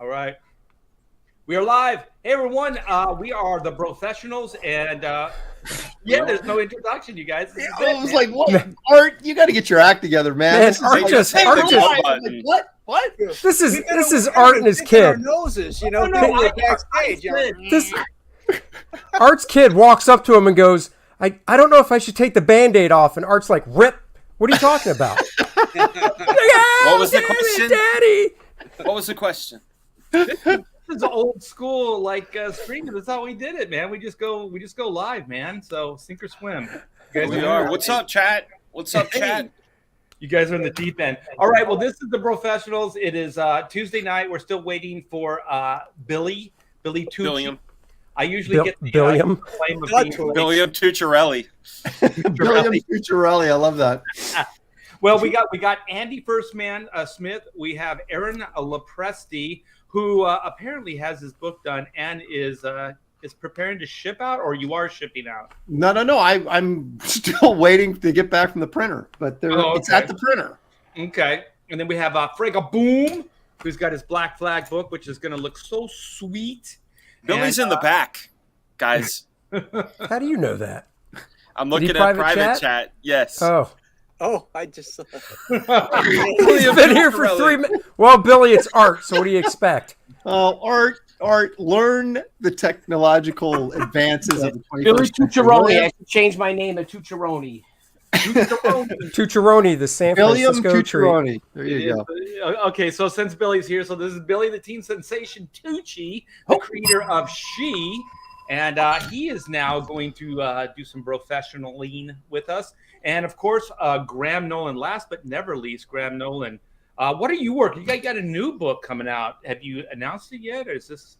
All right. We are live. Hey, everyone. We are the Professionals. And there's no introduction, you guys. This is I was like, what? Art, you got to get your act together, man. Man, This is Art like, just- hey, Art live. just- I'm like, what? What? This is Art and his Our kid. noses, you know, No, people I- are backstage. This Art's kid walks up to him and goes, I don't know if I should take the Band-Aid off. And Art's like, Rip, what are you talking about? What was the question? Daddy? What was the question? This is old school, like streaming. That's how we did it, man. We just go live, man. So sink or swim. You guys We are. What's up, chat? What's up, chat? You guys are in the deep end. All right. Well, this is the Professionals. It is Tuesday night. We're still waiting for Billy Tucci. Billiam. I usually get the Billiam? claim of being William Tucciarelli. William Tucciarelli, I love that. Well, we got Andy Firstman Smith. We have Aaron Lepresti, who apparently has his book done and is preparing to ship out, or you are shipping out. No. I'm still waiting to get back from the printer, but it's at the printer. Okay. And then we have Frega Boom, who's got his Black Flag book, which is going to look so sweet. Billy's in the back, guys. How do you know that? I'm Did he looking at private private chat? Chat. Yes. Oh, I just saw. he's been here for 3 minutes. Well, Billy, it's Art, so what do you expect? Oh, Art, learn the technological advances of the 21st Billy century. Tucciaroni. I should change my name to Tucciaroni. Tucciaroni, the San William Francisco treat. Tucciaroni. There you go. Okay, so since Billy's here, so this is Billy the Teen Sensation Tucci, the creator of She, and he is now going to do some professionaling with us. And of course, Graham Nolan, last but never least, Graham Nolan. What are you working? You guys got a new book coming out. Have you announced it yet, or is this?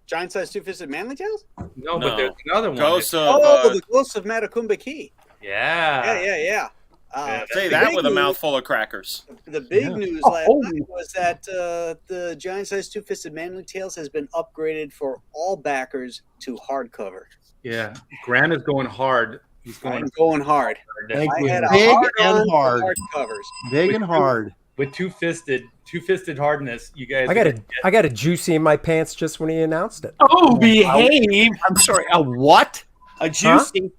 Giant Size Two-Fisted Manly Tails? No, but there's another one. Ghost of. The Ghost of Matacumba Key. Yeah. Yeah. Say the that big with a news- mouthful of crackers. The big news last night was that the Giant Size Two-Fisted Manly Tails has been upgraded for all backers to hardcover. Yeah. Graham is going hard. He's I'm going hard. Thank I you. had a Big hard and on hard. hardcovers. Big and hard. With two-fisted hardness. You guys. I got a juicy in my pants just when he announced it. Oh, behave. I'm sorry, a what? A juicy.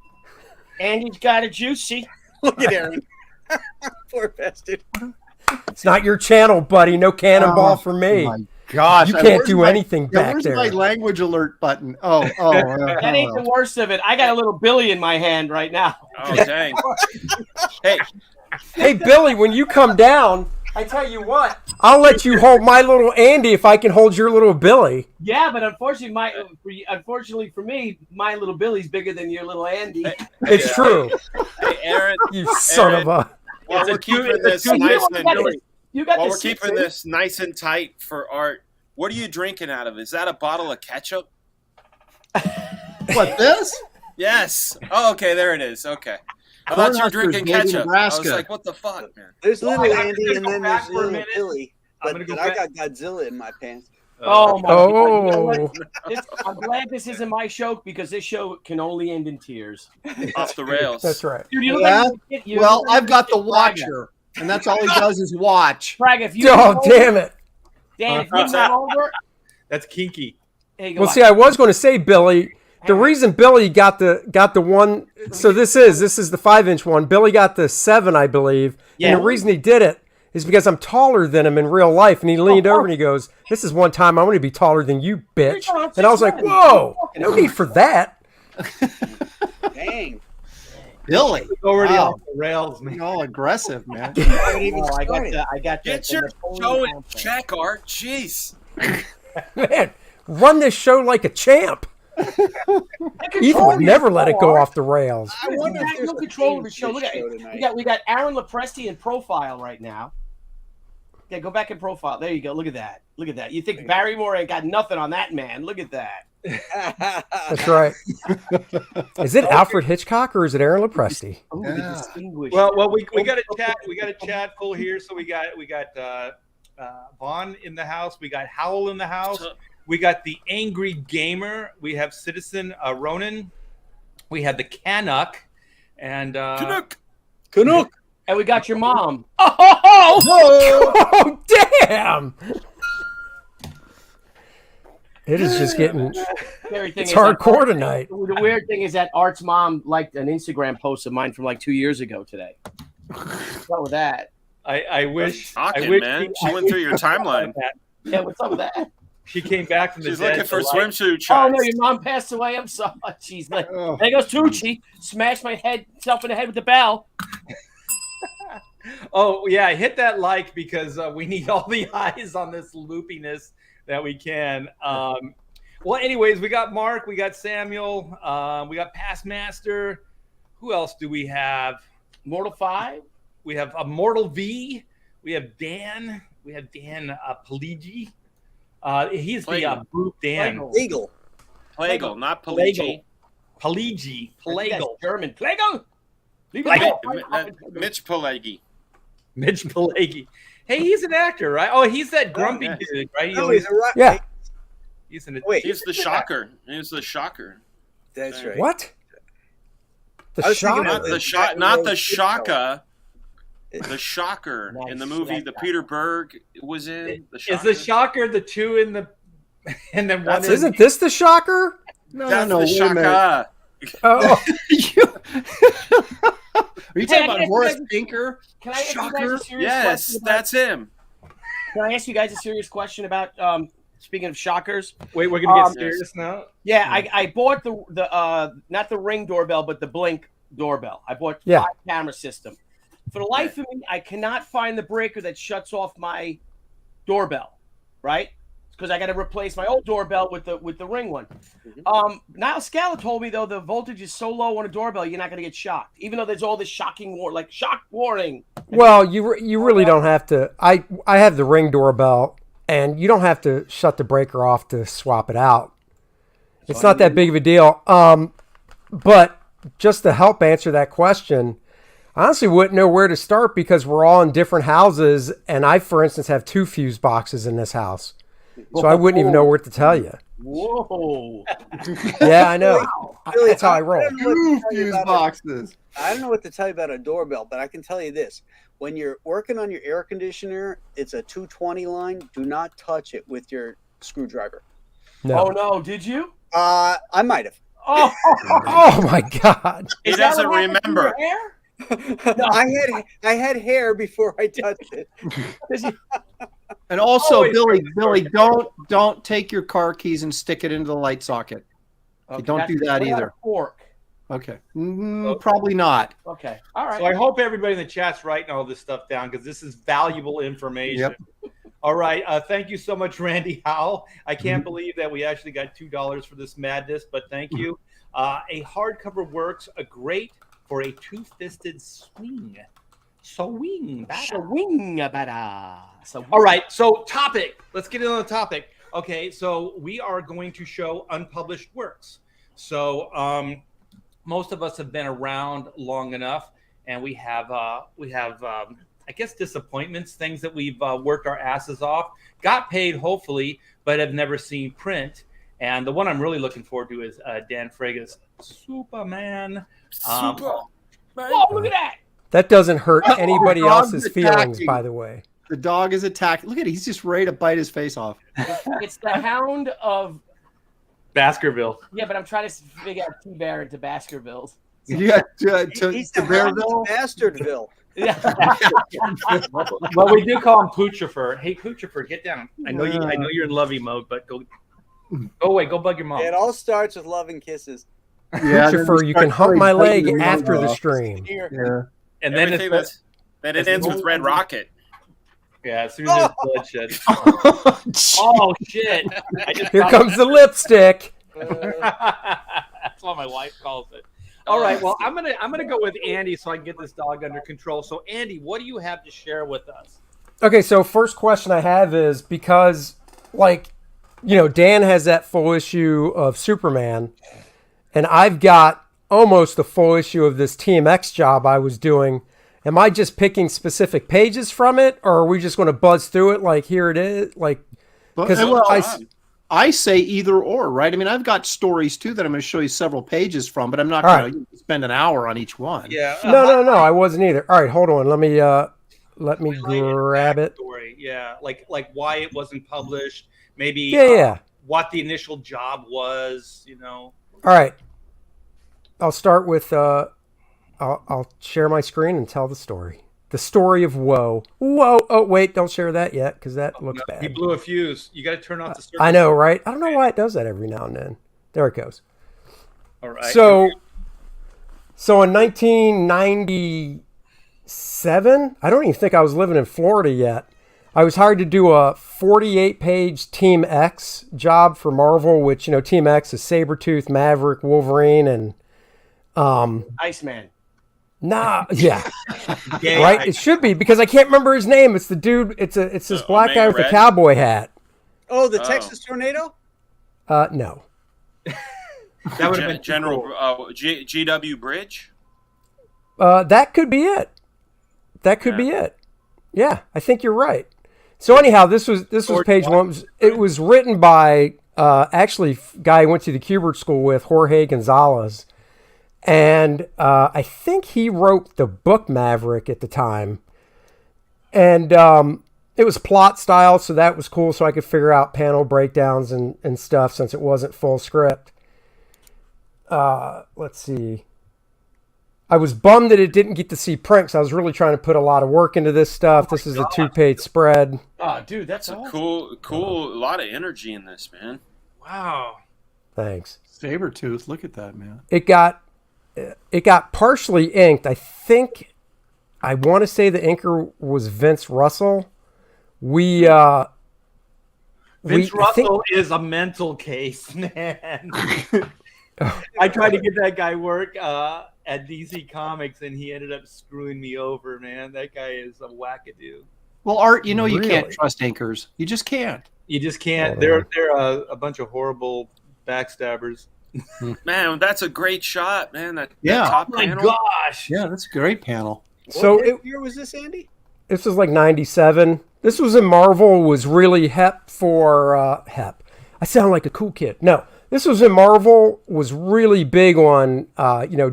Andy's got a juicy. Look at Aaron. Poor bastard. It's not your channel, buddy. No cannonball for me. My gosh. You can't do anything back where's there. my language alert button? That ain't the worst of it. I got a little Billy in my hand right now. Oh, dang. Hey, Hey, Billy, when you come down, I tell you what, I'll let you hold my little Andy if I can hold your little Billy. Yeah, but unfortunately for me, my little Billy's bigger than your little Andy. It's true. hey, Aaron. You son of a... While we're keeping this You nice got and this. You got while the we're keeping this nice and tight for Art, what are you drinking out of? Is that a bottle of ketchup? What, this? Yes. Oh, okay. There it is. Okay. I thought you were drinking Cornhuskers, baby, ketchup. I Nebraska. was like, what the fuck, man? There's little I gotta Andy and go then back there's for a little minute. Billy. I'm But gonna go I back. got Godzilla in my pants. Oh my Oh. God. I'm glad this isn't my show because this show can only end in tears. Off the rails. That's right. Dude, you look Yeah? like a kid- you Well, look like I've got a the kid, watcher, and that's all he does is watch. Frag, if you Oh, damn it. Dan, if you What's come that? over, That's kinky. hey, go Well, on. see, I was going to say, Billy, the reason Billy got the one, so this is the 5-inch one. Billy got the 7, I believe. Yeah. And the reason he did it is because I'm taller than him in real life. And he leaned over and he goes, "This is one time I'm going to be taller than you, bitch." And I was like, "Whoa, no need for that." Dang. Billy. It's already Wow. off the rails, man. You're all aggressive, man. Oh, I got Get the your Napoleon show in complex. check, Art. Jeez. Man, run this show like a champ. Ethan would never let it go off the rails. I wonder You if got there's no a control theme of the show. to Look this at show it. tonight. We got Aaron Lepresti in profile right now. Yeah, go back in profile. There you go. Look at that. Look at that. You think Barrymore ain't got nothing on that man? Look at that. That's right. Is it Alfred Hitchcock or is it Aaron Lepresti? Oh, Yeah. the distinguished. Well, we got a chat. We got a chat full here. So we got Vaughn in the house. We got Howell in the house. We got the Angry Gamer. We have Citizen Ronan. We have the Canuck. And Canuck. And we got your mom. Oh, damn! It is just getting Scary thing it's is that- hardcore tonight. The weird thing is that Art's mom liked an Instagram post of mine from like 2 years ago today. What's up with that? I wish. Talking, I wish man. She went through your timeline. Yeah, what's up with that? She came back from the She's dead. looking for to life. swimsuit Oh shots. no, your mom passed away. I'm sorry. She's like, Oh. there goes Tucci. Smashed my head, self in the head with the bell. Oh yeah, hit that like because we need all the eyes on this loopiness that we can. Well, anyways, we got Mark, we got Samuel, we got Past Master. Who else do we have? Mortal 5. We have Mortal V. We have Dan. We have Dan Paligi. He's the Plagal. Brute Dan. Legal. Plagal, not Paligi. Paligi. Plagal. Plagal. German. Plagal. Mitch Palagi. Mitch Palagi. Hey, he's an actor, right? Oh, he's that grumpy yeah. dude, right? No, he's a rock. Yeah. He's an Wait, He's the shocker. He's the shocker. that's right. What? The I was thinking shot? about Not the shot. Not the shaka. The shocker in the Nice. movie Like that that. Peter Berg was in. The Is the shocker the two in the and then one That's- in Isn't this the shocker? No, That's no, the wait a minute. shaka. Oh, Are you Hey, I talking about guess Horace you Pinker? Can I ask you guys Shocker? a serious Yes, question? that's him. Can I ask you guys a serious question about speaking of shockers? Wait, we're gonna get Um, serious now. Yeah, I bought the not the Ring doorbell, but the Blink doorbell. I bought Yeah. 5-camera system. For the life of me, I cannot find the breaker that shuts off my doorbell. Right? Because I got to replace my old doorbell with the Ring one. Niall Scala told me though the voltage is so low on a doorbell you're not going to get shocked, even though there's all this shocking like shock warning. well, you really don't have to. I have the Ring doorbell, and you don't have to shut the breaker off to swap it out. It's not that big of a deal. But just to help answer that question, I honestly wouldn't know where to start because we're all in different houses, and I, for instance, have 2 fuse boxes in this house, so I wouldn't even know what to tell you. Whoa! Yeah, I know. Billy, That's how I roll. don't know what to Two tell you fuse about boxes. I don't know what to tell you about a doorbell, but I can tell you this. When you're working on your air conditioner, it's a 220 line. Do not touch it with your screwdriver. No. Oh no! Did you? I might have. Oh! Oh my God. He Is that doesn't what happened to remember. your hair? I had hair before I touched it. And also, Always Billy, don't take your car keys and stick it into the light socket. Okay, Don't do that what about either. a fork. Okay, probably not. Okay. All right. So I hope everybody in the chat's writing all this stuff down because this is valuable information. Yep. All right. Thank you so much, Randy Howell. I can't believe that we actually got $2 for this madness, but thank you. A hardcover works great for a two-fisted swing. Swing. All right. So topic. Let's get into the topic. Okay. So we are going to show unpublished works. So most of us have been around long enough, and we have I guess disappointments, things that we've worked our asses off, got paid hopefully, but have never seen print. And the one I'm really looking forward to is Dan Frega's Superman. Super. Whoa! Look at that. That doesn't hurt anybody dog's else's feelings, attacking. by the way. The dog is attacking. Look at it. He's just ready to bite his face off. It's the Hound of. Baskerville. Yeah, but I'm trying to figure out T-Bear into Baskervilles. You got He's to the Bearville. Bastardville. Yeah. Well, we do call him Poochifer. Hey, Poochifer, get down. I know you're in lovey mode, but go away. Go bug your mom. It all starts with love and kisses. Yeah, Christopher, you can hump my leg after the stream. Here. Yeah. And then Everything it's that it ends with Red Rocket. yeah, as soon as there's bloodshed. Oh shit! I just Here thought- comes the lipstick. That's what my wife calls it. All right. Well, I'm gonna go with Andy so I can get this dog under control. So, Andy, what do you have to share with us? Okay, so first question I have is because, like, Dan has that full issue of Superman, and I've got almost a full issue of this TMX job I was doing. Am I just picking specific pages from it, or are we just going to buzz through it like here it is? Like, because I say either or, right? I mean, I've got stories too that I'm going to show you several pages from, but I'm not All going to spend an hour on each one. Yeah. no, I wasn't either. All right, hold on. Let me grab it. Story. Yeah. Like why it wasn't published. Maybe. Yeah. what the initial job was, you know. All right. I'll start with I'll share my screen and tell the story. The story of woe. Whoa. Oh, wait, don't share that yet because that looks bad. He blew a fuse. You got to turn off the circuit. I know, right? I don't know why it does that every now and then. There it goes. All right. So in 1997, I don't even think I was living in Florida yet. I was hired to do a 48-page Team X job for Marvel, which, you know, Team X is Sabretooth, Maverick, Wolverine, and Iceman. Nah, yeah. Yeah, Right? It should be, because I can't remember his name. It's the dude, it's this black guy with a Red? cowboy hat. Oh, the Texas tornado? No. That would have been General cool. GW Bridge. That could be it. That could be it. Yeah, I think you're right. So anyhow, this was page one. It was written by actually guy I went to the Kubert School with, Jorge Gonzalez, and I think he wrote the book Maverick at the time, and it was plot style, so that was cool. So I could figure out panel breakdowns and stuff since it wasn't full script. Let's see. I was bummed that it didn't get to see print because I was really trying to put a lot of work into this stuff. This is a 2-page spread. Oh, dude, that's A awesome. cool, a lot of energy in this, man. Wow. Thanks. Sabretooth, look at that, man. It got partially inked. I want to say the inker was Vince Russell. Vince Russell is a mental case, man. I tried to get that guy work at DC Comics, and he ended up screwing me over, man. That guy is a wackadoo. Well, Art, you know you Really? can't trust inkers. You just can't. You just can't. Oh, They're a bunch of horrible backstabbers. Man, that's a great shot, man. That Yeah. top Oh my panel. gosh. Yeah, that's a great panel. So What year was this, Andy? this was like 97. This was in Marvel, was really hep for hep. I sound like a cool kid. No, this was in Marvel, was really big on,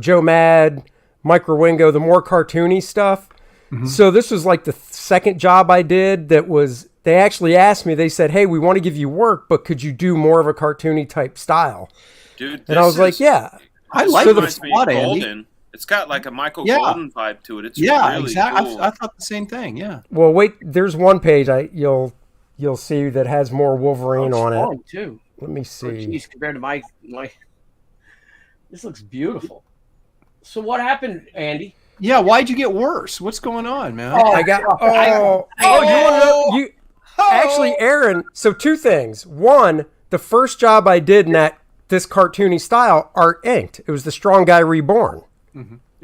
Joe Mad, Mike Rowingo, the more cartoony stuff. Mm-hmm. So this was like the second job I did that was, they actually asked me, they said, hey, we want to give you work, but could you do more of a cartoony type style? Dude, And I was like, yeah. I this like the reminds me of spot, Andy. Golden. It's got like a Michael Yeah. Golden vibe to it. It's Yeah, really exactly. cool. I thought the same thing. Yeah. Well, wait, there's one page you'll see that has more Wolverine on it. Strong, too. Let me Oh, see. geez, compared to my. This looks beautiful. So what happened, Andy? Yeah, why'd you get worse? What's going on, man? I got. You want to know? You actually, Aaron. So two things. One, the first job I did in this cartoony style, Art inked. It was the Strong Guy Reborn.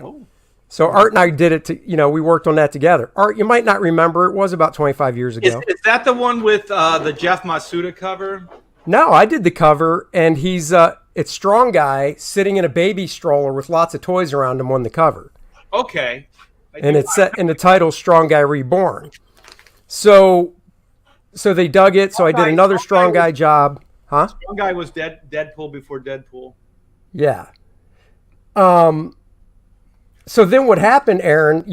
Oh. So Art and I did it. We worked on that together. Art, you might not remember. It was about 25 years ago. Is that the one with the Jeff Masuda cover? No, I did the cover, and it's Strong Guy sitting in a baby stroller with lots of toys around him on the cover. Okay. And it's set in the title Strong Guy Reborn. So they dug it. So I did another Strong Guy job. Huh? One guy was Deadpool before Deadpool. Yeah. So then what happened, Aaron,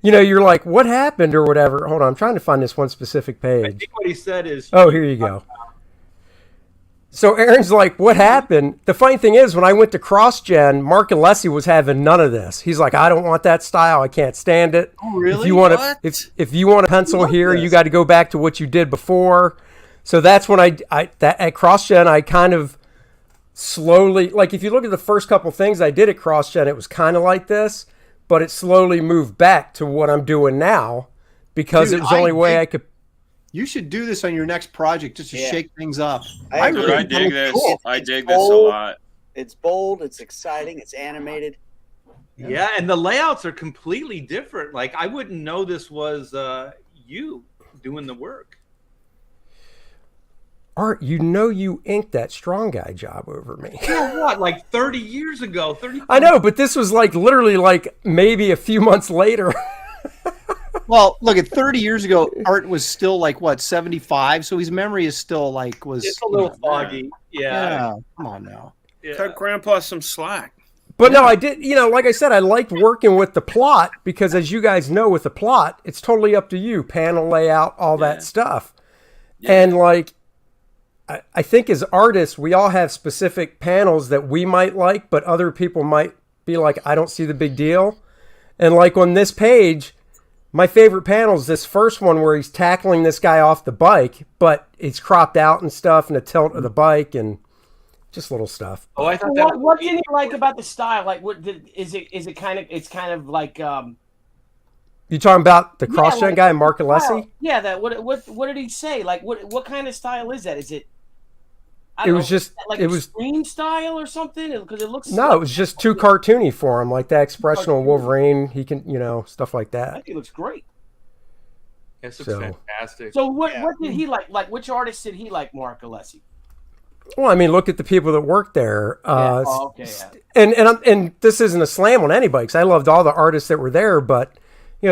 you're like, what happened or whatever. Hold on. I'm trying to find this one specific I page. think what he said is, Oh, here you go. So Aaron's like, what happened? The funny thing is, when I went to CrossGen, Mark and Leslie was having none of this. He's like, I don't want that style. I can't stand it. Oh, really? If you want What? if you want a pencil here, you got to go back to what you did before. So that's when at CrossGen, I kind of slowly, like if you look at the first couple things I did at CrossGen, it was kind of like this, but it slowly moved back to what I'm doing now because Dude, it was the only way I could. You should do this on your next project just to shake things up. I Dude, agree. I dig this. Cool. I It's dig this a bold. lot. It's bold. It's exciting. It's animated. yeah, and the layouts are completely different. Like I wouldn't know this was you doing the work. Art, you inked that Strong Guy job over me. For what? Like 30 years ago? 30. I know, but this was like literally like maybe a few months later. Well, look, at 30 years ago, Art was still like, what, 75? So his memory is still like, It's a little foggy. Yeah, come on now. Yeah. Cut Grandpa some slack. But no, I did, like I said, I liked working with the plot because as you guys know with the plot, it's totally up to you, panel layout, all that stuff. And like, I think as artists, we all have specific panels that we might like, but other people might be like, I don't see the big deal. And like on this page, my favorite panel is this first one where he's tackling this guy off the bike, but it's cropped out and stuff, and the tilt of the bike and just little stuff. Oh, I thought that. What did you like about the style? Like, is it kind of? It's kind of like. You talking about the cross-gen guy, Mark Alessi? Yeah. What did he say? Like, what kind of style is that? Is it? It was just like it a was screen style or something because it looks. no, it was just too cartoony for him, like that expression on Wolverine. He can, stuff like I that. think it looks great. This looks fantastic. So what did he like? Like, which artist did he like, Mark Alessi? Well, I mean, look at the people that work there. Okay. And this isn't a slam on anybody because I loved all the artists that were there, but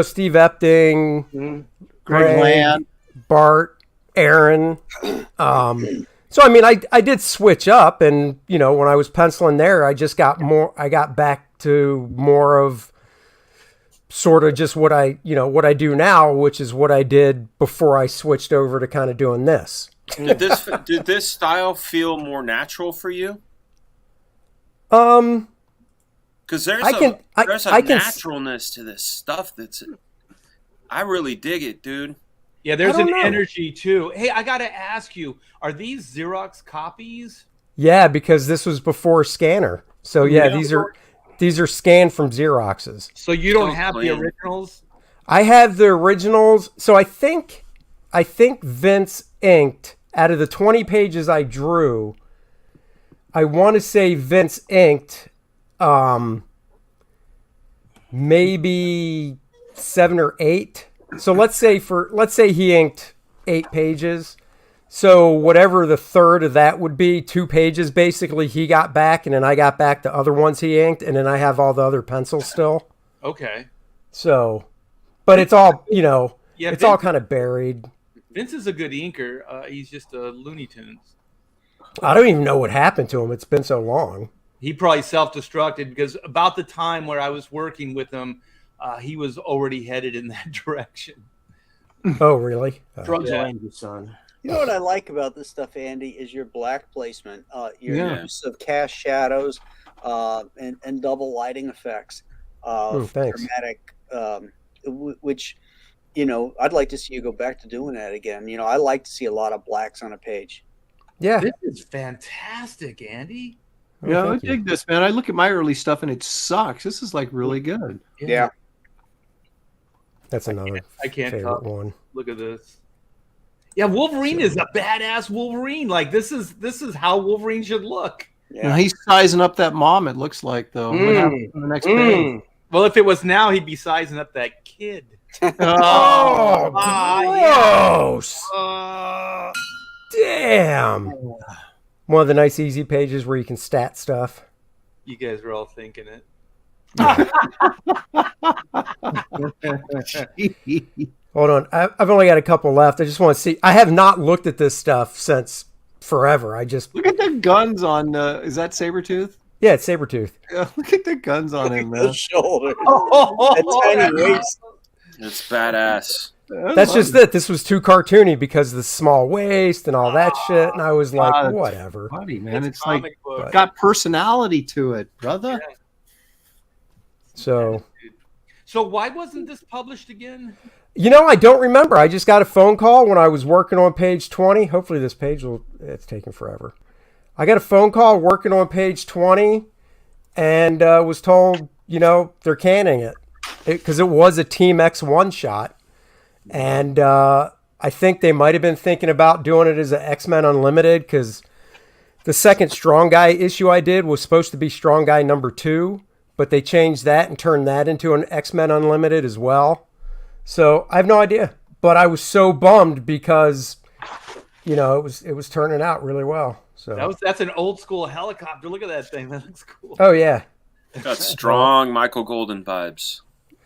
Steve Epting, Greg Land, Bart, Aaron. So I mean, I did switch up, and when I was penciling there, I just got more. I got back to more of sort of just what I do now, which is what I did before I switched over to kind of doing this. Did this style feel more natural for you? Because there's a naturalness to this stuff I really dig it, dude. Yeah, there's an energy too. Hey, I gotta ask you, are these Xerox copies? Yeah, because this was before scanner. So yeah, these are scanned from Xeroxes. So you don't have the originals? I have the originals. So I think Vince inked out of the 20 pages I drew. I want to say Vince inked maybe 7 or 8. So let's say he inked 8 pages. So whatever the third of that would be, 2 pages basically he got back, and then I got back the other ones he inked, and then I have all the other pencils still. Okay. So, but it's all, Vince, all kind of buried. Vince is a good inker. He's just a Looney Tunes. I don't even know what happened to him. It's been so long. He probably self-destructed because about the time where I was working with him, he was already headed in that direction. Oh, really? Drugs will end you, son. You know what I like about this stuff, Andy, is your black placement, your use of cast shadows, and double lighting effects, dramatic, which, I'd like to see you go back to doing that again. I like to see a lot of blacks on a page. Yeah, this is fantastic, Andy. Yeah, I dig this, man. I look at my early stuff and it sucks. This is like really good. Yeah. That's another I can't favorite one. Look at this. Yeah, Wolverine is a badass Wolverine. Like this is how Wolverine should look. Yeah, he's sizing up that mom. It looks like though. What happens on the next page? Well, if it was now, he'd be sizing up that kid. Oh, gross! Damn. One of the nice easy pages where you can stat stuff. You guys are all thinking it. Hold on. I've only got a couple left. I just want to see. I have not looked at this stuff since forever. I just look at the guns on. Is that Sabretooth? Yeah, it's Sabretooth. Yeah, look at the guns on him, man. The shoulder. That tiny waist. It's badass. That's just it. This was too cartoony because of the small waist and all that shit. And I was like, whatever. Funny, man. It's like got personality to it, brother. Yeah. So why wasn't this published again? I don't remember. I just got a phone call when I was working on page 20. Hopefully this page it's taking forever. I got a phone call working on page 20 and was told, they're canning it because it was a Team X one shot. And I think they might have been thinking about doing it as an X-Men Unlimited because the second Strong Guy issue I did was supposed to be Strong Guy number 2, but they changed that and turned that into an X-Men Unlimited as well. So I have no idea, but I was so bummed because, it was turning out really well. So that's an old school helicopter. Look at that thing. That looks cool. Oh yeah, got strong Michael Golden vibes.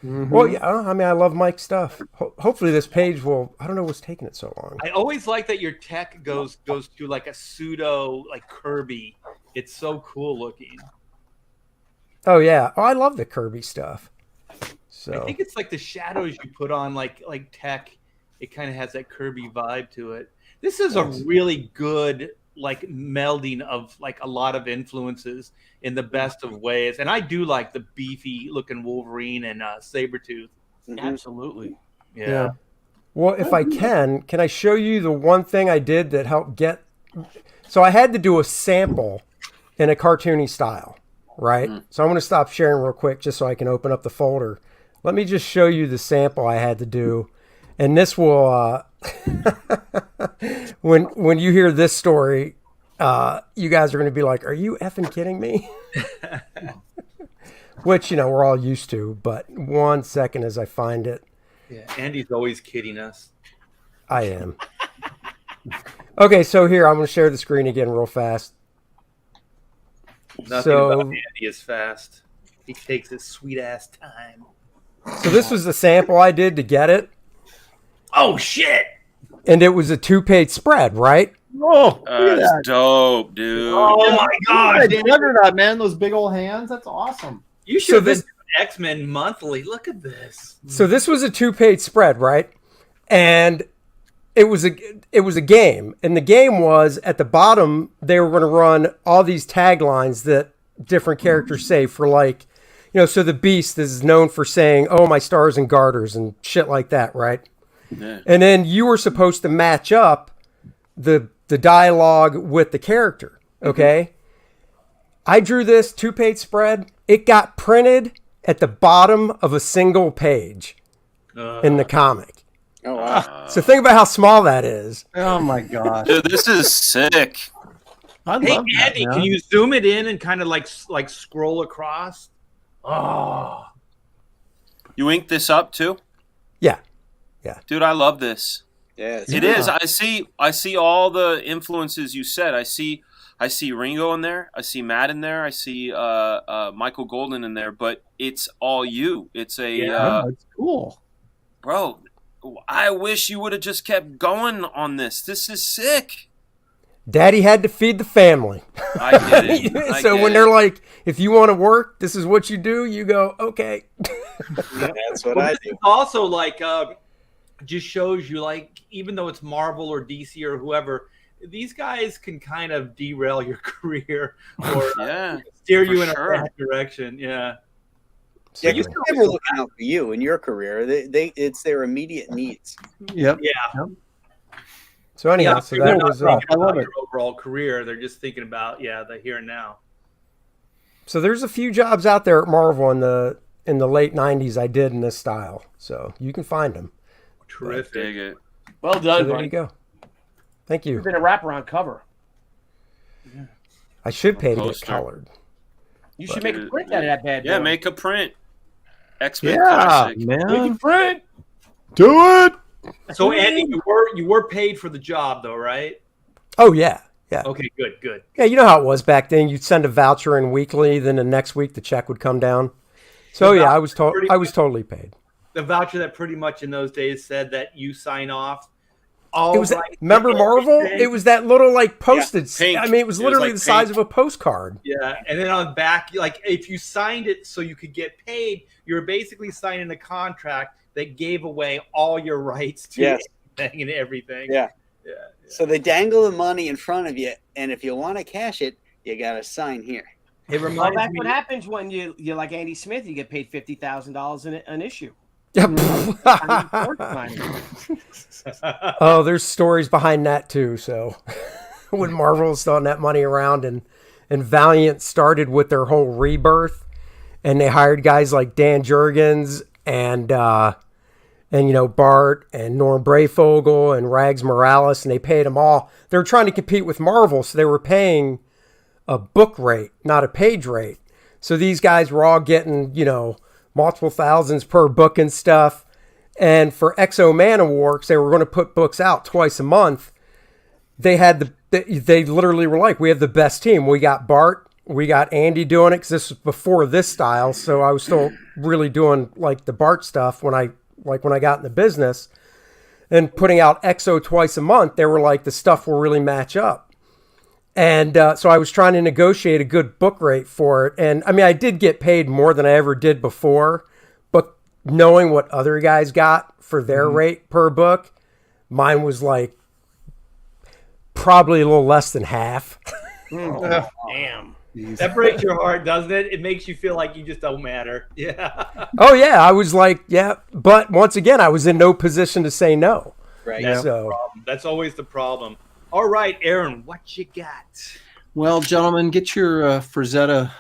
Mm-hmm. Well, yeah, I mean, I love Mike's stuff. Hopefully this page will, I don't know what's taking it so long. I always like that your tech goes to like a pseudo like Kirby. It's so cool looking. Oh yeah. Oh, I love the Kirby stuff. So I think it's like the shadows you put on like tech. it kind of has that Kirby vibe to it. This is a really good like melding of like a lot of influences in the best of ways. And I do like the beefy looking Wolverine and Sabretooth. Absolutely. Yeah. Well, if I can I show you the one thing I did that helped get... So I had to do a sample in a cartoony style, right? So I'm going to stop sharing real quick just so I can open up the folder. Let me just show you the sample I had to do. And this will... when you hear this story, you guys are going to be like, are you effing kidding me? Which, we're all used to, but 1 second as I find it. Yeah, Andy's always kidding us. I am. Okay, so here, I'm going to share the screen again real fast. Nothing about Andy is fast. He takes his sweet-ass time. So this was the sample I did to get it. Oh, shit! And it was a 2-page spread, right? Oh, that's dope, dude. Oh, my God. I delivered that, man. Those big old hands. That's awesome. You should have been doing X-Men monthly. Look at this. So this was a 2-page spread, right? And it was a game. And the game was, at the bottom, they were going to run all these taglines that different characters say for like, so the Beast is known for saying, oh, my stars and garters and shit like that, right? Yeah. And then you were supposed to match up the dialogue with the character, okay? I drew this 2-page spread. It got printed at the bottom of a single page in the comic. Oh, wow. So think about how small that is. Oh, my gosh. Dude, this is sick. I love Andy, can you zoom it in and kind of like scroll across? Oh. You inked this up, too? Yeah. Yeah. Dude, I love this. Yeah, it is. I see all the influences you said. I see Ringo in there. I see Matt in there. I see Michael Golden in there. But it's all you. It's it's cool, bro. I wish you would have just kept going on this. This is sick. Daddy had to feed the family. I get it. So when they're like, if you want to work, this is what you do. You go, okay. That's what I do. Also, like. Just shows you, like, even though it's Marvel or DC or whoever, these guys can kind of derail your career or steer you in a bad direction. Yeah. Yeah, because they're looking out for you in your career. It's their immediate needs. Yep. Yeah. So anyhow, so that was I love your overall career. They're just thinking about the here and now. So there's a few jobs out there at Marvel in the late '90s I did in this style, so you can find them. Terrific. Dig it. Well done, so there you go. Thank you. You've been a wraparound cover. Yeah. I should pay to get colored. You should make a print out of that bad boy. Yeah, make a print. X-Men classic. Man. Make a print. Do it. So Andy, you were paid for the job though, right? Oh yeah. Yeah. Okay, good. Yeah, you know how it was back then. You'd send a voucher in weekly, then the next week the check would come down. So I was totally paid. The voucher that pretty much in those days said that you sign off. It was remember Marvel? It was that little like postage. Pink. I mean, it was literally the size of a postcard. Yeah, and then on the back, like if you signed it so you could get paid, you were basically signing a contract that gave away all your rights to anything and everything. Yeah. So they dangle the money in front of you, and if you want to cash it, you got to sign here. It reminds me. What happens when you're like Andy Smith? You get paid $50,000 in an issue. Yep. Oh, there's stories behind that too. So when Marvel was throwing that money around and Valiant started with their whole rebirth, and they hired guys like Dan Jurgens and Bart and Norm Brayfogle and Rags Morales, and they paid them all. They were trying to compete with Marvel, so they were paying a book rate, not a page rate. So these guys were all getting, multiple thousands per book and stuff. And for Exo Manowar, because they were going to put books out twice a month, they literally were like, we have the best team. We got Bart, we got Andy doing it, because this was before this style. So I was still really doing like the Bart stuff when I got in the business, and putting out Exo twice a month. They were like, the stuff will really match up. And so I was trying to negotiate a good book rate for it. And I mean, I did get paid more than I ever did before, but knowing what other guys got for their rate per book, Mine was like probably a little less than half. Damn. That breaks your heart, doesn't it? It makes you feel like you just don't matter. Yeah. Oh yeah, I was like, yeah, but once again, I was in no position to say no. Right. That's So- the problem. That's always the problem. All right, Aaron, what you got? Well, gentlemen, get your Frazetta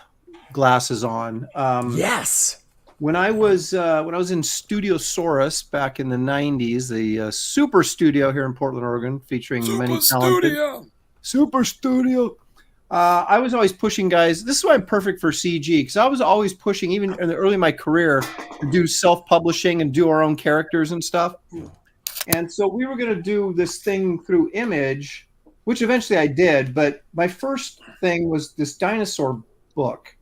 glasses on. Yes. When I was in Studiosaurus back in the '90s, the super studio here in Portland, Oregon, featuring many talented super studio. I was always pushing guys. This is why I'm perfect for CG, because I was always pushing, even in the early in my career, to do self-publishing and do our own characters and stuff. And so we were going to do this thing through Image, which eventually I did. But my first thing was this dinosaur book,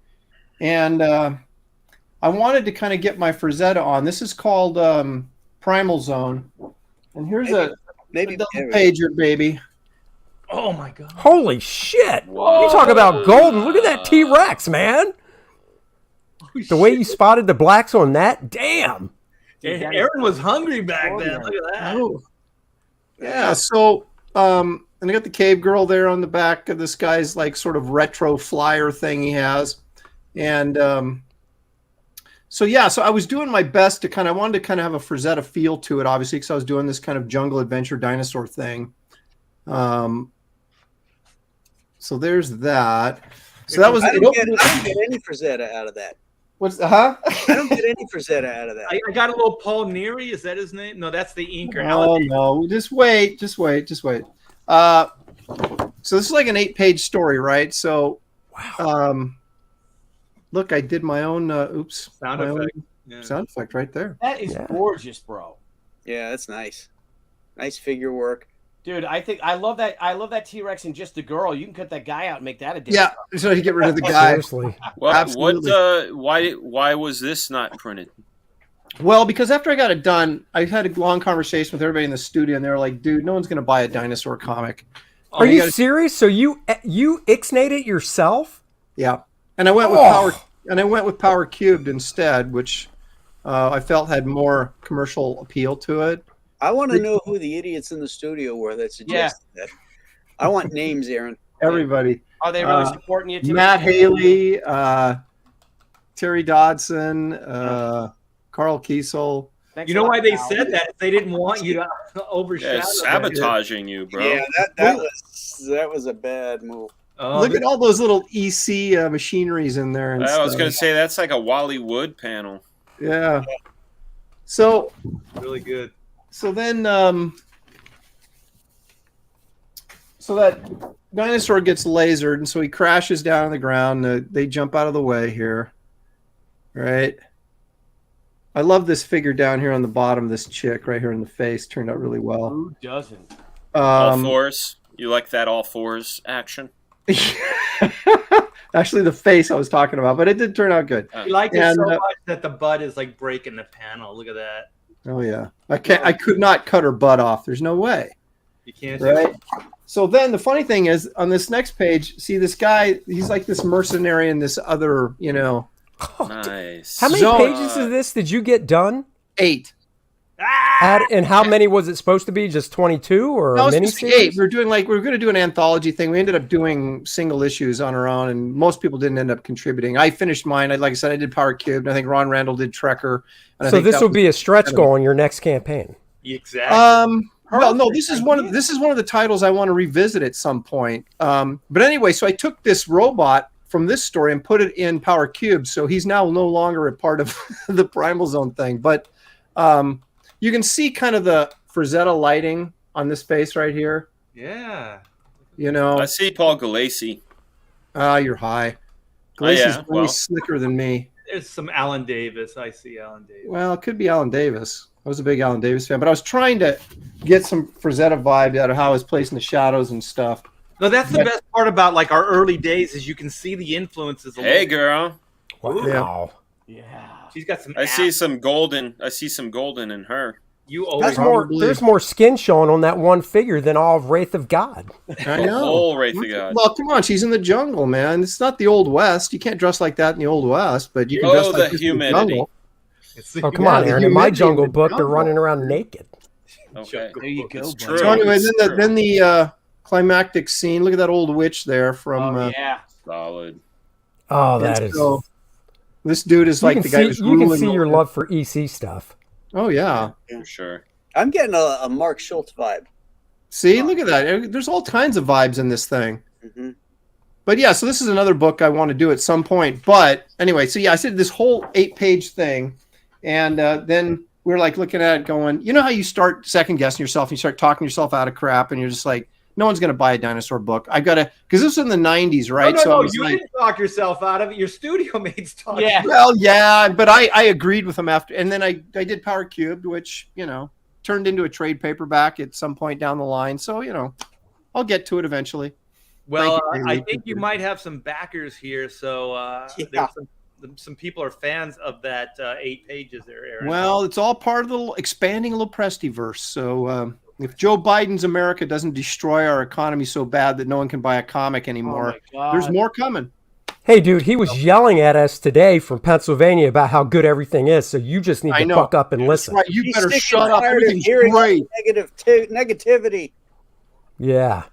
and I wanted to kind of get my Frazetta on. This is called Primal Zone, and here's a double pager, baby. Oh my God! Holy shit! You talk about golden. Look at that T-Rex, man. The way you spotted the blacks on that, damn. Aaron was hungry back then. Look at that. Oh. Yeah, so and I got the cave girl there on the back of this guy's like sort of retro flyer thing he has. And so I was doing my best to I wanted to kind of have a Frazetta feel to it, obviously, because I was doing this kind of jungle adventure dinosaur thing. So there's that. So that was. I don't get any Frazetta out of that. What's I don't get any Frazetta out of that. I got a little Paul Neary. Is that his name? No, that's the inker. Oh no! Just wait. So this is like an 8-page story, right? So, look, I did my own. Sound effect. Sound effect right there. That is gorgeous, bro. Yeah, that's nice. Nice figure work. Dude, I love that T-Rex and just the girl. You can cut that guy out and make that a Yeah, so you get rid of the guy. Seriously. Why was this not printed? Well, because after I got it done, I had a long conversation with everybody in the studio, and they were like, "Dude, no one's going to buy a dinosaur comic." Are you serious? So you ixnayed it yourself? Yeah, and I went with Power, and I went with Power Cubed instead, which I felt had more commercial appeal to it. I want to know who the idiots in the studio were that suggested that. I want names, Aaron. Everybody. Are they really supporting you? Matt Haley, Terry Dodson, Carl Kiesel. You know why they said that? They didn't want you to overshadow. Yeah, sabotaging you, bro. Yeah, that was a bad move. Look at all those little EC machineries in there. And I was going to say that's like a Wally Wood panel. Yeah. So really good. So then, so that dinosaur gets lasered, and so he crashes down on the ground. They jump out of the way here, right? I love this figure down here on the bottom. This chick right here in the face turned out really well. Who doesn't? All fours. You like that all fours action? Actually, the face I was talking about, but it did turn out good. You like it so much that the butt is like breaking the panel. Look at that. Oh yeah, I could not cut her butt off. There's no way. You can't. Right. So then the funny thing is, on this next page, see this guy. He's like this mercenary in this other, Nice. How many pages of this did you get done? 8. And how many was it supposed to be? Just 22 or no, a mini series? 8. We were going to do an anthology thing. We ended up doing single issues on our own, and most people didn't end up contributing. I finished mine. Like I said, I did Power Cubed. I think Ron Randall did Trekker. So this will be a stretch goal in your next campaign. Exactly. Well, no, this is one of the titles I want to revisit at some point. But anyway, so I took this robot from this story and put it in Power Cube, so he's now no longer a part of the Primal Zone thing. But you can see kind of the Frazetta lighting on this face right here. Yeah. I see Paul Galassi. You're high. Galassi's way slicker than me. There's some Alan Davis. I see Alan Davis. Well, it could be Alan Davis. I was a big Alan Davis fan, but I was trying to get some Frazetta vibe out of how I was placing the shadows and stuff. No, that's the best part about like our early days is you can see the influences. Hey, girl. Wow. Yeah. She's got some. I see some golden in her. You always there's more skin showing on that one figure than all of Wraith of God. I know. Whole Wraith of God. Well, come on, she's in the jungle, man. It's not the Old West. You can't dress like that in the Old West, but you can dress like this in the jungle. Oh, come on, Aaron. In my Jungle Book, they're running around naked. Okay. There you go. It's buddy. true. So anyway, It's true. then the climactic scene. Look at that old witch there from. Oh yeah. Solid. Oh, that is. so this dude is You like can the guy see, who's you can ruling see your over- love for EC stuff. Oh yeah. For sure. I'm getting a Mark Schultz vibe. See, look at that. There's all kinds of vibes in this thing. Mm-hmm. But yeah, so this is another book I want to do at some point. But anyway, so yeah, I said this whole 8-page thing, and then we're like looking at it, going, you know how you start second guessing yourself, and you start talking yourself out of crap, and you're just like, no one's going to buy a dinosaur book. I got to, because this was in the 90s, right? No, so I no, was you like, didn't talk yourself out of it. Your studio mates talked. Yeah. well, yeah, but I agreed with them after, and then I did Power Cubed, which turned into a trade paperback at some point down the line. So I'll get to it eventually. Well, Thank you. I think you might have some backers here. So there's some people are fans of that 8 pages there, Aaron. Well, it's all part of the expanding Lopresti-verse. So if Joe Biden's America doesn't destroy our economy so bad that no one can buy a comic anymore, there's more coming. Hey, dude, he was yelling at us today from Pennsylvania about how good everything is. So you just need to buck up and listen. Right, you He's better sick shut and up. tired of Everything's hearing great. Negativity. Yeah.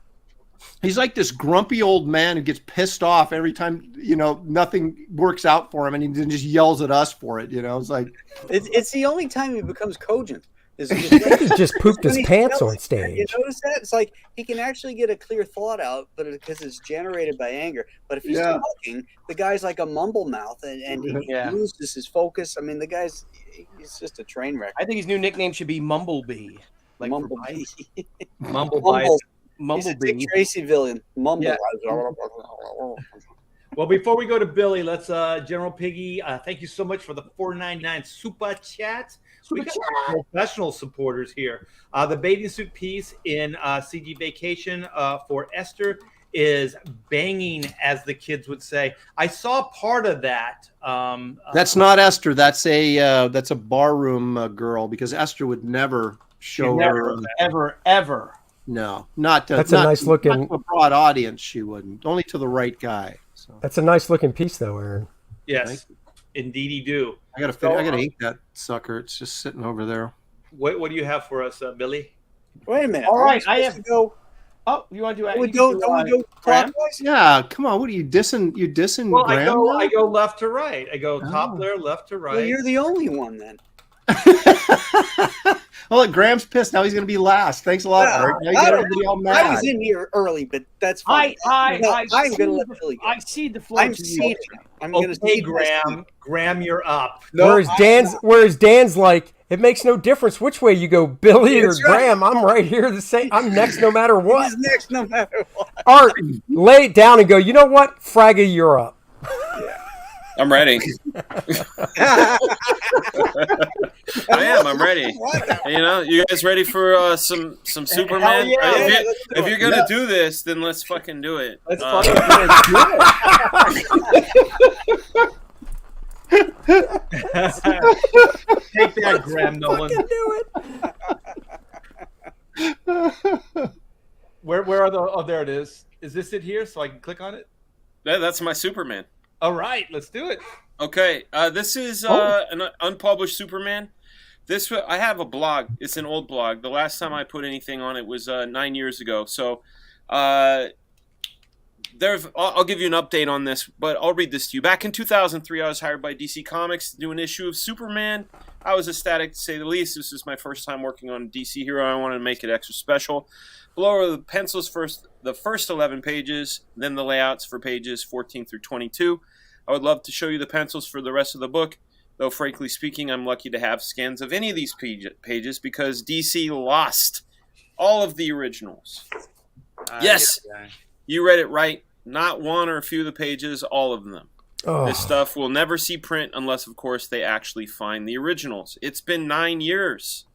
He's like this grumpy old man who gets pissed off every time nothing works out for him, and he then just yells at us for it. It's like It's the only time he becomes cogent. Is I think he just pooped his pants on You stage. notice that? It's like he can actually get a clear thought out, but because it's generated by anger. But if he's talking, the guy's like a mumble mouth, and he loses his focus. I mean, he's just a train wreck. I think his new nickname should be Mumblebee. Like Mumblebee. Mumblebee. He's a Dick Tracy villain. Mumble. Yeah. Well, before we go to Billy, let's General Piggy. Thank you so much for the $4.99 super chat. We got professional supporters here. The bathing suit piece in CG Vacation for Esther is banging, as the kids would say. I saw part of that. that's not Esther. That's a barroom girl, because Esther would never show her. Ever. No, not. That's a nice looking. Not to a broad audience, she wouldn't. Only to the right guy. So. That's a nice looking piece, though, Aaron. Yes, indeedy do. I gotta ink that sucker. It's just sitting over there. What do you have for us, Billy? Wait a minute. All right, I have have to go. Oh, you want to do it? Don't we go clockwise? Yeah, come on. What are you dissing? You dissing Well, Graham? I go left to right. I go top there, left to right. Well, you're the only one then. Well, look, Graham's pissed. Now he's going to be last. Thanks a lot, Art. Now you got everybody all mad. I was in here early, but that's fine. I'm going to let Billy go. I see the floor. I'm seated. I'm going to Okay, Graham. Graham, you're up. No, whereas Dan's like, it makes no difference which way you go, Billy or Graham. I'm right here the same. I'm next no matter what. He's next no matter what. Art, lay it down and go, you know what? Fragga, you're up. I'm ready. I am. I'm ready. You guys ready for some Superman? Yeah, if you're gonna do this, then let's fucking do it. Let's fucking do it. Take that, Graham Nolan. Do it. Where are the? Oh, there it is. Is this it here? So I can click on it. That's my Superman. All right, let's do it. Okay, this is an unpublished Superman. I have a blog. It's an old blog. The last time I put anything on it was 9 years ago. So I'll give you an update on this, but I'll read this to you. Back in 2003, I was hired by DC Comics to do an issue of Superman. I was ecstatic, to say the least. This is my first time working on a DC hero. I wanted to make it extra special. Below are the pencils the first 11 pages, then the layouts for pages 14 through 22. I would love to show you the pencils for the rest of the book, though frankly speaking, I'm lucky to have scans of any of these pages because DC lost all of the originals. Yes, you read it right. Not one or a few of the pages, all of them. Oh. This stuff will never see print unless, of course, they actually find the originals. It's been 9 years.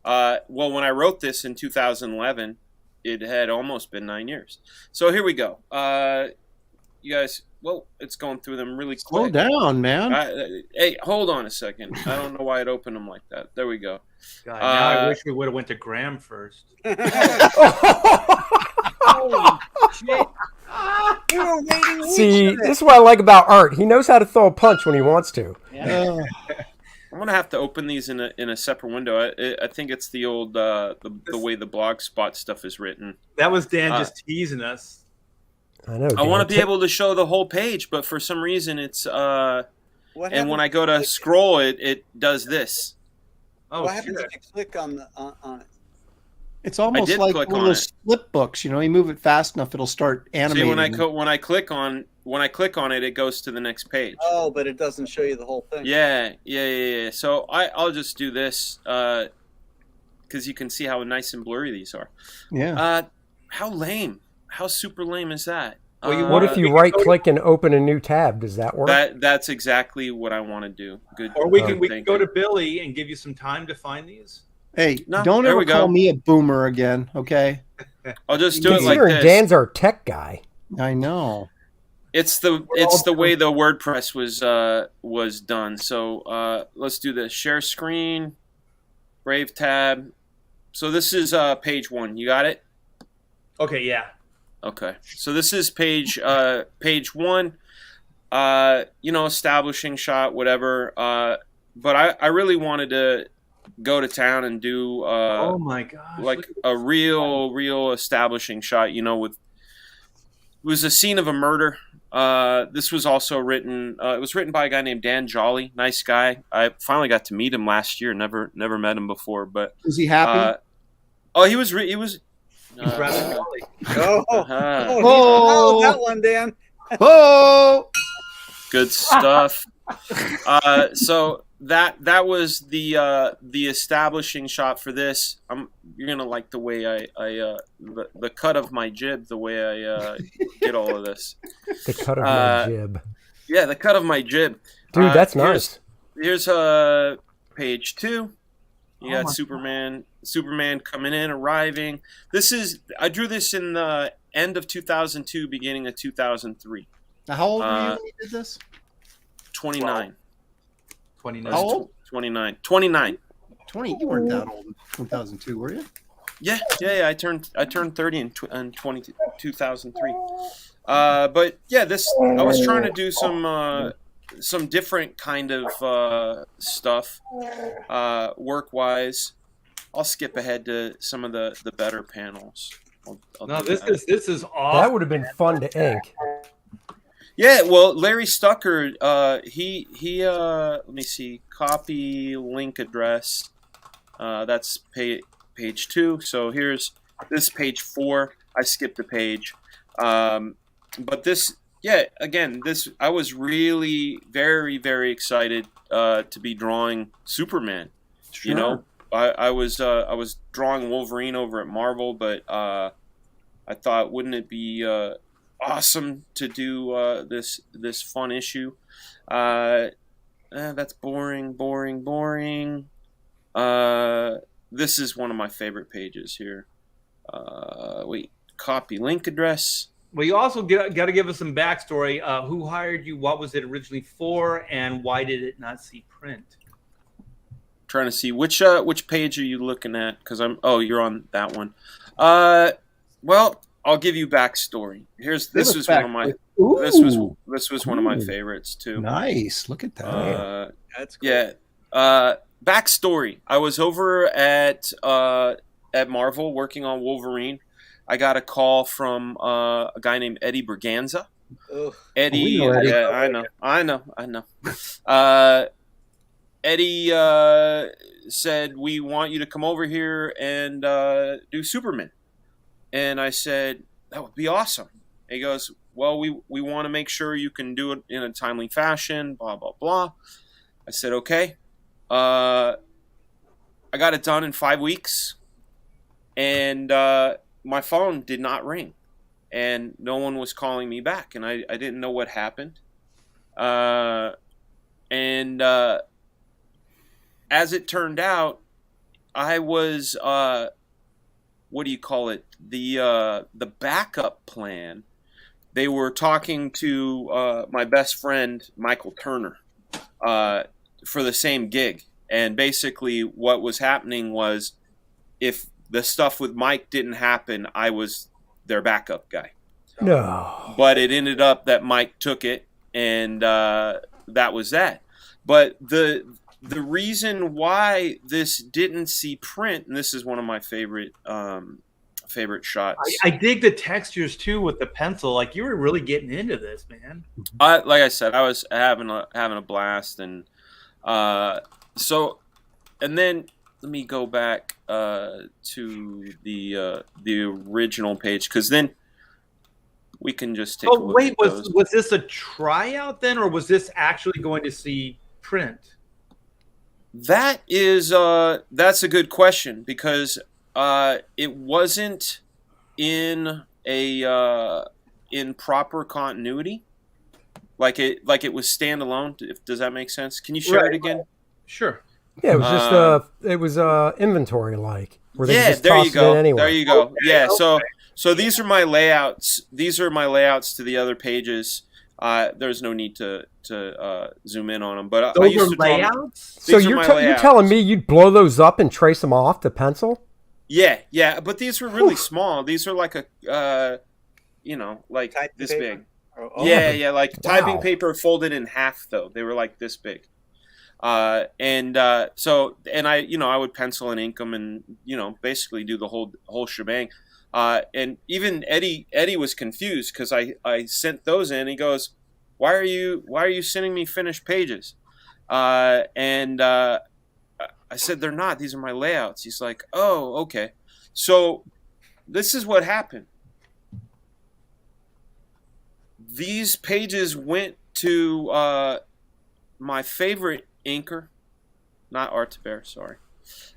When I wrote this in 2011, it had almost been 9 years. So here we go. You guys, it's going through them really quick. Slow down, man. Hey, hold on a second. I don't know why it opened them like that. There we go. God, now I wish we would have went to Graham first. Holy shit. See, this is what I like about Art. He knows how to throw a punch when he wants to. Yeah. I'm gonna have to open these in a separate window. I think it's the old the way the blogspot stuff is written. That was Dan just teasing us. I know. I want to be able to show the whole page, but for some reason it's and when I go to scroll, it does this. Oh, what happens if you click on it? It's almost like one of those flip books. You know, you move it fast enough, it'll start animating. See, when I click on it, it goes to the next page. Oh, but it doesn't show you the whole thing. Yeah. So I'll just do this because you can see how nice and blurry these are. Yeah. How lame? How super lame is that? Well, what if you right-click and open a new tab? Does that work? That's exactly what I want to do. Good. Or we can go to Billy and give you some time to find these. Hey, don't ever call me a boomer again, okay? I'll just do it like this. Dan's our tech guy. I know. It's the way the WordPress was done. So let's do this. Share screen, Brave tab. So this is page 1. You got it? Okay, yeah. Okay. So this is page 1. Establishing shot, whatever. But I really wanted to go to town and do oh my gosh, like a real establishing shot, with it was a scene of a murder. This was also written it was written by a guy named Dan Jolly. Nice guy. I finally got to meet him last year. Never met him before, but was he happy? He was rather jolly. Oh, that one, Dan. Oh, good stuff. So that was the establishing shot for this. You're gonna like the way the cut of my jib, the way I get all of this. The cut of my jib. Yeah, the cut of my jib. Dude, that's nice. Here's page 2. You got Superman coming in, arriving. I drew this in the end of 2002, beginning of 2003. Now, how old were you when you did this? 29. 29. How old? 29. 20. You weren't that old in 2002, were you? Yeah. I turned 30 in 2003. But yeah, I was trying to do some different kind of stuff work-wise. I'll skip ahead to some of the better panels. This is awesome. That would have been fun to ink. Yeah, well, Larry Stucker, he let me see, copy link address. That's page 2. So here's this page 4. I skipped a page, but this, again, I was really very, very excited to be drawing Superman. Sure. I was drawing Wolverine over at Marvel, but I thought, wouldn't it be awesome to do this fun issue? That's boring. This is one of my favorite pages here. Copy link address. Well, you also got to give us some backstory. Who hired you? What was it originally for? And why did it not see print? Trying to see which page are you looking at? Because you're on that one. Well, I'll give you backstory. This was one of my favorites too. Nice. Look at that. That's cool. Yeah. Backstory. I was over at Marvel working on Wolverine. I got a call from a guy named Eddie Berganza. Ugh. Eddie, I know. Eddie said, we want you to come over here and do Superman. And I said, that would be awesome. And he goes, well, we want to make sure you can do it in a timely fashion, blah, blah, blah. I said, okay. I got it done in 5 weeks. And my phone did not ring. And no one was calling me back. And I didn't know what happened. As it turned out, I was, what do you call it? The backup plan. They were talking to my best friend, Michael Turner, for the same gig. And basically what was happening was if the stuff with Mike didn't happen, I was their backup guy. No. But it ended up that Mike took it, and that was that. But the reason why this didn't see print, and this is one of my favorite shots. I dig the textures too with the pencil. Like you were really getting into this, man. Like I said, I was having a blast, and so, and then let me go back to the original page, because then we can just take. Oh wait, was this a tryout then, or was this actually going to see print? That is that's a good question, because it wasn't in a in proper continuity, like it was standalone. Does that make sense? Can you share it again? Sure. Yeah, it was just it was inventory like. Where they just there you tossed it go. in anyway. There you go. Okay, yeah. okay. So these are my layouts. These are my layouts to the other pages. There's no need to zoom in on them, but Those I used are to draw them. layouts. So These are my you're telling me you'd blow those up and trace them off to pencil? Yeah, but these were really small. These are like a, like Typing this paper? big. Oh, Yeah, like typing Wow. paper folded in half, though. They were like this big. So I would pencil and ink them, and basically do the whole shebang. And even Eddie was confused, because I sent those in. He goes, why are you sending me finished pages? I said, they're not. These are my layouts. He's like, oh, okay. So this is what happened. These pages went to my favorite inker, not Artbear, sorry.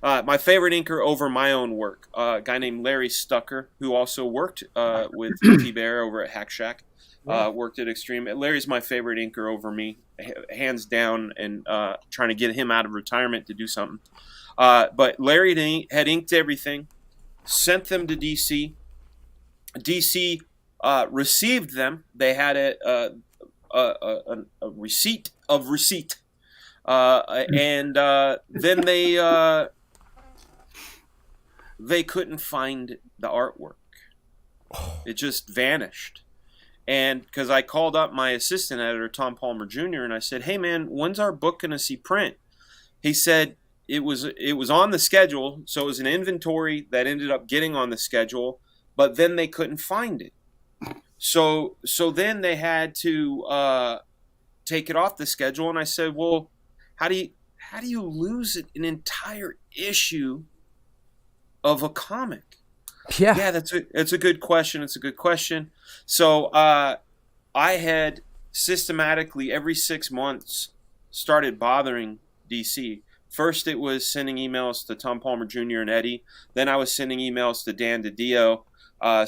My favorite inker over my own work, a guy named Larry Stucker, who also worked with T-Bear over at Hack Shack, worked at Extreme. Larry's my favorite inker over me, hands down, and trying to get him out of retirement to do something. But Larry had inked everything, sent them to DC. DC received them. They had a receipt of receipt. And then they couldn't find the artwork. It just vanished. And because I called up my assistant editor, Tom Palmer Jr., and I said, hey, man, when's our book going to see print? He said it was on the schedule, so it was an inventory that ended up getting on the schedule, but then they couldn't find it. So then they had to take it off the schedule, and I said, well, how do you lose an entire issue of a comic? Yeah, it's a good question. It's a good question. So I had systematically every 6 months started bothering DC. First, it was sending emails to Tom Palmer Jr. and Eddie. Then I was sending emails to Dan DiDio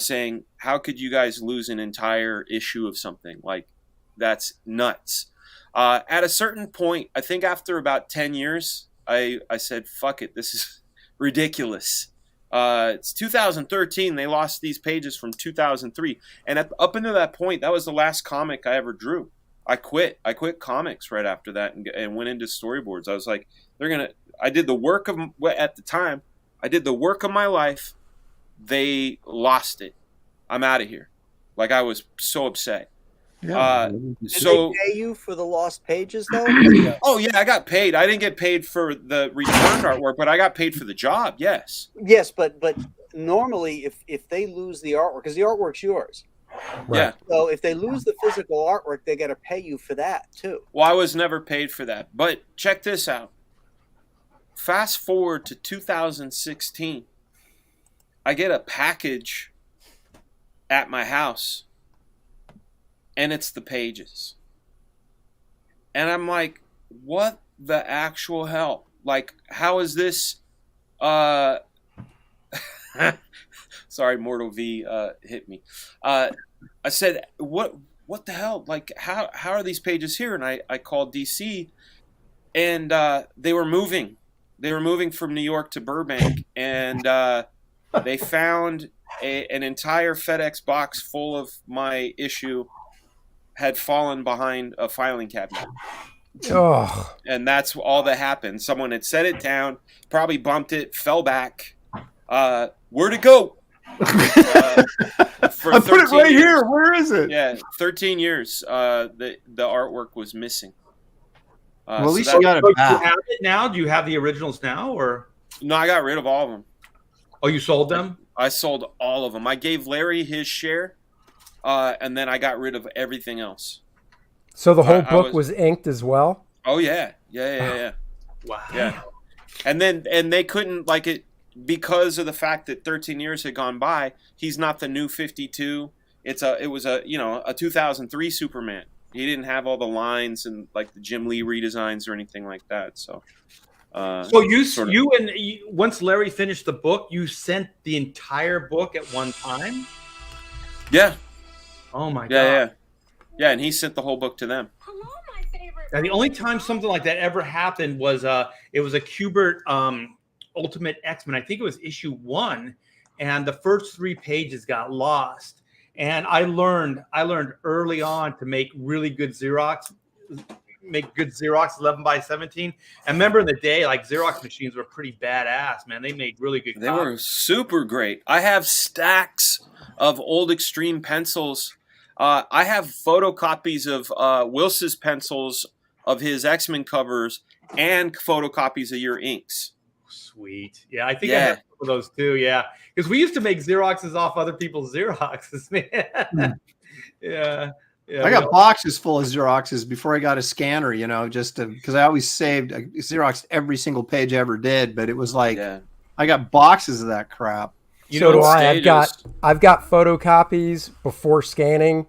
saying, how could you guys lose an entire issue of something? Like, that's nuts. At a certain point, I think after about 10 years, I said, fuck it, this is ridiculous. It's 2013. They lost these pages from 2003. And up until that point, that was the last comic I ever drew. I quit comics right after that and went into storyboards. I was like, I did the work of, at the time, I did the work of my life. They lost it. I'm out of here. Like, I was so upset. Did they pay you for the lost pages, though? Oh, yeah, I got paid. I didn't get paid for the returned artwork, but I got paid for the job, yes. Yes, but normally if they lose the artwork, because the artwork's yours. Right. Yeah. So if they lose the physical artwork, they got to pay you for that, too. Well, I was never paid for that. But check this out. Fast forward to 2016. I get a package at my house, and it's the pages. And I'm like, what the actual hell? Like, how is this? Sorry, Mortal V hit me. I said, what the hell? Like, how are these pages here? And I called DC, and they were moving. They were moving from New York to Burbank, and they found an entire FedEx box full of my issue had fallen behind a filing cabinet. Oh. And that's all that happened. Someone had set it down, probably bumped it, fell back. Where'd it go? I put it right here. Where is it? Yeah, 13 years. The artwork was missing. Well, at least you got it Do you back. have it now? Do you have the originals now, or? No, I got rid of all of them. Oh, you sold them? I sold all of them. I gave Larry his share, and then I got rid of everything else. So the whole book was inked as well? Oh, yeah. Yeah. Wow. Yeah. And they couldn't, like, it because of the fact that 13 years had gone by. He's not the new 52. It was a 2003 Superman. He didn't have all the lines and like the Jim Lee redesigns or anything like that. So once Larry finished the book, you sent the entire book at one time? Yeah. Oh my God. Yeah, and he sent the whole book to them. Now, the only time something like that ever happened was it was a Kubert Ultimate X-Men. I think it was issue 1, and the first 3 pages got lost. And I learned early on to make really good Xerox, 11 by 17. And remember in the day, like Xerox machines were pretty badass, man. They made really good. They were super great. I have stacks of old Extreme pencils. I have photocopies of Wils's pencils of his X-Men covers and photocopies of your inks. Sweet. Yeah, I think I have some of those too. Yeah, because we used to make Xeroxes off other people's Xeroxes, man. Yeah. I got boxes full of Xeroxes before I got a scanner, just because I always saved Xerox every single page I ever did. But it was like I got boxes of that crap. So do I. I've got photocopies before scanning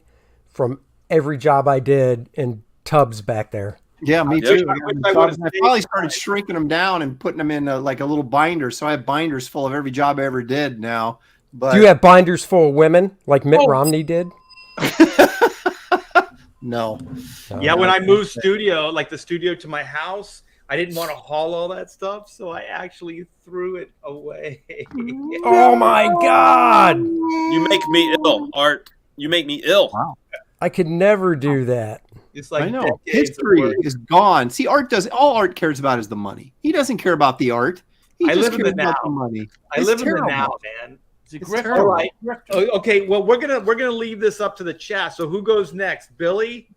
from every job I did in tubs back there. Yeah, me too. I finally started shrinking them down and putting them in like a little binder. So I have binders full of every job I ever did now. But do you have binders full of women like Mitt Romney did? No. Yeah, when I moved the studio to my house, I didn't want to haul all that stuff, so I actually threw it away. Oh my God! You make me ill, Art. You make me ill. Wow. I could never do that. It's like I know history is gone. See, all Art cares about is the money. He doesn't care about the art. He just cares about the money. I live in the now, man. It's all right. Okay, well, we're gonna leave this up to the chat. So who goes next, Billy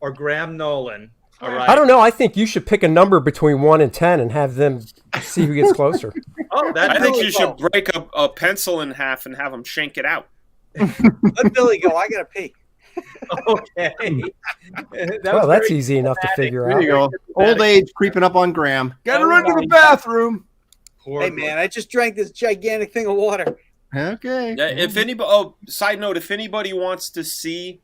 or Graham Nolan? All right. I don't know. I think you should pick a number between 1 and 10 and have them see who gets closer. I think you should break a pencil in half and have them shank it out. Let Billy go. I gotta pee. Okay. That's easy enough to figure out. There you go. Old age creeping up on Graham. Gotta run to the bathroom. Hey man, I just drank this gigantic thing of water. Okay. Yeah, if anybody, side note, if anybody wants to see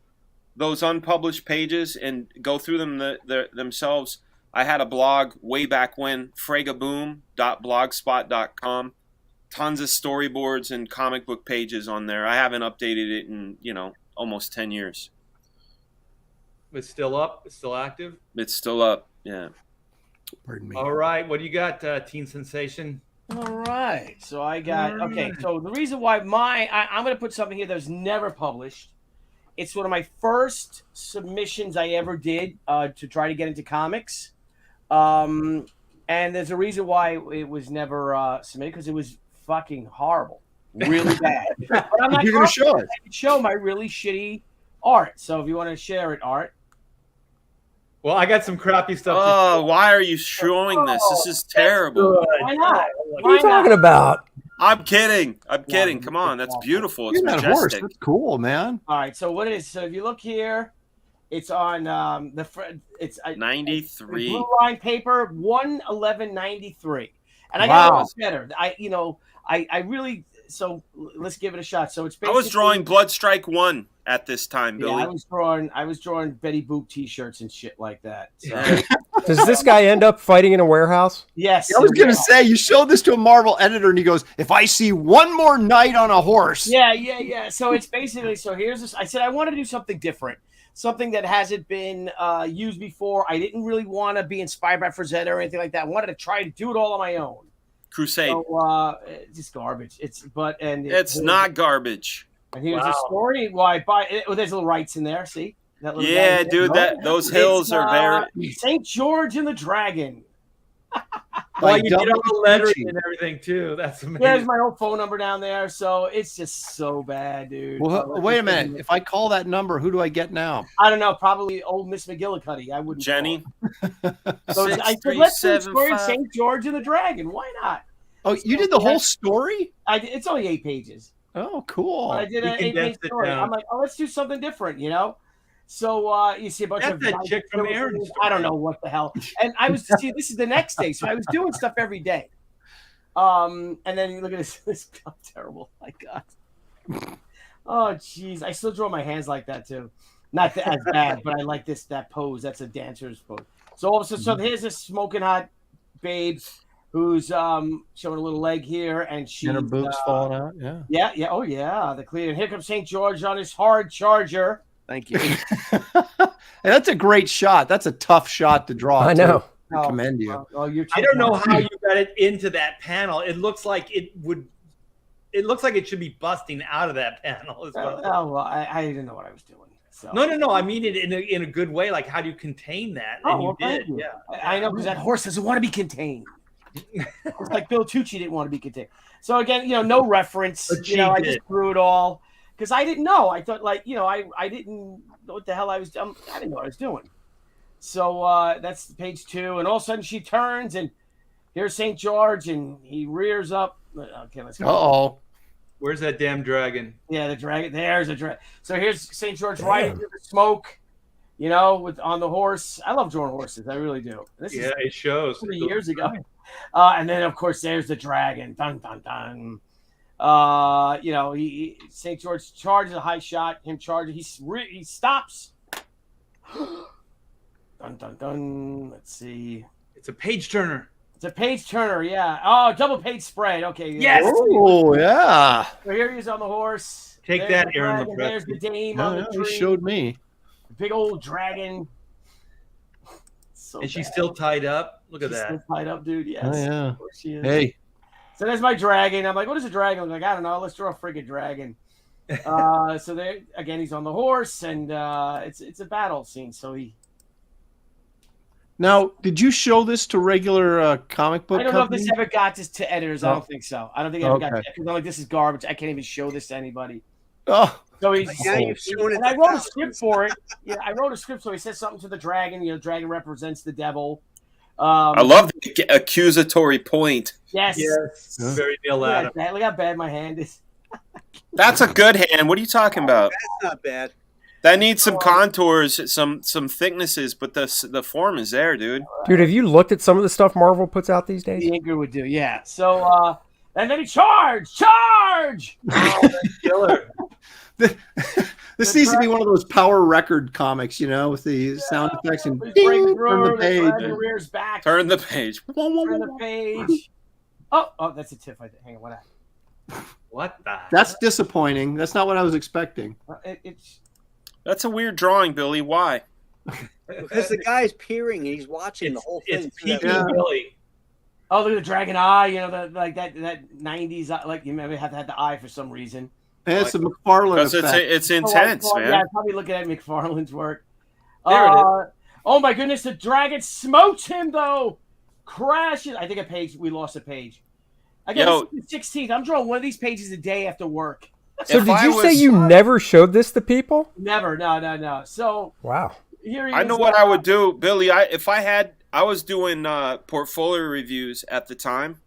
those unpublished pages and go through them themselves, I had a blog way back when, fregaboom.blogspot.com. Tons of storyboards and comic book pages on there. I haven't updated it in, almost 10 years. It's still up? It's still active? It's still up, yeah. Pardon me. All right. What do you got, Teen Sensation? All right. So I got, so the reason why I'm going to put something here that was never published. It's one of my first submissions I ever did to try to get into comics. And there's a reason why it was never submitted, because it was fucking horrible. Really bad. But I'm not You're going to show it. I can show my really shitty art. So if you want to share it, Art. Well, I got some crappy stuff. Oh, why are you showing this? This is terrible. Why not? What are you talking about? I'm kidding. Come on. That's beautiful. It's That majestic. horse. That's cool, man. All right. So what it is? So if you look here, it's on it's 93. blue line paper 111.93, and I got it better. I really. So let's give it a shot. So it's basically, I was drawing Bloodstrike 1 at this time, Billy. Yeah, I was drawing Betty Boop T-shirts and shit like that. So. Does this guy end up fighting in a warehouse? Yes. I was going to say, you showed this to a Marvel editor, and he goes, "If I see one more knight on a horse." Yeah. So it's basically, here's this. I said I want to do something different, something that hasn't been used before. I didn't really want to be inspired by Frazetta or anything like that. I wanted to try to do it all on my own. Crusade. So it's just garbage. It's not garbage. And here's a story. Why? There's little rights in there. See? That little Yeah, guy dude. Those hills are there. St. George and the Dragon. Oh, you did all the lettering and everything too. That's amazing. There's my old phone number down there, so it's just so bad, dude. Well, wait a minute. If I call that number, who do I get now? I don't know. Probably old Miss McGillicuddy. I wouldn't. Jenny. So I said, let's do a story of St. George and the Dragon. Why not? Oh, you did the whole story? It's only 8 pages. Oh, cool. But I did an 8-page story. I'm like, oh, let's do something different, you know? So you see a bunch of that chick from Aaron. I don't know what the hell. And I was this is the next day, so I was doing stuff every day. And then you look at this. This is terrible. My God. Oh, jeez. I still draw my hands like that too. Not as bad, but I like that pose. That's a dancer's pose. So all of a sudden, so here's this smoking hot babe who's showing a little leg here, and her boobs falling out. Yeah. Oh yeah, the clear. And here comes St. George on his hard charger. Thank you. Hey, that's a great shot. That's a tough shot to draw. I know. I commend you. I don't know how you got it into that panel. It looks like it would. It looks like it should be busting out of that panel as well. Well, I didn't know what I was doing. So. No. I mean it in a good way. Like, how do you contain that? And you did. You. Yeah, I know, because that horse doesn't want to be contained. It's like Bill Tucci didn't want to be contained. So again, no reference. I just threw it all. Because I didn't know. I thought, I didn't know what the hell I was doing. I didn't know what I was doing. So that's page 2. And all of a sudden she turns, and here's St. George, and he rears up. Okay, let's go. Uh-oh. Where's that damn dragon? Yeah, the dragon. There's a dragon. So here's St. George riding through the smoke, on the horse. I love drawing horses. I really do. This is it shows. 3 years ago. And then, of course, there's the dragon. Dun, dun, dun. St. George charges a high shot. Him charging. He stops. Dun dun dun. Let's see. It's a page turner. It's a page turner. Yeah. Oh, double page spread. Okay. Yes. Oh yeah. So here he is on the horse. Take there's that, Aaron. There's the dame on the tree. He showed me. Big old dragon. And she's still tied up. Look at that. Still tied up, dude. Yes. Oh yeah. Of course she is. Hey. So there's my dragon. I'm like, what is a dragon? I'm like, I don't know. Let's draw a friggin' dragon. So there again, he's on the horse, and it's a battle scene. So he. Now, did you show this to regular comic book? I don't companies? know if this ever got this to editors. I don't think so. I don't think it ever got. Because I'm like, this is garbage. I can't even show this to anybody. Oh. So he's. And I wrote a script for it. Yeah, I wrote a script. So he says something to the dragon. Dragon represents the devil. I love the accusatory point. Yes. Very Neil Adams. Look how bad my hand is. That's a good hand. What are you talking about? That's not bad. That needs some contours, some thicknesses, but the form is there, dude. Dude, have you looked at some of the stuff Marvel puts out these days? The Inker would do, yeah. So, and then he charge! Oh, that's killer. This needs to be one of those power record comics, with the sound effects and ding, turn the page. Rears back. Turn the page. Turn the page. Oh, that's a tiff. Hang on, What the? That's disappointing. That's not what I was expecting. That's a weird drawing, Billy. Why? Because the guy's peering and he's watching the whole thing. It's peeking Billy. Oh, look at the dragon eye. Like that 90s. Like you maybe have to have the eye for some reason. And it's a McFarlane effect. It's intense, man. Yeah, I'm probably looking at McFarlane's work. There it is. Oh my goodness, the dragon smokes him though. Crashes. I think we lost a page. Again, it's the 16th. I'm drawing one of these pages a day after work. So did you say you never showed this to people? Never. No. So wow. I know what I would do, Billy. I was doing portfolio reviews at the time.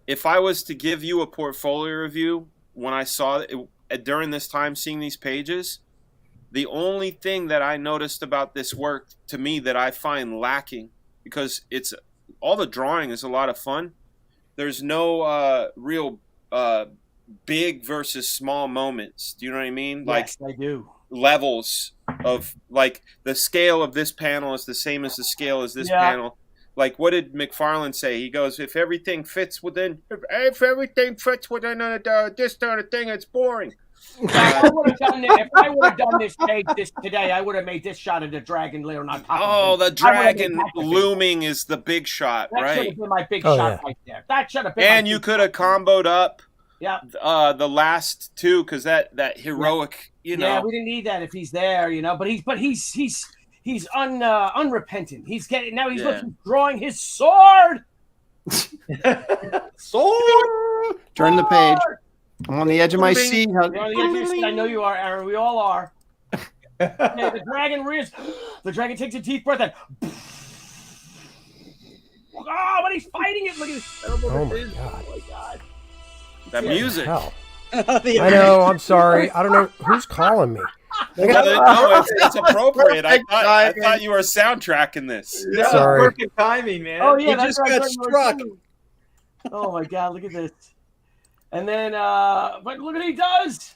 If I was to give you a portfolio review when I saw it during this time, seeing these pages, the only thing that I noticed about this work to me that I find lacking, because it's all the drawing is a lot of fun. There's no real big versus small moments. Do you know what I mean? Yes, I do. Levels of like the scale of this panel is the same as the scale as this panel. Like, what did McFarlane say? He goes, if everything fits within this sort of thing, it's boring. If I would have done this page today, I would have made this shot of the dragon laying on top of it. The dragon looming is the big shot, that right? That should have been my big shot right there. That should have been. And you could have comboed up the last two, because that heroic, Yeah, we didn't need that if he's there, But he's unrepentant. He's getting now. He's looking, drawing his sword. Sword. Turn the page. I'm on the edge of my seat. You're on the edge of your seat. I know you are, Aaron. We all are. Okay, the dragon rears. The dragon takes a deep breath and. Oh, but he's fighting it. Look at this. Oh my god. Oh my god. That music. Hell. I know. I'm sorry. I don't know who's calling me. No, it's appropriate. I thought you were soundtracking this. Yeah, Sorry. perfect timing, man. Oh yeah, He just got struck. Oh my god, look at this. And then, but look at what he does.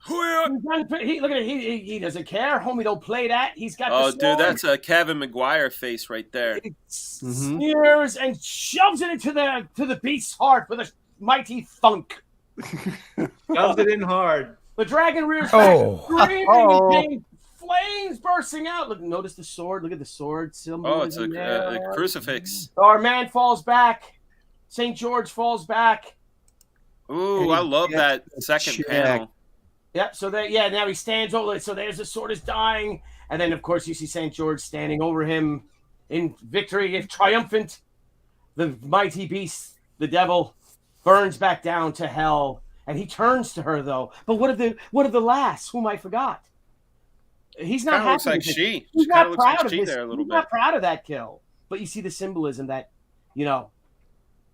Look at it. He doesn't care. Homie, don't play that. He's got. Oh, the sword. dude, that's a Kevin McGuire face right there. He sneers and shoves it into the beast's heart with a mighty thunk. Shoves it in hard. The dragon rears back, screaming in pain, flames bursting out. Look, notice the sword. Look at the sword symbol. Oh, it's a crucifix. Our man falls back. St. George falls back. Ooh, I love that second panel. Yep. So now he stands over. So there's the sword is dying, and then of course you see St. George standing over him in victory, if triumphant. The mighty beast, the devil, burns back down to hell, and he turns to her though. But what of the lass whom I forgot? He's not happy. Looks like she. He's She not kind of looks proud like of she this. there a little He's bit. not proud of that kill. But you see the symbolism that, the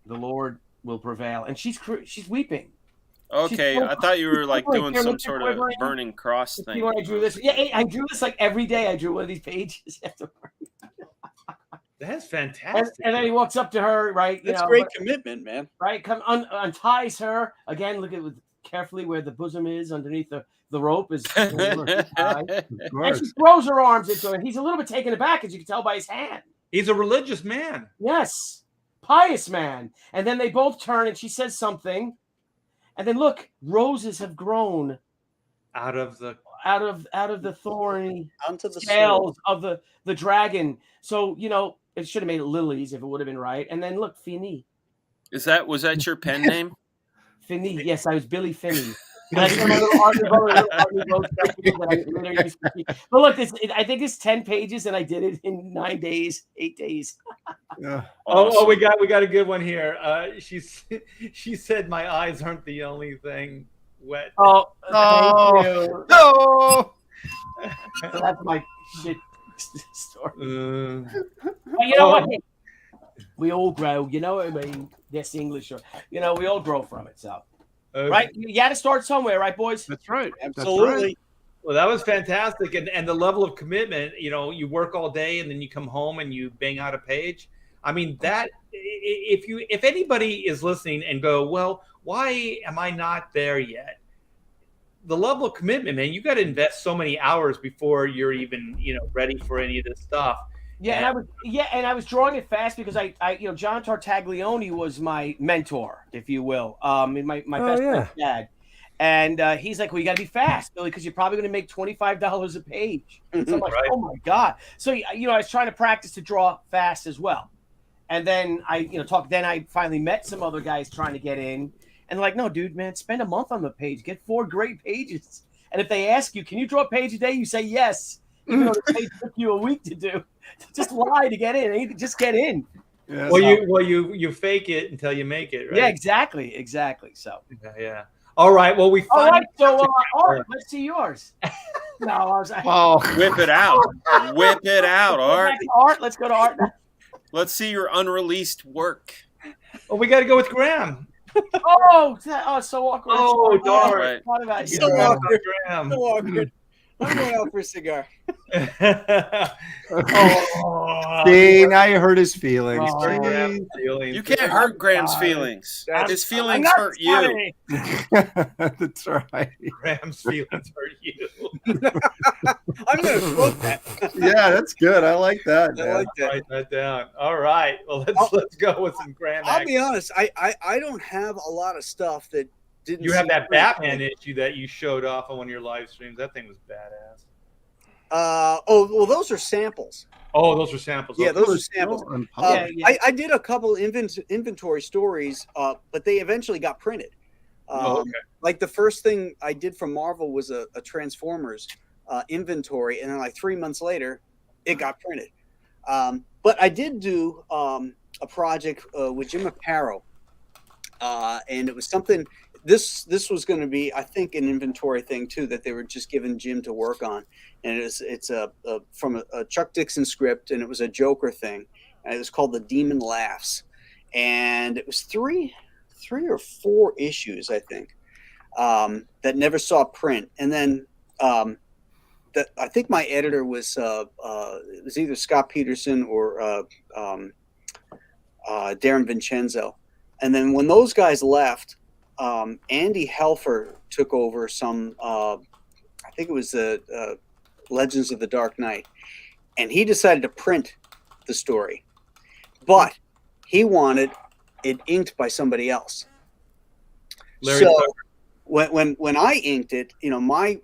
Lord will prevail, and she's weeping. Okay, I thought you were like doing some sort of burning cross thing. See when I drew this? Yeah, I drew this like every day. I drew one of these pages after. That's fantastic. And then he walks up to her, right? That's great commitment, man. Right, unties her again. Look at carefully where the bosom is underneath the rope is. And she throws her arms into it. He's a little bit taken aback, as you can tell by his hand. He's a religious man. Yes, pious man. And then they both turn, and she says something. And then look, roses have grown out of the thorny onto the scales of the dragon. So it should have made it lilies if it would have been right. And then look, Finney. Was that your pen name? Finney. Yes, I was Billy Finney. But look, I think it's 10 pages, and I did it in 8 days. Yeah. Oh, we got a good one here. She said my eyes aren't the only thing wet. Oh, thank you. No. So that's my shit story. But you know what? We all grow. You know what I mean? That's English. We all grow from it. So. Right, you got to start somewhere, right, boys? That's right. Absolutely. That's right. Well, that was fantastic, and the level of commitment. You work all day, and then you come home and you bang out a page. I mean, that if anybody is listening and go, well, why am I not there yet? The level of commitment, man, you got to invest so many hours before you're even ready for any of this stuff. Yeah, and I was drawing it fast because I John Tartaglione was my mentor, if you will, my best friend's dad, and he's like, well, you got to be fast, Billy, because you're probably going to make $25 a page. So I'm like, oh my god! So I was trying to practice to draw fast as well, and then I finally met some other guys trying to get in, and like, no, dude, man, spend a month on the page, get 4 great pages, and if they ask you, can you draw a page a day, you say yes, even though the page took you a week to do. Just lie to get in. Just get in. Yeah, you fake it until you make it, right? Yeah, exactly. So. Yeah. All right. Well, All right. So, Art, let's see yours. No, I was. Whip it out. Whip it out, Art. Art. Let's go to Art. Let's see your unreleased work. Well, we got to go with Graham. So awkward. Oh, darn. Right. So awkward. Graham. So awkward. I'm going out for a cigar. See, now you hurt his feelings. You can't hurt Graham's feelings. His feelings hurt you. That's right. Graham's feelings hurt you. I'm going to quote that. Yeah, that's good. I like that. I like that. Write that down. All right. Well, let's go with some Graham. I'll be honest. I don't have a lot of stuff that didn't. You have that Batman issue that you showed off on one of your live streams. That thing was badass. Those are samples. Oh, those are samples. Yeah, those are samples. Yeah. I did a couple inventory stories, but they eventually got printed. Okay. Like the first thing I did from Marvel was a Transformers inventory, and then like 3 months later, it got printed. But I did do a project with Jim Aparo, and it was something. This was going to be, I think, an inventory thing too that they were just giving Jim to work on, and it's from a Chuck Dixon script, and it was a Joker thing, and it was called The Demon Laughs, and it was three or four issues, I think, that never saw print, and then I think my editor was it was either Scott Peterson or Darren Vincenzo, and then when those guys left. Andy Helfer took over some, I think it was the Legends of the Dark Knight, and he decided to print the story, but he wanted it inked by somebody else. Larry so when I inked it, my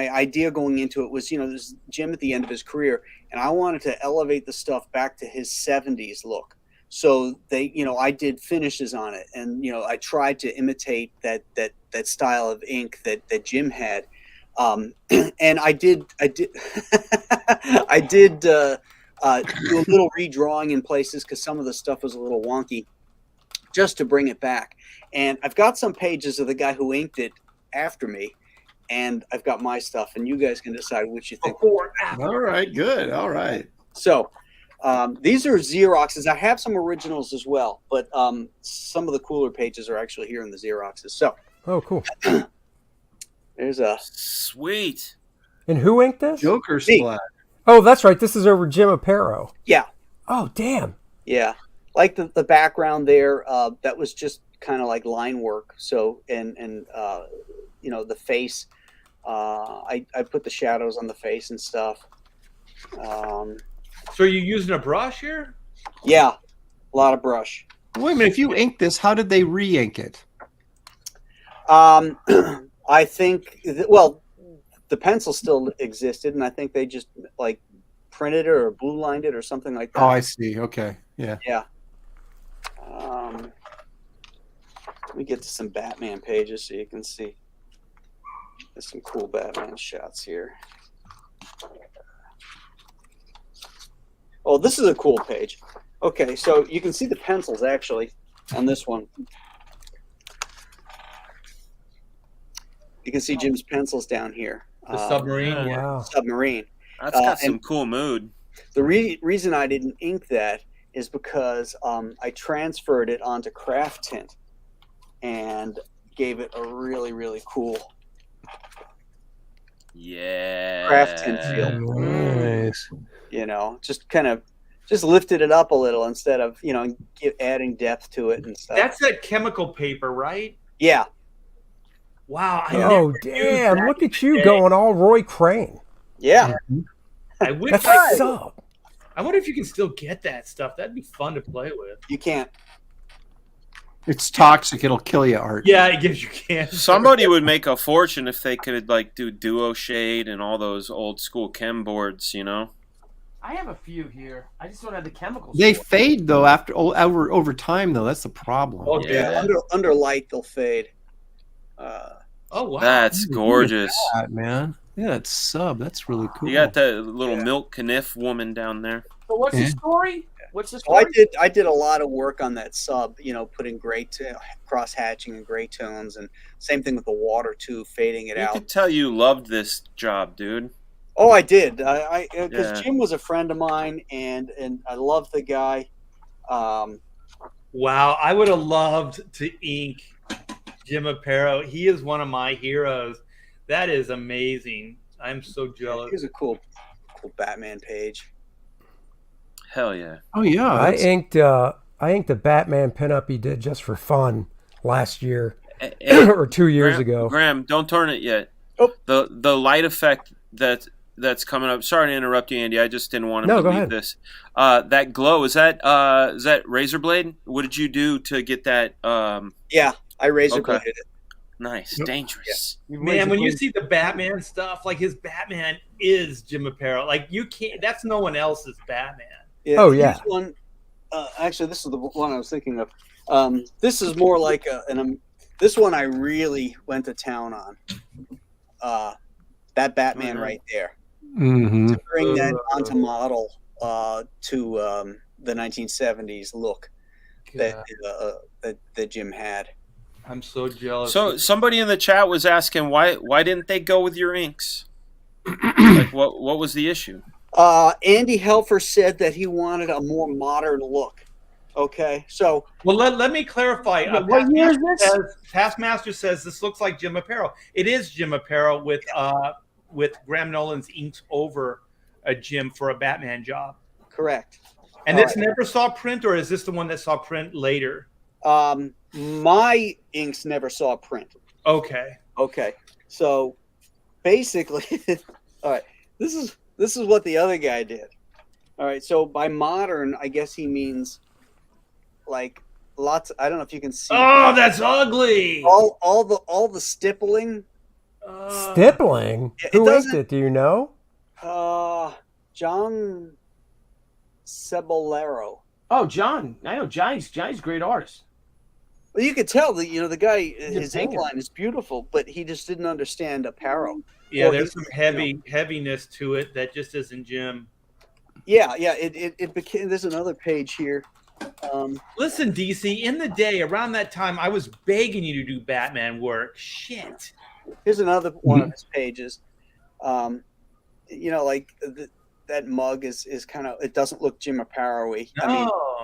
idea going into it was, there's Jim at the end of his career, and I wanted to elevate the stuff back to his 70s look. So I did finishes on it, and I tried to imitate that style of ink that Jim had, and I did I did do a little redrawing in places because some of the stuff was a little wonky, just to bring it back. And I've got some pages of the guy who inked it after me, and I've got my stuff, and you guys can decide which you think. All right, good. All right. So. These are Xeroxes. I have some originals as well, but some of the cooler pages are actually here in the Xeroxes. So, oh, cool. There's a sweet. And who inked this? Joker Splat. Oh, that's right. This is over Jim Aparo. Yeah. Oh, damn. Yeah, like the background there. That was just kind of like line work. So and the face. I put the shadows on the face and stuff. So are you using a brush here? Yeah, a lot of brush. Wait a minute. If you ink this, how did they re-ink it? I think, the pencil still existed, and I think they just like printed it or blue lined it or something like that. Oh, I see. Okay. Yeah. Yeah. Let me get to some Batman pages so you can see. There's some cool Batman shots here. Oh, this is a cool page. Okay, so you can see the pencils actually on this one. You can see Jim's pencils down here. The submarine. Wow. Submarine. That's got some cool mood. The reason I didn't ink that is because I transferred it onto craft tint and gave it a really, really cool craft tint feel. Nice. Just lifted it up a little instead of adding depth to it and stuff. That's that chemical paper, right? Yeah. Wow. Oh, damn. Look at you going all Roy Crane. Yeah. I wish That's up. I wonder if you can still get that stuff. That'd be fun to play with. You can't. It's toxic. It'll kill you, Art. Yeah, it gives you cancer. Somebody would make a fortune if they could do duo shade and all those old school chem boards, I have a few here. I just don't have the chemicals. They fade though over time though. That's the problem. Oh, Yeah. Under light they'll fade. Oh wow. That's gorgeous. That, man. Yeah, that's sub. That's really cool. You got that little milk caniff woman down there. So what's the story? What's the Oh, story? I did a lot of work on that sub, putting cross hatching and gray tones, and same thing with the water too, fading it You out. could tell you loved this job, dude. Oh, I did. Because Yeah. Jim was a friend of mine, and I love the guy. Wow, I would have loved to ink Jim Aparo. He is one of my heroes. That is amazing. I'm so jealous. Here's a cool Batman page. Hell yeah. Oh yeah. I inked the Batman pinup he did just for fun last year or 2 years ago. Graham, don't turn it yet. Oh. The light effect that's coming up. Sorry to interrupt you, Andy. I just didn't want him to go leave ahead. this. That glow, is that razor blade? What did you do to get that? Yeah, I razor bladed it. Nice, dangerous. Man, when you see the Batman stuff, like his Batman is Jim Aparo. Like you can't. That's no one else's Batman. Yeah, Oh, yeah. This one, actually, this is the one I was thinking of. This is more like this one I really went to town on. That Batman right there. Mm-hmm. To bring that onto model to the 1970s look that Jim had. I'm so jealous. So somebody in the chat was asking why didn't they go with your inks? Like what was the issue? Andy Helfer said that he wanted a more modern look. Okay, so well, let me clarify. What year is this? Taskmaster says this looks like Jim Aparo. It is Jim Aparo with Graham Nolan's inks over a Jim for a Batman job. Correct. And this never saw print, or is this the one that saw print later? My inks never saw print. Okay. So basically, all right. This is what the other guy did. All right. So by modern, I guess he means like lots. I don't know if you can see. Oh, that's ugly. All the stippling. Stippling? Who inked it? Do you know? John Cebollero. Oh, John. I know Johnny's a great artist. Well, you could tell that the guy, his ink line is beautiful, but he just didn't understand Aparo. Yeah, there's some heaviness to it that just isn't Jim. Yeah. It became. There's another page here. Listen, DC, in the day around that time, I was begging you to do Batman work. Shit. Here's another one of his pages. Like that mug is kind of. It doesn't look Jim Aparo-y.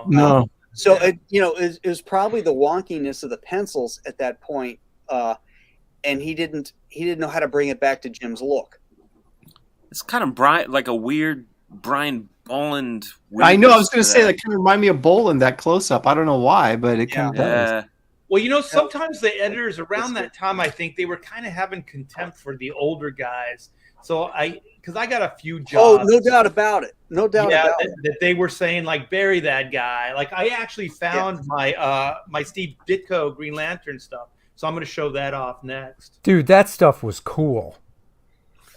No. So it was probably the wonkiness of the pencils at that point, and he didn't know how to bring it back to Jim's look. It's kind of like a weird Brian Boland. I know. I was going to say that kind of remind me of Boland, that close up. I don't know why, but it kind of does. Well, sometimes the editors around that time, I think they were kind of having contempt for the older guys. So because I got a few jobs. Oh, no doubt about it. No doubt about it. That they were saying like bury that guy. Like I actually found my Steve Ditko Green Lantern stuff. So I'm going to show that off next. Dude, that stuff was cool.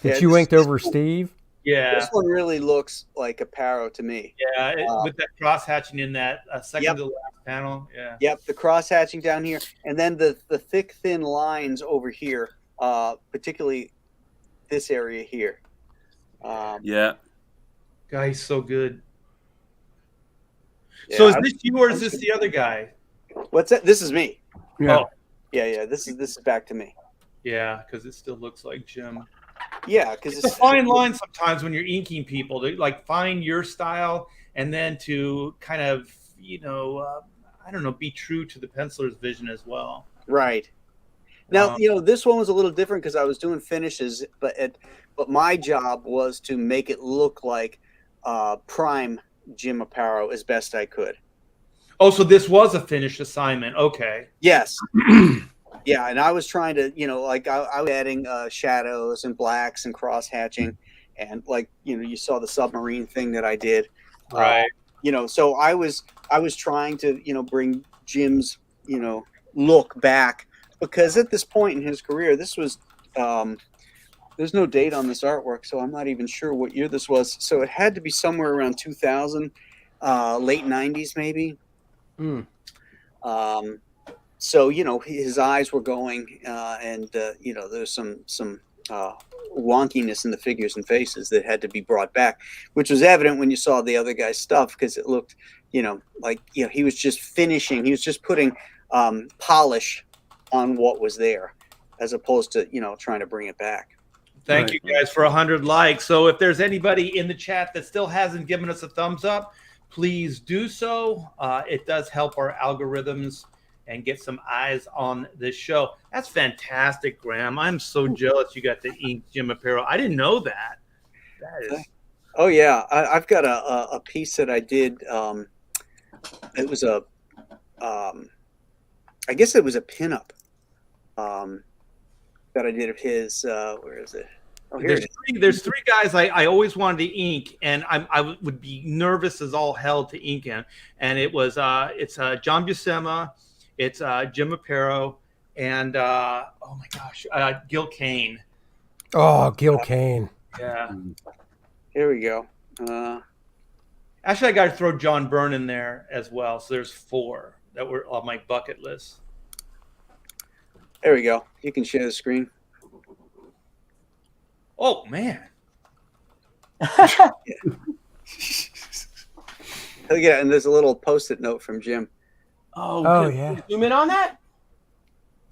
That you inked over Steve? Yeah. This one really looks like Aparo to me. Yeah, with that cross hatching in that second to the last panel. Yeah. Yep, the cross hatching down here, and then the thick, thin lines over here, particularly this area here. Guy's so good. Yeah, so is this you or is this the other guy? What's that? This is me. Yeah. Oh. Yeah. This is back to me. Yeah, because it still looks like Jim. Yeah, because it's a fine line sometimes when you're inking people to like find your style and then to kind of I don't know, be true to the penciler's vision as well. Right. Now this one was a little different because I was doing finishes, but my job was to make it look like prime Jim Aparo as best I could. Oh, so this was a finished assignment. Okay. Yes. Yeah, and I was trying to, I was adding shadows and blacks and cross hatching, and you saw the submarine thing that I did, right? So I was trying to, bring Jim's, look back, because at this point in his career, this was, there's no date on this artwork, so I'm not even sure what year this was. So it had to be somewhere around 2000, late 90s maybe. So his eyes were going, and there's some wonkiness in the figures and faces that had to be brought back, which was evident when you saw the other guy's stuff, because it looked, he was just finishing, he was just putting polish on what was there, as opposed to trying to bring it back. Thank you guys for 100 likes. So if there's anybody in the chat that still hasn't given us a thumbs up, please do so. It does help our algorithms and get some eyes on this show. That's fantastic, Graham. I'm so jealous you got to ink Jim Aparo. I didn't know that. That is. Oh yeah, I've got a piece that I did. It was I guess it was a pinup that I did of his. Where is it? Oh, here there's three guys I always wanted to ink, and I would be nervous as all hell to ink him. And it's John Buscema. It's Jim Aparo and oh my gosh, Gil Kane. Oh, Gil Kane. Yeah. Here we go. Actually, I got to throw John Byrne in there as well. So there's 4 that were on my bucket list. There we go. You can share the screen. Oh man. Yeah, and there's a little post-it note from Jim. Oh yeah. Zoom in on that?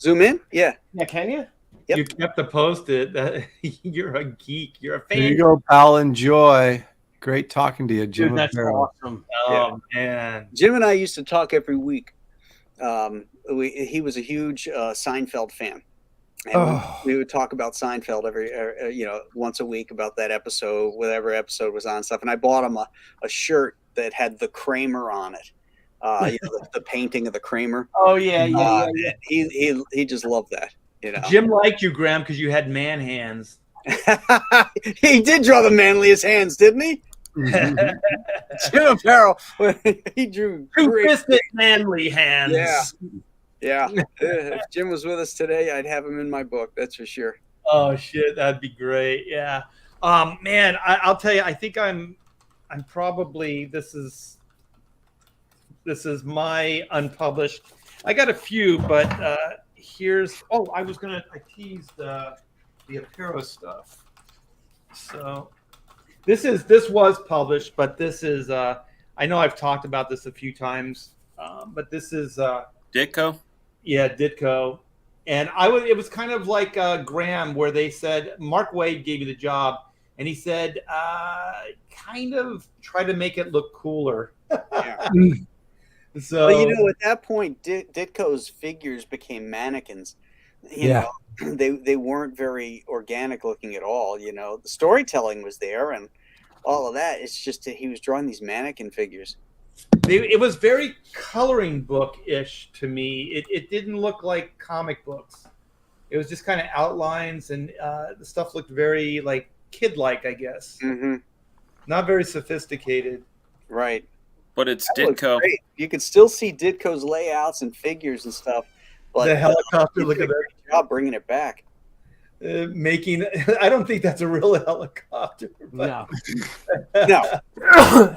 Zoom in? Yeah. Yeah, can you? Yep. You kept the post-it. You're a geek. You're a fan. There you go, pal. Enjoy. Great talking to you, Jim. Dude, that's Aparo. awesome. Oh, man. Jim and I used to talk every week. He was a huge Seinfeld fan. And we would talk about Seinfeld every, once a week about that episode, whatever episode was on stuff. And I bought him a shirt that had the Kramer on it. The painting of the Kramer. Oh yeah. He just loved that. Jim liked you, Graham, because you had man hands. He did draw the manliest hands, didn't he? Jim Aparo, he drew two-fisted manly hands. Yeah. If Jim was with us today, I'd have him in my book. That's for sure. Oh shit, that'd be great. Yeah. Man, I'll tell you. I think I'm probably this is my unpublished. I got a few, but here's. Oh, I teased the Aparo stuff. So this was published, but this is. I know I've talked about this a few times, but this is. Ditko. Yeah, Ditko. And it was kind of like Graham, where they said, Mark Waid gave you the job, and he said, kind of try to make it look cooler. Yeah. So, at that point, Ditko's figures became mannequins. You know, they weren't very organic looking at all. The storytelling was there and all of that. It's just that he was drawing these mannequin figures. It was very coloring book-ish to me. It didn't look like comic books. It was just kind of outlines, and the stuff looked very like kid-like, I guess. Mm-hmm. Not very sophisticated. Right. But it's Ditko. You could still see Ditko's layouts and figures and stuff. But the helicopter, look at that job bringing it back. I don't think that's a real helicopter. No. No.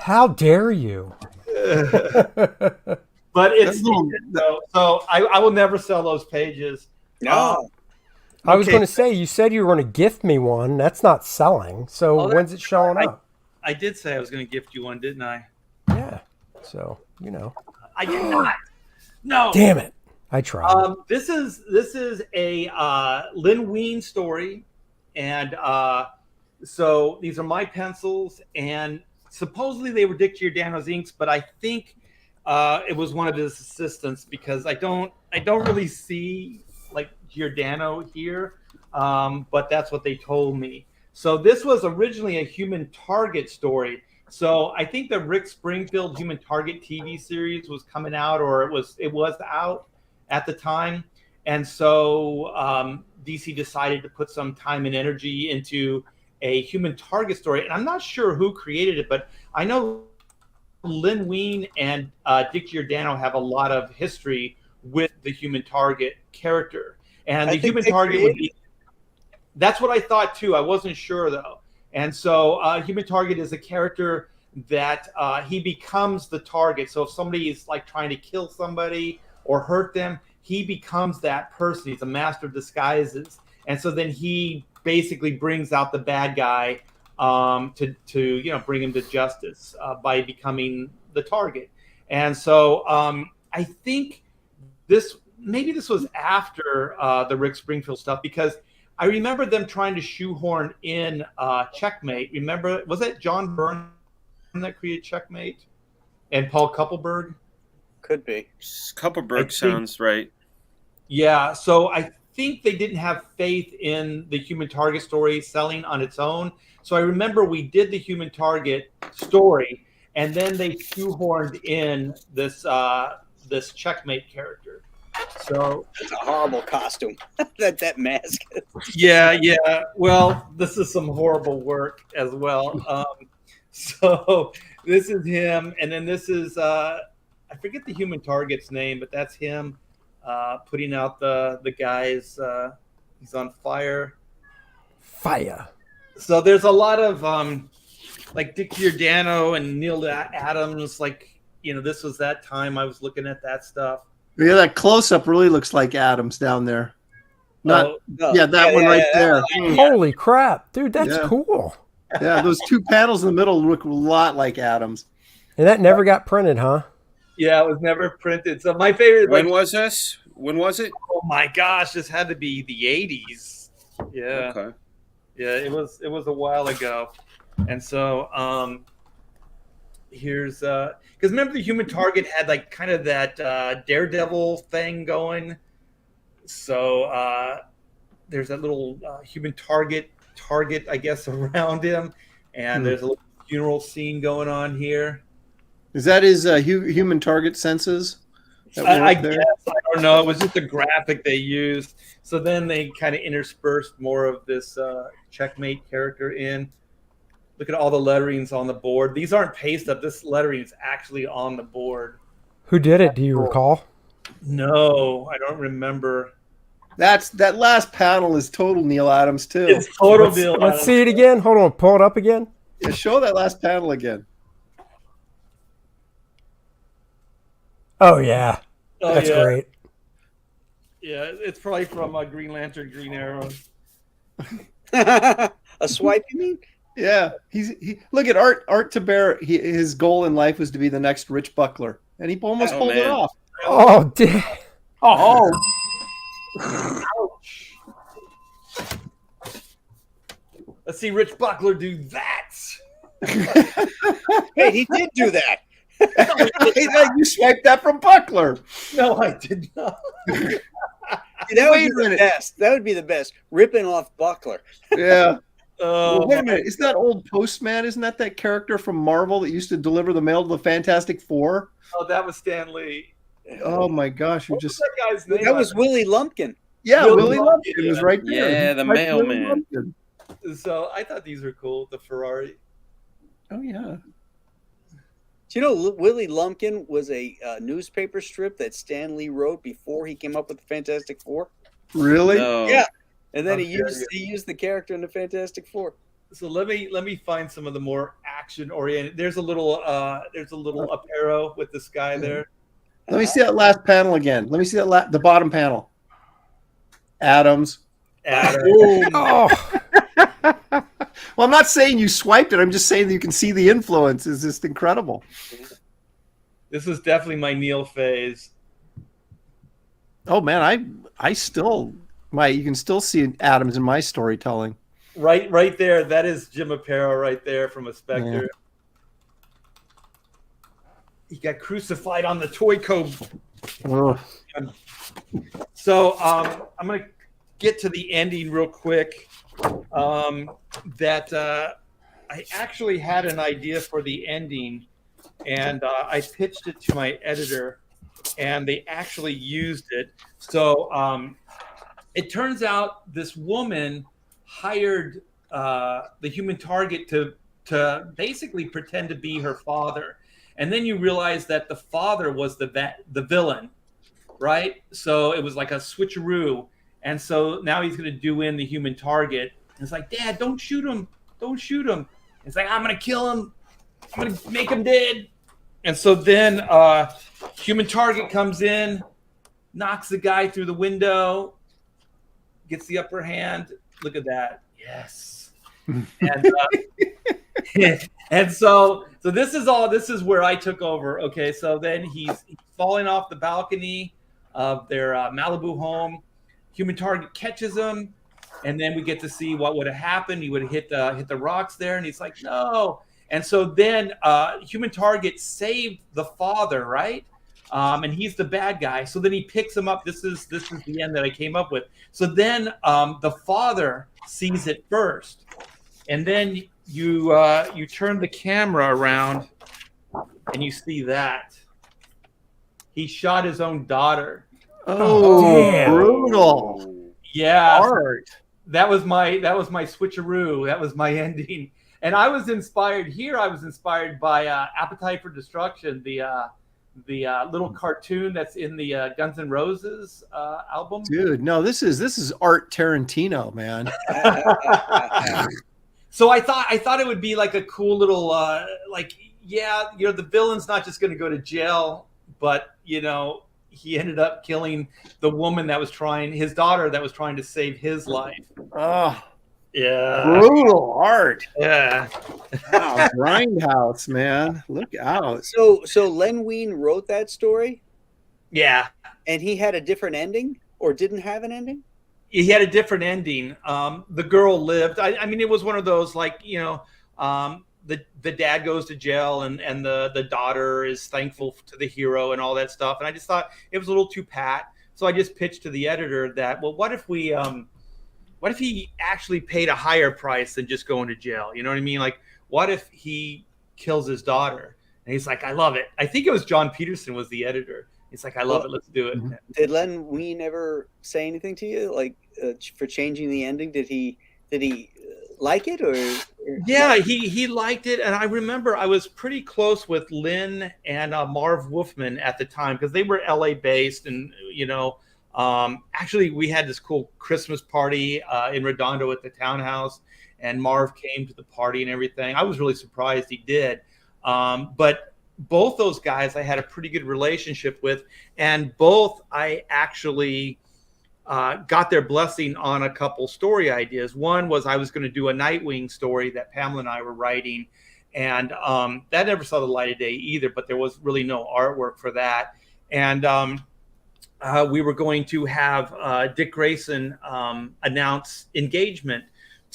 How dare you? But it's so I will never sell those pages. No. I was going to say, you said you were going to gift me one. That's not selling. So when's it showing up? I did say I was going to gift you one, didn't I? Yeah. So, I did not. No. Damn it. I tried. This is a Lynn Wein story, and so these are my pencils, and supposedly they were Dick Giordano's inks, but I think it was one of his assistants, because I don't really see like Giordano here, but that's what they told me. So this was originally a Human Target story. So I think the Rick Springfield Human Target TV series was coming out, or it was out at the time. And so DC decided to put some time and energy into a Human Target story. And I'm not sure who created it, but I know Lynn Wein and Dick Giordano have a lot of history with the Human Target character. And the Human Target would be, that's what I thought too. I wasn't sure though. And so Human Target is a character that he becomes the target. So if somebody is like trying to kill somebody or hurt them, he becomes that person. He's a master of disguises. And so then he basically brings out the bad guy to bring him to justice by becoming the target. And so I think this was after the Rick Springfield stuff, because I remember them trying to shoehorn in Checkmate. Remember, was that John Byrne that created Checkmate and Paul Kupperberg? Could be. Kupperberg sounds right. Yeah, so I think they didn't have faith in the Human Target story selling on its own. So I remember we did the Human Target story, and then they shoehorned in this this Checkmate character. So it's a horrible costume. that mask. Yeah. Well, this is some horrible work as well. So this is him, and then this is I forget the Human Target's name, but that's him putting out the guys. He's on fire. So there's a lot of like Dick Giordano and Neil Adams. Like, this was that time I was looking at that stuff. Yeah, that close-up really looks like Adams down there. That one right there. Holy crap, dude, that's cool. Yeah, those two panels in the middle look a lot like Adams. And that never got printed, huh? Yeah, it was never printed. So my favorite. When was this? When was it? Oh my gosh, this had to be the 80s. Yeah. Okay. Yeah, it was a while ago. And so here's because remember the Human Target had like kind of that Daredevil thing going. So there's that little Human Target I guess around him, and there's a little funeral scene going on here. Is that his Human Target senses? I guess. I don't know. It was just a graphic they used. So then they kind of interspersed more of this Checkmate character in. Look at all the letterings on the board. These aren't paste up. This lettering is actually on the board. Who did it? Do you recall? No, I don't remember. That last panel is total Neil Adams too. It's total Neil Adams. Let's see it again. Hold on. Pull it up again. Yeah, show that last panel again. Oh, yeah. Oh, That's yeah. great. Yeah, it's probably from Green Lantern, Green Arrow. A swipe, you mean? Yeah, look at Art Taber. His goal in life was to be the next Rich Buckler, and he almost pulled it off. Oh, damn. Oh. Ouch. Let's see Rich Buckler do that. Hey, he did do that. You swiped that from Buckler. No, I did not. That would be the best. That would be the best. Ripping off Buckler. Yeah. Oh, wait a minute. Is that old Postman? Isn't that character from Marvel that used to deliver the mail to the Fantastic Four? Oh, that was Stan Lee. Oh my gosh! What was that guy's name? That was Willie Lumpkin. Yeah, Willie Lumpkin was right there. Yeah, the mailman. So I thought these were cool. The Ferrari. Oh yeah. Do you know Willie Lumpkin was a newspaper strip that Stan Lee wrote before he came up with the Fantastic Four? Really? No. Yeah. And then he used the character in the Fantastic Four. So let me find some of the more action oriented. There's a little up arrow with this guy there. Let me see that last panel again. Let me see that the bottom panel. Adams. Oh. Well, I'm not saying you swiped it. I'm just saying that you can see the influence. It's just incredible. This is definitely my Neil phase. Oh man, I still you can still see Adams in my storytelling. Right there. That is Jim Aparo right there from a Spectre. Yeah. He got crucified on the toy code. Oh. So I'm gonna get to the ending real quick. I actually had an idea for the ending, and I pitched it to my editor, and they actually used it. So it turns out this woman hired the Human Target to basically pretend to be her father, and then you realize that the father was the villain, right? So it was like a switcheroo. And so now he's going to do in the Human Target. And it's like, Dad, don't shoot him. Don't shoot him. It's like, I'm going to kill him. I'm going to make him dead. And so then Human Target comes in, knocks the guy through the window, gets the upper hand. Look at that. Yes. And so this is where I took over. Okay, so then he's falling off the balcony of their Malibu home. Human Target catches him, and then we get to see what would have happened. He would have hit the rocks there, and he's like, no. And so then Human Target saved the father, right? And he's the bad guy. So then he picks him up. This is the end that I came up with. So then the father sees it first, and then you turn the camera around, and you see that he shot his own daughter. Oh, damn. Brutal. Yeah. Art. That was my switcheroo. That was my ending. And I was inspired here. I was inspired by Appetite for Destruction, the little cartoon that's in the Guns N' Roses album. Dude, no, this is Art Tarantino, man. So I thought it would be like a cool little the villain's not just going to go to jail, but he ended up killing the woman his daughter that was trying to save his life. Oh, Yeah. Brutal art. Yeah. Wow, Grindhouse, man. Look out. So Len Wein wrote that story, Yeah. and he had a different ending, or didn't have an ending. He had a different ending. The girl lived. I mean, it was one of those like, the dad goes to jail and the daughter is thankful to the hero and all that stuff. And I just thought it was a little too pat. So I just pitched to the editor that, well, what if he actually paid a higher price than just going to jail? You know what I mean? Like, what if he kills his daughter? And he's like, I love it. I think it was John Peterson was the editor. He's like, I love it. Let's do it. Did Len Wein ever say anything to you, like for changing the ending? Did he like it, or? Yeah, he liked it, and I remember I was pretty close with Lynn and Marv Wolfman at the time because they were LA based, and actually we had this cool Christmas party in Redondo at the townhouse, and Marv came to the party and everything. I was really surprised he did, but both those guys I had a pretty good relationship with, and both I actually got their blessing on a couple story ideas. One was I was going to do a Nightwing story that Pamela and I were writing, and that never saw the light of day either, but there was really no artwork for that. And we were going to have Dick Grayson announce engagement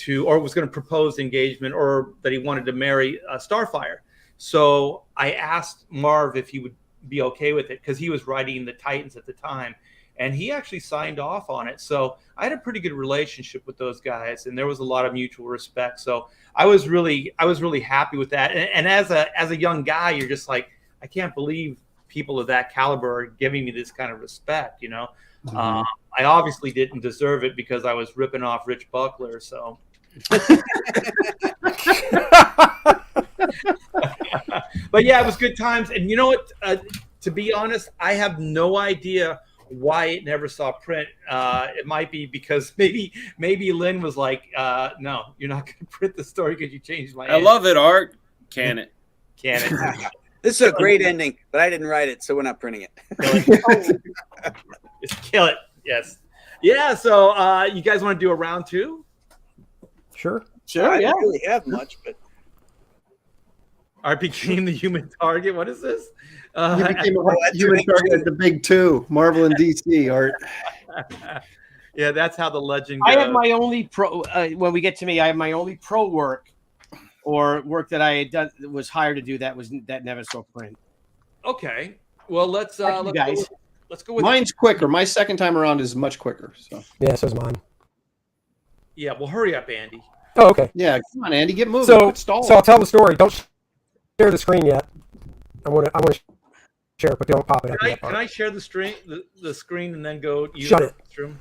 or was going to propose engagement, or that he wanted to marry Starfire. So I asked Marv if he would be okay with it because he was writing the Titans at the time, and he actually signed off on it. So I had a pretty good relationship with those guys, and there was a lot of mutual respect. So I was really happy with that. And as a young guy, you're just like, I can't believe people of that caliber are giving me this kind of respect. Mm-hmm. I obviously didn't deserve it because I was ripping off Rich Buckler. So. But yeah, it was good times. And you know what? To be honest, I have no idea why it never saw print. It might be because maybe Lynn was like, no, you're not going to print the story because you changed my ending. Love it, Art. Can it? This is a great ending, but I didn't write it, so we're not printing it. Just kill it. Yes. Yeah, so you guys want to do a round two? Sure. I don't really have much, but Art became the human target. What is this? You became a human target at the big two, Marvel and DC, Art. Yeah, that's how the legend goes. I have my only pro. When we get to me, I have my only pro work, or work that I had done, was hired to do that never saw print. Okay. Well, let's go with Mine's quicker. My second time around is much quicker. So yeah, so is mine. Yeah, well, hurry up, Andy. Oh, okay. Yeah, come on, Andy, get moving. So I'll tell the story. Don't share the screen yet. I want to share it, but don't pop it up yet. Can I share the screen and then go use Shut the it. restroom?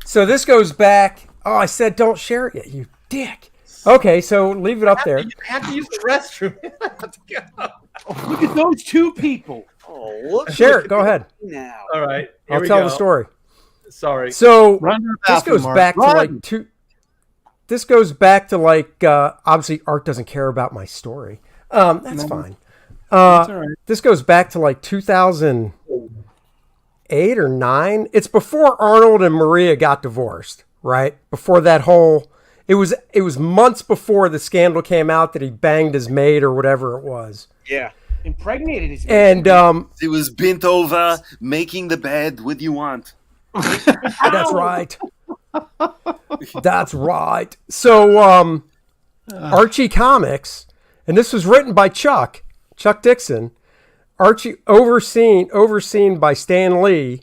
So this goes back. Oh, I said don't share it yet, you dick. Okay, so leave it up there. You have to use the restroom. Look at those two people. Oh, look. Share it. Go ahead. Now. All right. I'll tell the story. Sorry. So this goes back to like two. This goes back to like obviously Art doesn't care about my story. That's fine. That's all right. This goes back to like 2008 or 9. It's before Arnold and Maria got divorced, right? Before that whole, it was months before the scandal came out that he banged his maid or whatever it was. Yeah. Impregnated his And it was bent over, making the bed. What do you want? That's right. That's right. So Archie Comics, and this was written by Chuck Dixon. Archie overseen by Stan Lee.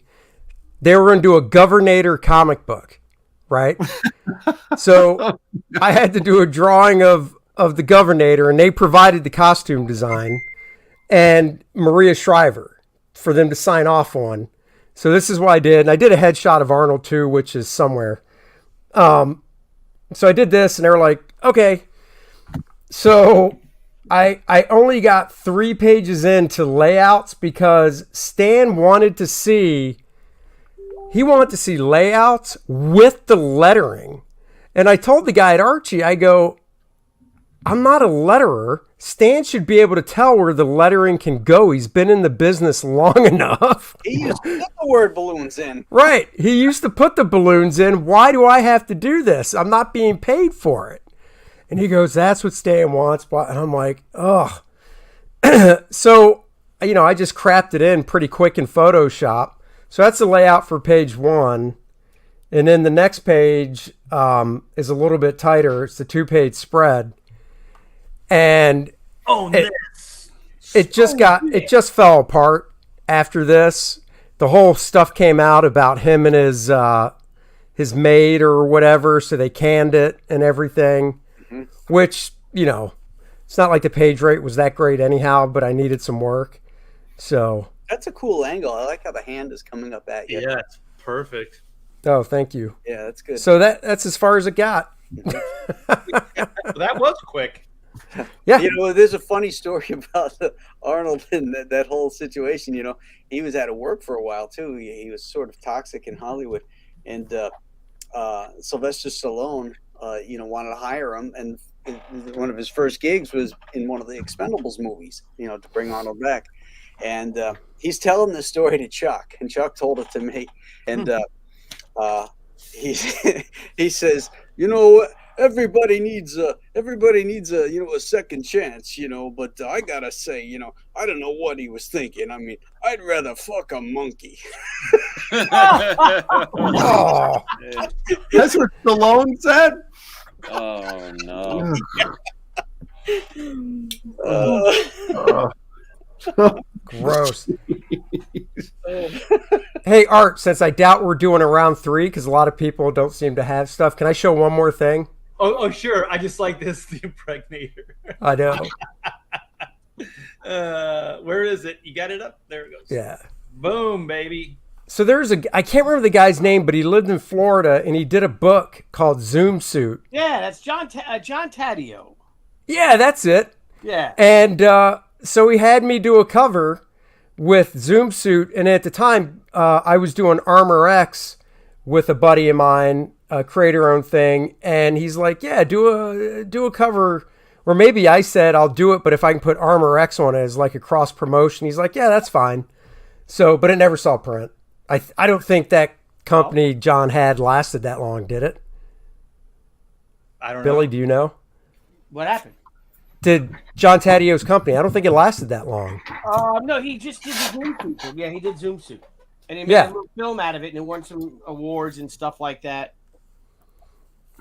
They were going to do a Governator comic book, right? So I had to do a drawing of the Governator, and they provided the costume design and Maria Shriver for them to sign off on. So this is what I did. And I did a headshot of Arnold too, which is somewhere. So I did this and they were like, okay. So I only got 3 pages into layouts because Stan wanted to see layouts with the lettering. And I told the guy at Archie, I go, I'm not a letterer. Stan should be able to tell where the lettering can go. He's been in the business long enough. He used to put the word balloons in. Right. He used to put the balloons in. Why do I have to do this? I'm not being paid for it. And he goes, that's what Stan wants. And I'm like, ugh. So, I just crapped it in pretty quick in Photoshop. So that's the layout for page 1. And then the next page is a little bit tighter. It's the 2-page spread. And it just fell apart after this. The whole stuff came out about him and his maid or whatever, so they canned it and everything. Mm-hmm. Which, it's not like the page rate was that great anyhow, but I needed some work. So that's a cool angle. I like how the hand is coming up at you. Yeah, it's perfect. Oh, thank you. Yeah, that's good. So that's as far as it got. That was quick. Yeah. There's a funny story about Arnold and that whole situation. He was out of work for a while too. He was sort of toxic in Hollywood, and Sylvester Stallone, wanted to hire him, and one of his first gigs was in one of the Expendables movies, to bring Arnold back. And he's telling this story to Chuck, and Chuck told it to me. And he says, everybody needs a second chance, but I gotta say, I don't know what he was thinking. I mean, I'd rather fuck a monkey. Oh, that's what Stallone said. Oh no. Gross. Hey, Art, since I doubt we're doing a round 3 because a lot of people don't seem to have stuff, can I show one more thing? Oh, sure. I just like this, the Impregnator. I know. Where is it? You got it up? There it goes. Yeah. Boom, baby. So I can't remember the guy's name, but he lived in Florida and he did a book called Zoom Suit. Yeah, that's John Taddeo. Yeah, that's it. Yeah. And so he had me do a cover with Zoom Suit, and at the time I was doing Armor X with a buddy of mine, a creator-owned thing, and he's like, "Yeah, do a cover." Or maybe I said I'll do it, but if I can put Armor X on it as like a cross promotion, he's like, "Yeah, that's fine." So, but it never saw print. I don't think that company John had lasted that long, did it? I don't know. Billy, do you know? What happened? Did John Taddeo's company? I don't think it lasted that long. No, he just did the Zoom Suit. Yeah, he did Zoom Suit, and he made a little film out of it, and it won some awards and stuff like that.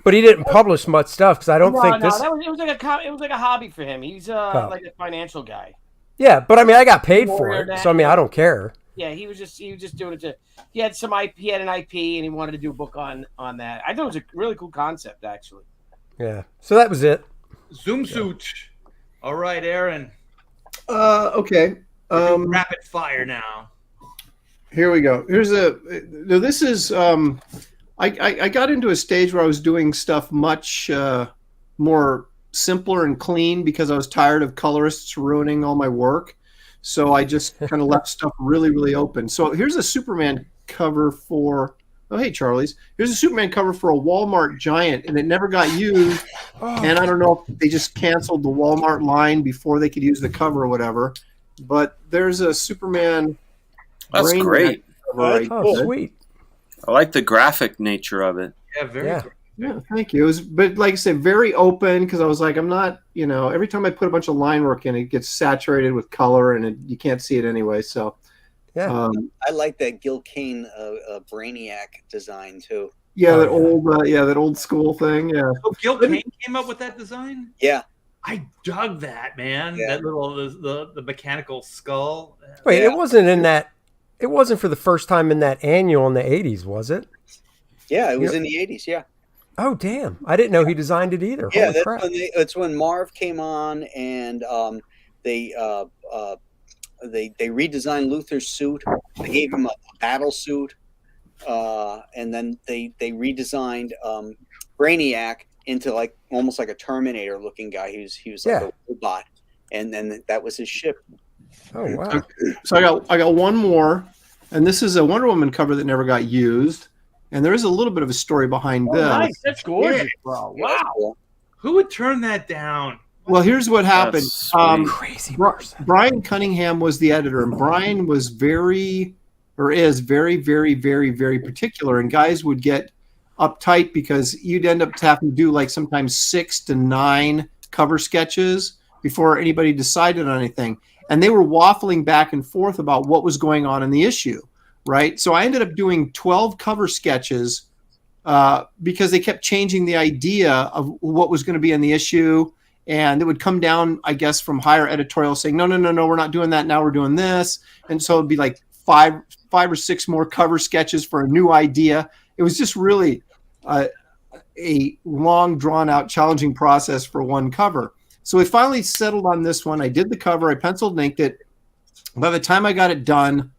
But he didn't publish much stuff because I don't think this. No, it was like a hobby for him. He's like a financial guy. Yeah, but I mean, I got paid for it, so I mean, I don't care. Yeah, he was just doing it he had some IP, he had an IP, and he wanted to do a book on that. I thought it was a really cool concept, actually. Yeah, so that was it. Zoom Suit. All right, Aaron. Okay. Rapid fire now. Here we go. This is I got into a stage where I was doing stuff much more simpler and clean because I was tired of colorists ruining all my work. So I just kind of left stuff really, really open. So here's a Superman cover for, oh, hey, Charlie's. Here's a Superman cover for a Walmart Giant, and it never got used. And I don't know if they just canceled the Walmart line before they could use the cover or whatever. But there's a Superman. That's great. Oh, sweet. I like the graphic nature of it. Yeah, very good. Yeah, thank you. But like I said, very open because I was like, I'm not, every time I put a bunch of line work in, it gets saturated with color and you can't see it anyway. So, yeah, I like that Gil Kane Brainiac design too. Yeah, that old school thing. Yeah. Oh, Gil Kane came up with that design? Yeah. I dug that, man. Yeah. That little the mechanical skull. Wait, it wasn't in that. It wasn't for the first time in that annual in the 80s, was it? Yeah, it was in the 80s. Yeah. Oh, damn. I didn't know he designed it either. Yeah, Holy crap. that's when Marv came on and they redesigned Luthor's suit. They gave him a battle suit. And then they redesigned Brainiac into like almost like a Terminator looking guy. He was like a robot. And then that was his ship. Oh, wow. So I got one more, and this is a Wonder Woman cover that never got used. And there is a little bit of a story behind this. Nice. That's gorgeous, bro. Wow. Who would turn that down? Well, here's what happened. Crazy Brian Cunningham was the editor, and Brian was is very, very, very, very particular. And guys would get uptight because you'd end up having to do like sometimes 6 to 9 cover sketches before anybody decided on anything. And they were waffling back and forth about what was going on in the issue, right? So I ended up doing 12 cover sketches because they kept changing the idea of what was going to be in the issue. And it would come down, I guess, from higher editorial saying, no, we're not doing that. Now we're doing this. And so it'd be like five or six more cover sketches for a new idea. It was just really a long, drawn-out, challenging process for one cover. So we finally settled on this one. I did the cover. I penciled and inked it. By the time I got it done,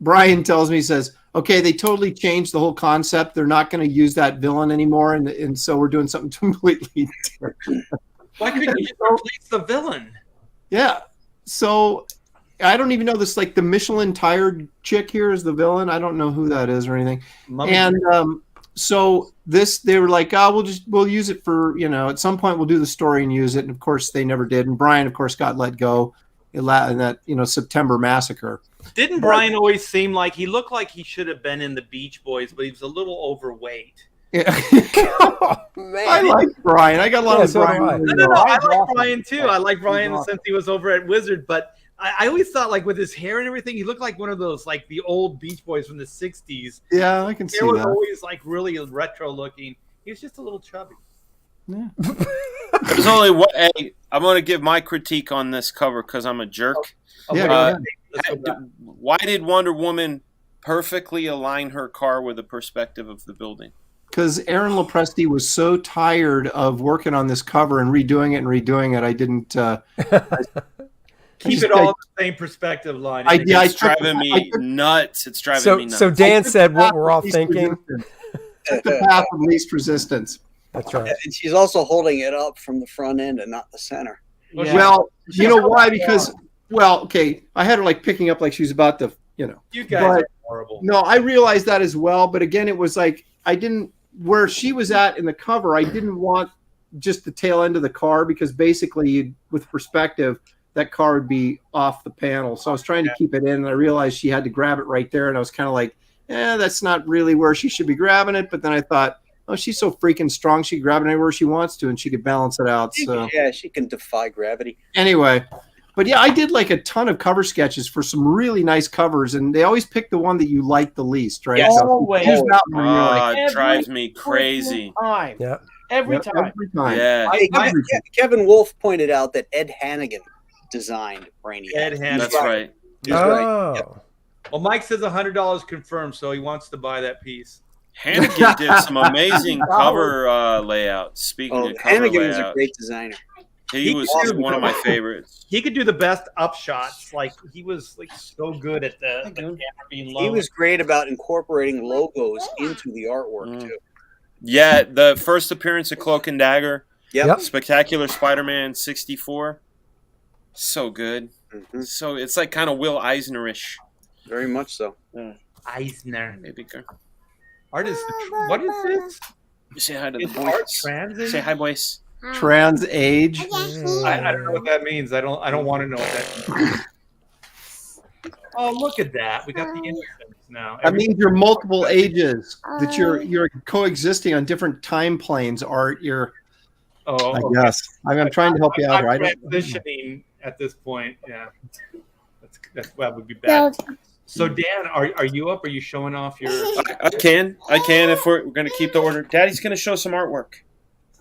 Brian tells me, he says, okay, they totally changed the whole concept. They're not going to use that villain anymore. And so we're doing something completely different. Why couldn't you just replace the villain? Yeah. So I don't even know this, like the Michelin tired chick here is the villain. I don't know who that is or anything. And so they were like, we'll use it for, at some point we'll do the story and use it. And of course they never did. And Brian, of course, got let go in that, September massacre. Didn't Brian always seem like he looked like he should have been in the Beach Boys, but he was a little overweight? Yeah. Oh, man. I like Brian. I got a lot of Brian. No. I like Brian too. I like Brian since he was over at Wizard, but I always thought, like, with his hair and everything, he looked like one of those, like, the old Beach Boys from the 60s. Yeah, I can see that. He was always, like, really retro looking. He was just a little chubby. Yeah. There's only one. Hey, I'm going to give my critique on this cover because I'm a jerk. Why did Wonder Woman perfectly align her car with the perspective of the building? Because Aaron Lopresti was so tired of working on this cover and redoing it, I didn't keep it all in the same perspective line. It's driving me nuts. It's driving me nuts. So Dan said what we're all thinking. The path of least resistance. That's right. And she's also holding it up from the front end and not the center. Yeah. Well, you know why? Because, I had her like picking up like she was about to, You guys are horrible. No, I realized that as well. But again, it was like where she was at in the cover, I didn't want just the tail end of the car because basically, with perspective, that car would be off the panel. So I was trying to keep it in, and I realized she had to grab it right there. And I was kind of like, that's not really where she should be grabbing it. But then I thought, oh, she's so freaking strong. She can grab it anywhere she wants to, and she could balance it out. So yeah, she can defy gravity. Anyway, but yeah, I did like a ton of cover sketches for some really nice covers, and they always pick the one that you like the least, right? Yes, so always. It drives me crazy. Time. Yeah. Every time. Yeah. Kevin Wolf pointed out that Ed Hannigan designed Brainiac. Ed Hannigan. That's right. He's right. Yep. Well, Mike says $100 confirmed, so he wants to buy that piece. Hannigan did some amazing cover layouts. Speaking of cover Hannigan layouts, was a great designer. He was one of my favorites. He could do the best up shots. Like, he was like so good at the camera being low. He was great about incorporating logos into the artwork too. Yeah, the first appearance of Cloak and Dagger. Yep. Spectacular Spider-Man 64. So good. Mm-hmm. So it's like kind of Will Eisner-ish. Very much so. Eisner. Maybe good. Artist. What is this? You say hi to the Is art boys. trans? Say hi, boys. trans age. I don't know what that means. I don't want to know what that means. Oh, look at that. We got the innocence now. That means you're multiple ages. That you're coexisting on different time planes. Art. I guess. I'm trying to help you out. I'm Right. transitioning at this point. Yeah. That would be bad. So Dan, are you up? Are you showing off your? I can if we're going to keep the order. Daddy's going to show some artwork.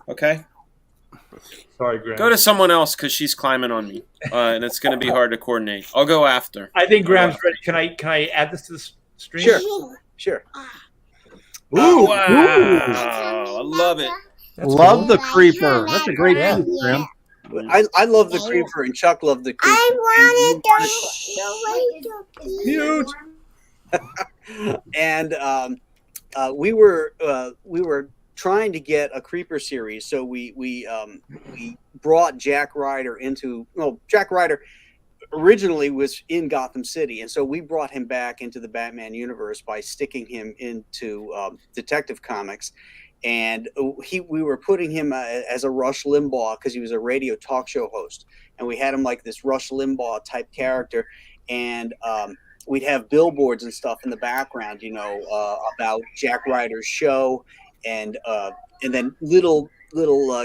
Okay. Sorry, Graham. Go to someone else because she's climbing on me, and it's going to be hard to coordinate. I'll go after. I think Graham's ready. Can I add this to the stream? Sure. Ooh, wow! I love it. Love the creeper. That's a great piece, Graham. I love the creeper, and Chuck loved the creeper. Mute. And we were trying to get a creeper series, so we brought Jack Ryder into. Well, Jack Ryder originally was in Gotham City, and so we brought him back into the Batman universe by sticking him into Detective Comics. and we were putting him as a Rush Limbaugh because he was a radio talk show host, and we had him like this Rush Limbaugh type character, and we'd have billboards and stuff in the background, about Jack Ryder's show, and then little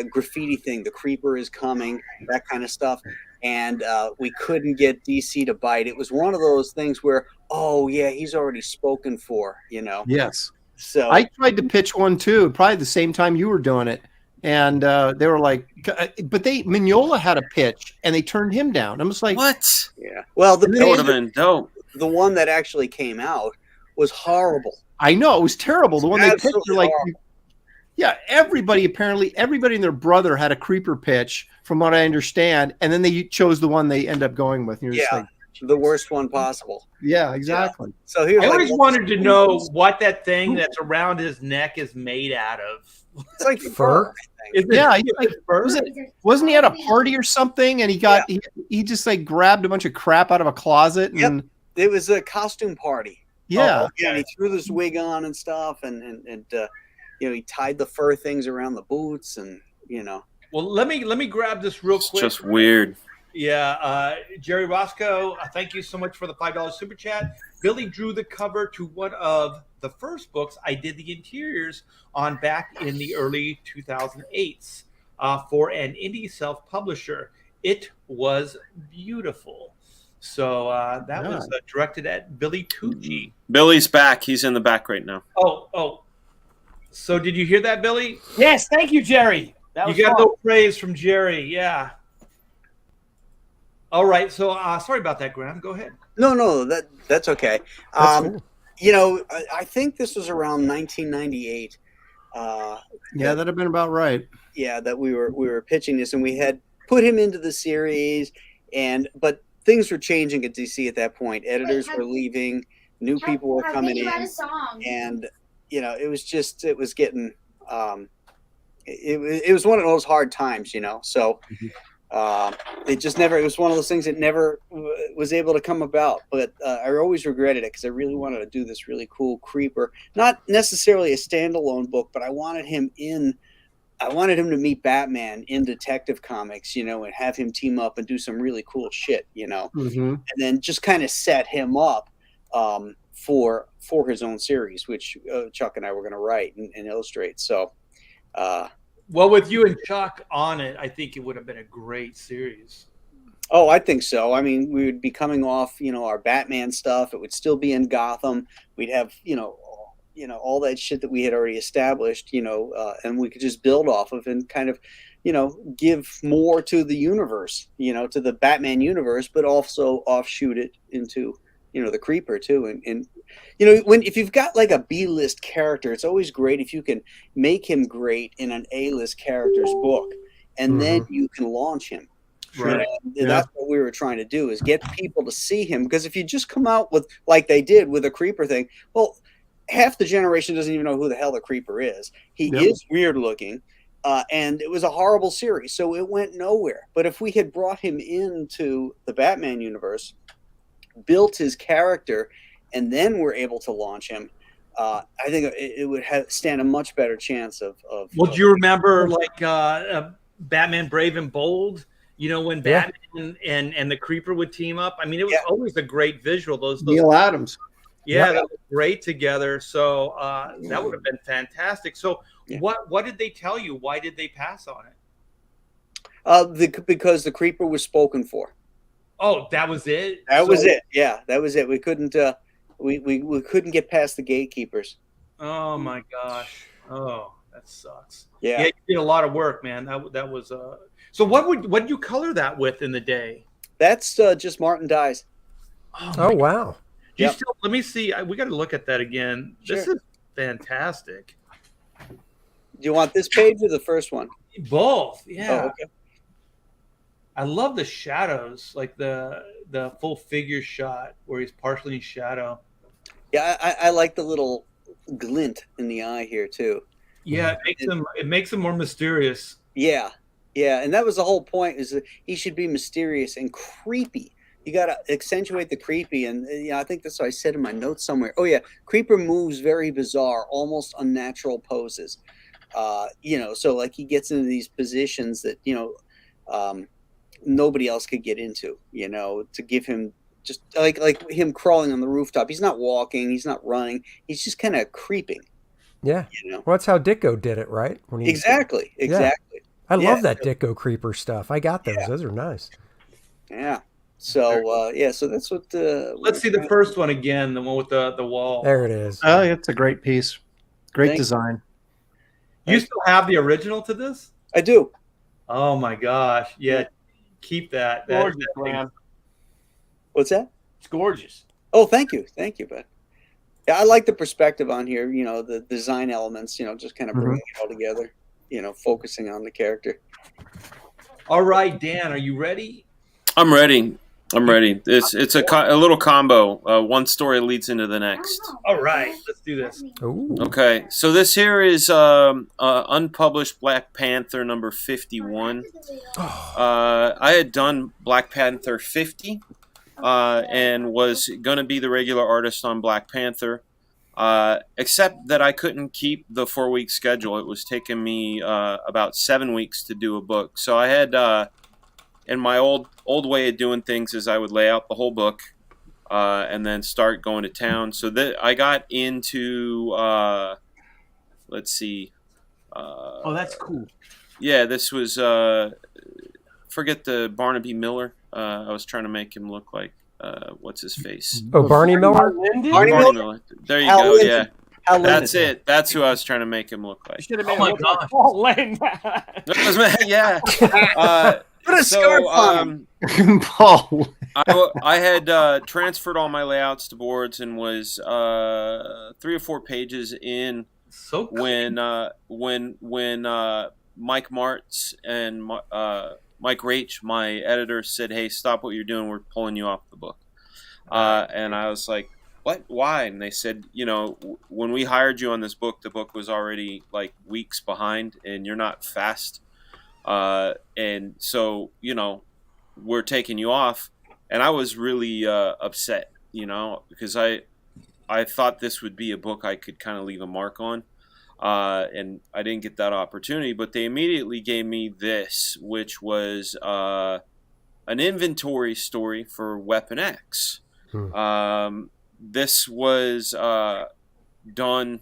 graffiti thing, the creeper is coming, that kind of stuff. And we couldn't get DC to bite. It was one of those things where, oh yeah, he's already spoken for, Yes. So I tried to pitch one too, probably the same time you were doing it. And they were like, but Mignola had a pitch and they turned him down. I'm just like, what? Yeah. Well, that would have been dope. The one that actually came out was horrible. I know, it was terrible. The one they pitched, they're like, yeah, everybody and their brother had a creeper pitch, from what I understand, and then they chose the one they end up going with. And you're just like, the worst one possible. Yeah, exactly. Yeah. So he I always wanted to know what that thing that's around his neck is made out of. It's like fur. Wasn't he at a party or something? And he just like grabbed a bunch of crap out of a closet, and it was a costume party. Yeah, and he threw this wig on and stuff, and he tied the fur things around the boots, and Well, let me grab this real quick. It's just weird. Yeah, Jerry Roscoe, thank you so much for the $5 super chat. Billy drew the cover to one of the first books I did the interiors on back in the early 2008s for an indie self-publisher. It was beautiful. So that was directed at Billy Tucci. Billy's back. He's in the back right now. Oh. So did you hear that, Billy? Yes, thank you, Jerry. You got no praise from Jerry. Yeah. All right. So sorry about that, Graham. Go ahead. No, that's okay. That's cool. I think this was around 1998. That'd have been about right. Yeah, that we were pitching this, and we had put him into the series, but things were changing at DC at that point. Editors were leaving, new people were coming in, and it was getting. It was one of those hard times, So it was one of those things that never was able to come about. But I always regretted it because I really wanted to do this really cool creeper, not necessarily a standalone book, but I wanted him to meet Batman in Detective Comics, and have him team up and do some really cool shit, and then just kind of set him up for his own series, which Chuck and I were going to write and illustrate. So. Well, with you and Chuck on it, I think it would have been a great series. Oh, I think so. I mean, we would be coming off, our Batman stuff. It would still be in Gotham. We'd have, all that shit that we had already established, and we could just build off of and kind of, give more to the universe, to the Batman universe, but also offshoot it into, the creeper too. And if you've got like a B-list character, it's always great if you can make him great in an A-list character's book, and then you can launch him. Right. That's what we were trying to do, is get people to see him. Because if you just come out with, like they did with a creeper thing, well, half the generation doesn't even know who the hell the creeper is. He is weird looking. And it was a horrible series, so it went nowhere. But if we had brought him into the Batman universe, built his character, and then we're able to launch him, I think it would stand a much better chance of. Well, do you remember Batman Brave and Bold? When Batman and the Creeper would team up. I mean, it was always a great visual. Those Neil Adams. Yeah, that was great together. So that would have been fantastic. So what did they tell you? Why did they pass on it? Because the Creeper was spoken for. Oh, that was it? That was it. Yeah, that was it. We couldn't we couldn't get past the gatekeepers. Oh my gosh. Oh, that sucks. Yeah, you did a lot of work, man. That was So what did you color that with in the day? That's just Martin Dyes. Oh wow. Let me see. We got to look at that again. Sure. This is fantastic. Do you want this page or the first one? Both. Yeah. Oh, okay. I love the shadows, like the full figure shot where he's partially in shadow. Yeah, I like the little glint in the eye here too. Yeah, it makes him more mysterious. Yeah, and that was the whole point, is that he should be mysterious and creepy. You got to accentuate the creepy, and I think that's what I said in my notes somewhere. Oh yeah, Creeper moves very bizarre, almost unnatural poses. So like he gets into these positions that nobody else could get into, to give him just like him crawling on the rooftop. He's not walking, he's not running, he's just kind of creeping. Yeah. Well, that's how Ditko did it, right? When he, exactly. I love that Ditko creeper stuff. I got those. Yeah. Those are nice. Yeah. So so that's what let's see the first one again, the one with the wall. There it is. Oh, it's a great piece. Great design. You still have the original to this? I do. Oh my gosh. Yeah. Keep that. Gorgeous, man. What's that? It's gorgeous. Oh, thank you, bud. Yeah, I like the perspective on here. The design elements. Just kind of bringing it all together. Focusing on the character. All right, Dan, are you ready? I'm ready. It's a little combo. One story leads into the next. All right, let's do this. Ooh. Okay, so this here is Unpublished Black Panther number 51. I had done Black Panther 50 and was going to be the regular artist on Black Panther, except that I couldn't keep the 4-week schedule. It was taking me about 7 weeks to do a book. So I had... And my old way of doing things is I would lay out the whole book and then start going to town. So that I got into, let's see. Oh, that's cool. Yeah, this was, forget the Barnaby Miller. I was trying to make him look like, what's his face? Oh, Barney Miller? Barney Miller. There you go, yeah. That's it. That's who I was trying to make him look like. You should have made him look like Paul Lynn. Yeah. Put a scarf on. Paul. I had transferred all my layouts to boards and was 3 or 4 pages in when Mike Martz and Mike Rach, my editor, said, "Hey, stop what you're doing. We're pulling you off the book." And I was like, "What? Why?" And they said, when we hired you on this book, the book was already like weeks behind, and you're not fast. And so, we're taking you off. And I was really upset, because I thought this would be a book I could kind of leave a mark on. And I didn't get that opportunity. But they immediately gave me this, which was an inventory story for Weapon X. This was done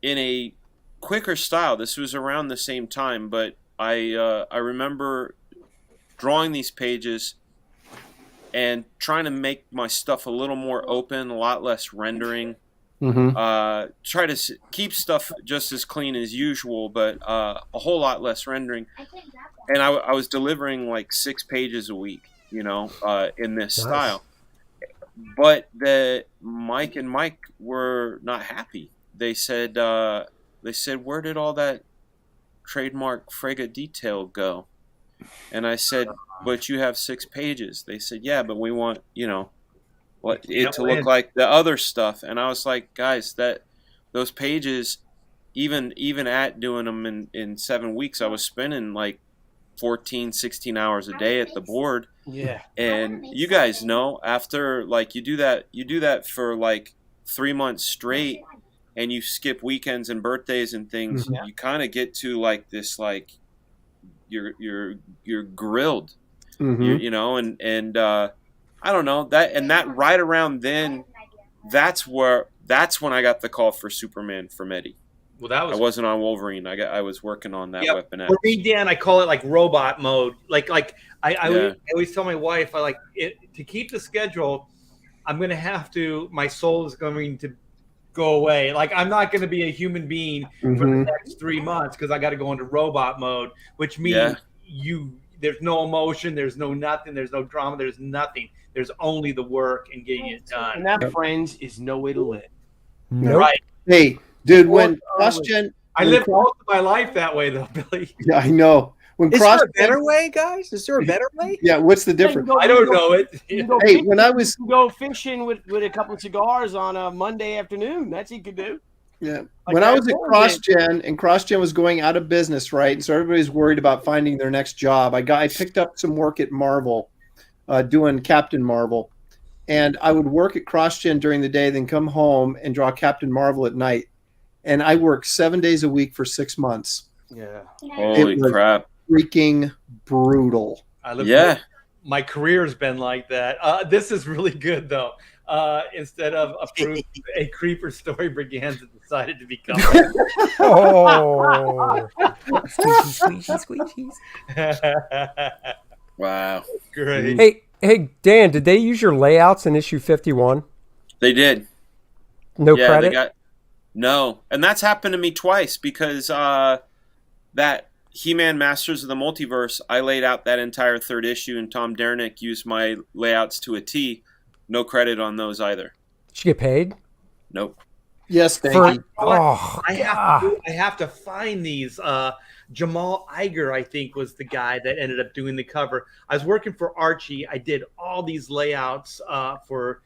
in a quicker style. This was around the same time, but I remember drawing these pages and trying to make my stuff a little more open, a lot less rendering. Try to keep stuff just as clean as usual, but a whole lot less rendering. And I was delivering like 6 pages a week, in this style. But Mike and Mike were not happy. They said, "Where did all that trademark Frega detail go?" And I said, "But you have 6 pages." They said, "Yeah, but we want, to look like the other stuff." And I was like, "Guys, those pages, even at doing them in 7 weeks, I was spending like 14, 16 hours a day at the board." Yeah. And you guys know, after like you do that for like 3 months straight, and you skip weekends and birthdays and things, you kind of get to like this, like you're grilled, and I don't know that right around then, that's when I got the call for Superman from Eddie. Well, I wasn't on Wolverine. I was working on that Weapon X. For me, Dan, I call it like robot mode. I always tell my wife, I like it to keep the schedule. I'm going to have to. My soul is going to go away. Like I'm not going to be a human being for the next 3 months because I got to go into robot mode, which means there's no emotion, there's no nothing, there's no drama, there's nothing. There's only the work and getting it done. And that, friends, is no way to live. Nope. Right. Hey, dude, when CrossGen, I lived most of my life that way, though, Billy. Yeah, I know. Is there a better way, guys? Is there a better way? Yeah, what's the difference? I don't know it. Hey, when I was go fishing with a couple of cigars on a Monday afternoon, that's what you could do. Yeah, when I was at CrossGen and CrossGen was going out of business, right? And so everybody's worried about finding their next job. I picked up some work at Marvel, doing Captain Marvel, and I would work at CrossGen during the day, then come home and draw Captain Marvel at night. and I worked 7 days a week for 6 months. Yeah. Holy crap. Freaking brutal. My career has been like that. This is really good, though. Instead of a creeper story, Briganza decided to become. Oh, squeezy. Wow. Great. Hey, Dan, did they use your layouts in issue 51? They did. No credit? No. And that's happened to me twice because that He-Man Masters of the Multiverse, I laid out that entire third issue, and Tom Dernick used my layouts to a T. No credit on those either. Did you get paid? Nope. Yes, thank you. I have to find these. Jamal Iger, I think, was the guy that ended up doing the cover. I was working for Archie. I did all these layouts for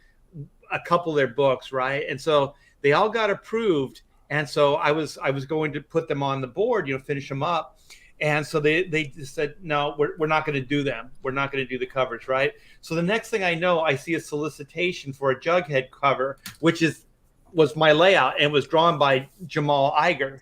a couple of their books, right? And so they all got approved. And so I was going to put them on the board, finish them up. And so they just said, no, we're not going to do them. We're not going to do the covers, right? So the next thing I know, I see a solicitation for a Jughead cover, which was my layout and was drawn by Jamal Iger.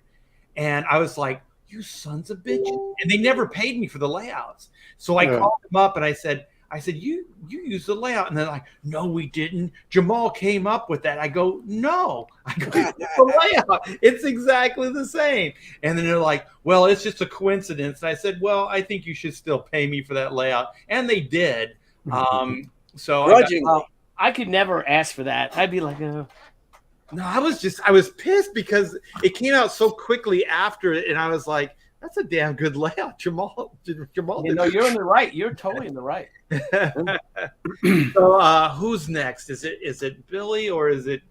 And I was like, you sons of bitches. And they never paid me for the layouts. So I called them up and I said, you used the layout. And they're like, no, we didn't. Jamal came up with that. I go, no. I go, it's the layout. It's exactly the same. And then they're like, well, it's just a coincidence. And I said, well, I think you should still pay me for that layout. And they did. So I could never ask for that. I'd be like, no, I was pissed because it came out so quickly after it. And I was like, that's a damn good layout. Jamal you're in the right. You're totally in the right. So who's next? Is it Billy or is it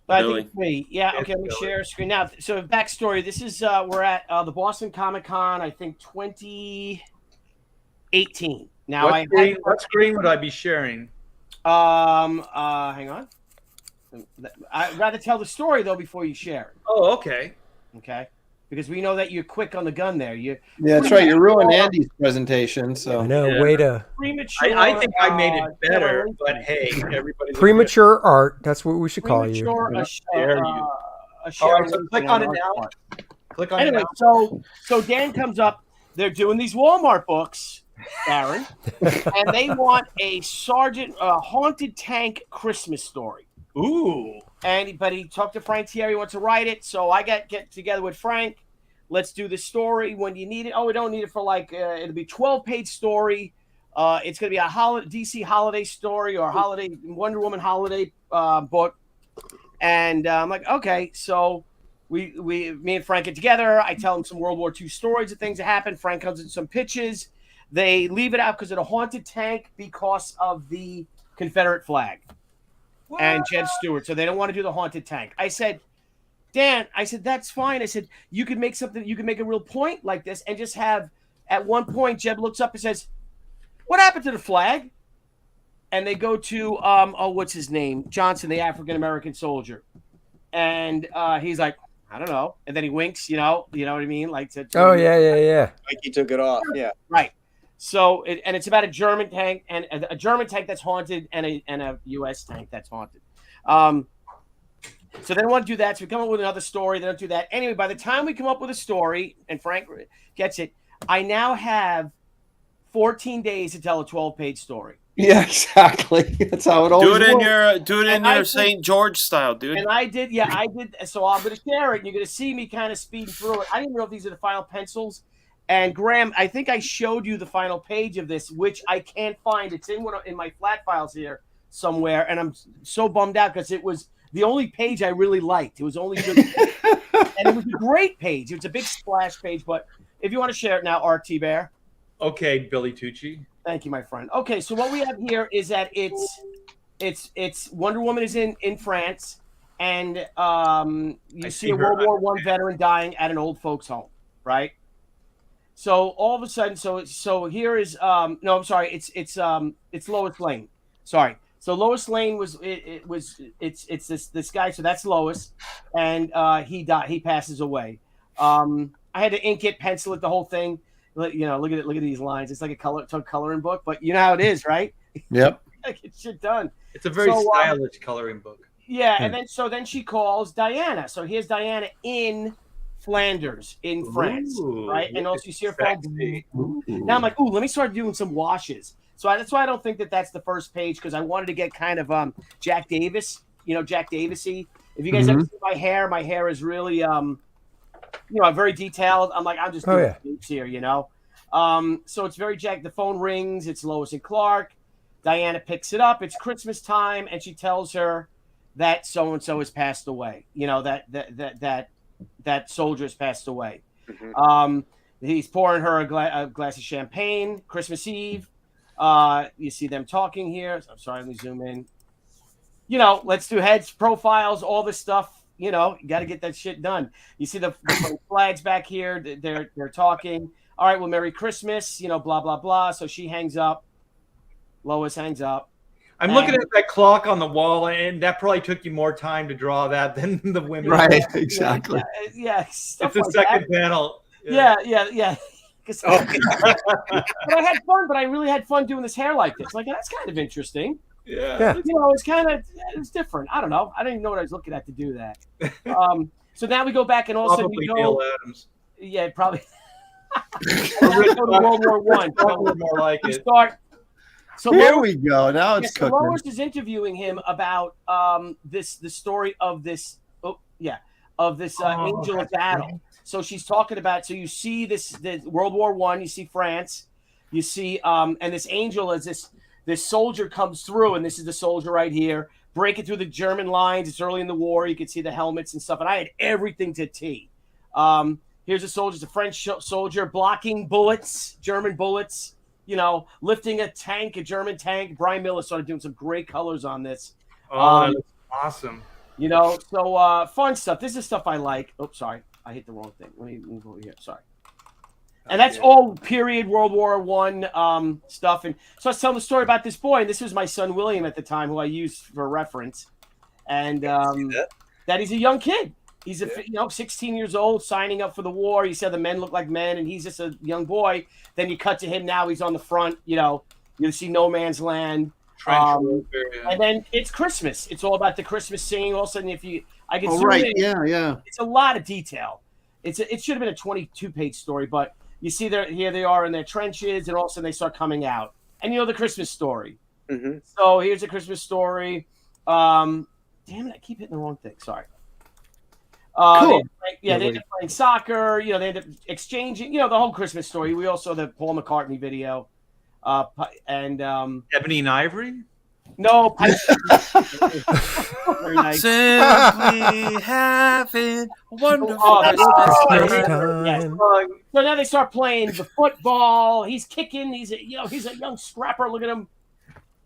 I think it's me. Yeah, okay, let me share a screen now. So backstory, this is we're at the Boston Comic Con, I think 2018. Now what screen would I be sharing? Hang on. I'd rather tell the story though before you share it. Oh, okay. Okay. Because we know that you're quick on the gun there. Yeah, that's right. You ruined Andy's presentation. So no way to. Premature. I think I made it better, but hey, everybody. Premature art. That's what we should call you. Click on it now. Click on it now. So Dan comes up. They're doing these Walmart books, Aaron, and they want a haunted tank Christmas story. Ooh. But he talked to Frank Thierry, wants to write it. So I get together with Frank. Let's do the story when you need it. Oh, we don't need it for it'll be 12-page story. It's going to be a DC holiday story or Wonder Woman holiday book. And I'm like, okay. So me and Frank get together. I tell him some World War II stories of things that happened. Frank comes in some pitches. They leave it out because of the haunted tank because of the Confederate flag. What? And Jed Stewart. So they don't want to do the haunted tank. I said, Dan, that's fine. I said, you could make a real point like this and just have, at one point, Jed looks up and says, what happened to the flag? And they go to, what's his name? Johnson, the African-American soldier. And he's like, I don't know. And then he winks, you know what I mean? Like, yeah. Like he took it off. Yeah. Right. So, it's about a German tank and a German tank that's haunted and a U.S. tank that's haunted. So they don't want to do that. So we come up with another story. They don't do that. Anyway, by the time we come up with a story and Frank gets it, I now have 14 days to tell a 12-page story. Yeah, exactly. That's how it always works. Do it in your St. George style, dude. And I did. So I'm going to share it, and you're going to see me kind of speeding through it. I didn't know if these are the final pencils. And Graham, I think I showed you the final page of this, which I can't find. It's in my flat files here somewhere, and I'm so bummed out because it was the only page I really liked. It was only good, and it was a great page. It was a big splash page. But if you want to share it now, RT Bear. Okay, Billy Tucci. Thank you, my friend. Okay, so what we have here is that it's Wonder Woman is in France, and you see a World War I veteran dying at an old folks' home, right? So all of a sudden, so here is no, I'm sorry, it's Lois Lane. Sorry. So Lois Lane it's this guy. So that's Lois, and he died. He passes away. I had to ink it, pencil it, the whole thing. Look at it. Look at these lines. It's like a coloring book, but you know how it is, right? Yep. Get shit done. It's a very stylish coloring book. Yeah, and then she calls Diana. So here's Diana in Flanders, in France, right? And also you see her phone. Now I'm like, ooh, let me start doing some washes. So that's why I don't think that's the first page, because I wanted to get kind of Jack Davis, Jack Davis-y. If you guys ever see my hair is really very detailed. I'm just doing shapes here, So it's very Jack. The phone rings. It's Lois and Clark. Diana picks it up. It's Christmas time, and she tells her that so and so has passed away. That soldier has passed away. He's pouring her a glass of champagne. Christmas Eve. You see them talking here. I'm sorry, let me zoom in. Let's do heads, profiles, all this stuff. You got to get that shit done. You see the flags back here. They're talking. All right, well, Merry Christmas. Blah blah blah. So she hangs up. Lois hangs up. I'm looking at that clock on the wall, and that probably took you more time to draw that than the women. Right, exactly. Yeah, it's the second panel. Yeah. But I had fun. But I really had fun doing this hair like this. That's kind of interesting. Yeah. It's different. I don't know. I didn't even know what I was looking at to do that. So now we go back, and all of a sudden we go. Neil Adams. Yeah, probably. Go to World War I. Probably more like it. So here we go. Now it's cooking. Lois is interviewing him about the story of this. Angel of Battle. So she's talking about. So you see this World War I. You see France. You see and this angel is this soldier comes through, and this is the soldier right here breaking through the German lines. It's early in the war. You can see the helmets and stuff, and I had everything to T. Here's a soldier, it's a French soldier blocking bullets, German bullets. Lifting a German tank. Brian Miller started doing some great colors on this. Oh, that's awesome. So fun stuff. This is stuff I like. Oh, sorry. I hit the wrong thing. Let me move over here. Sorry. And that's all period World War I stuff. And so I was telling the story about this boy. And this was my son, William, at the time, who I used for reference. And that he's a young kid. He's 16 years old, signing up for the war. He said the men look like men, and he's just a young boy. Then you cut to him now. He's on the front. You see No Man's Land. And then it's Christmas. It's all about the Christmas singing. All of a sudden, I can zoom in. Yeah. It's a lot of detail. It should have been a 22-page story, but you see here they are in their trenches, and all of a sudden they start coming out. And the Christmas story. Mm-hmm. So here's a Christmas story. Damn it, I keep hitting the wrong thing. Sorry. Cool. They end up playing soccer. They end up exchanging. The whole Christmas story. We also saw the Paul McCartney video, and Ebony and Ivory. No, very nice. Simply having wonderful Christmas time. So now they start playing the football. He's kicking. He's a young scrapper. Look at him.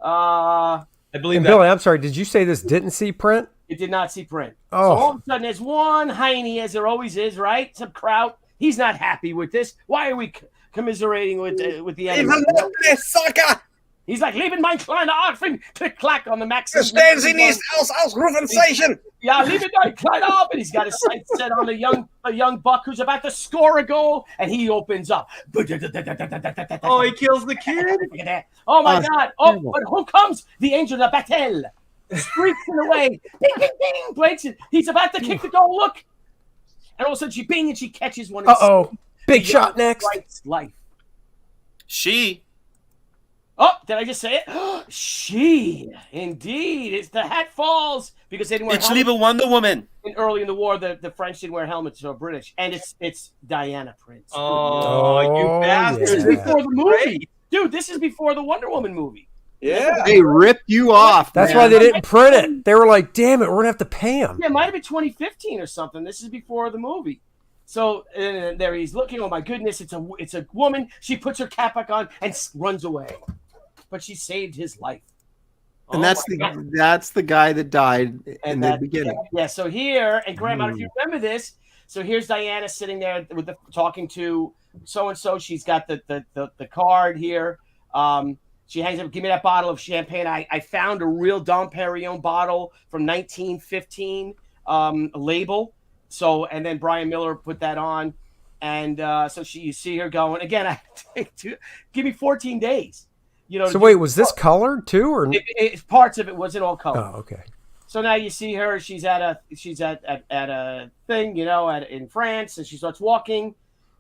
I believe that. Billy, I'm sorry. Did you say this didn't see print? It did not see print. Oh. So all of a sudden, there's one hiney, as there always is, right? Some crowd. He's not happy with this. Why are we commiserating with the enemy? Soccer! He's like, lieben mein kleiner Arfin, click clack on the max. Stellen Sie nicht Ausrufenzeichen! Yeah, lieben mein kleiner Arfin. He's got his sights set on a young buck who's about to score a goal, and he opens up. Oh, he kills the kid. Oh my God! Oh, but who comes? The angel of battle. Streaks it away. Ding, ding, ding. Breaks it. He's about to kick the goal. Look. And all of a sudden, she catches one. Uh-oh. Big shot next. Life. She. Oh, did I just say it? She. Indeed. It's the hat falls because they didn't wear helmets. It's Liebe Wonder Woman. Early in the war, the French didn't wear helmets, so British. And it's Diana Prince. Oh, you bastard. This is before the movie. Dude, this is before the Wonder Woman movie. Yeah. They ripped you off. That's why they didn't print it. They were like, damn it, we're going to have to pay them. Yeah, it might have been 2015 or something. This is before the movie. So there he's looking. Oh, my goodness. It's a woman. She puts her cap back on and runs away. But she saved his life. And that's the guy that died in the beginning. Yeah, so here, and Graham, I don't know if you remember this. So here's Diana sitting there talking to so-and-so. She's got the card here. She hangs up, give me that bottle of champagne. I found a real Dom Perignon bottle from 1915, a label. So, and then Brian Miller put that on. And so you see her going, again, give me 14 days. So wait, was this colored too? Or parts of it wasn't all colored. Oh, okay. So now you see her. She's at a thing, in France, and she starts walking.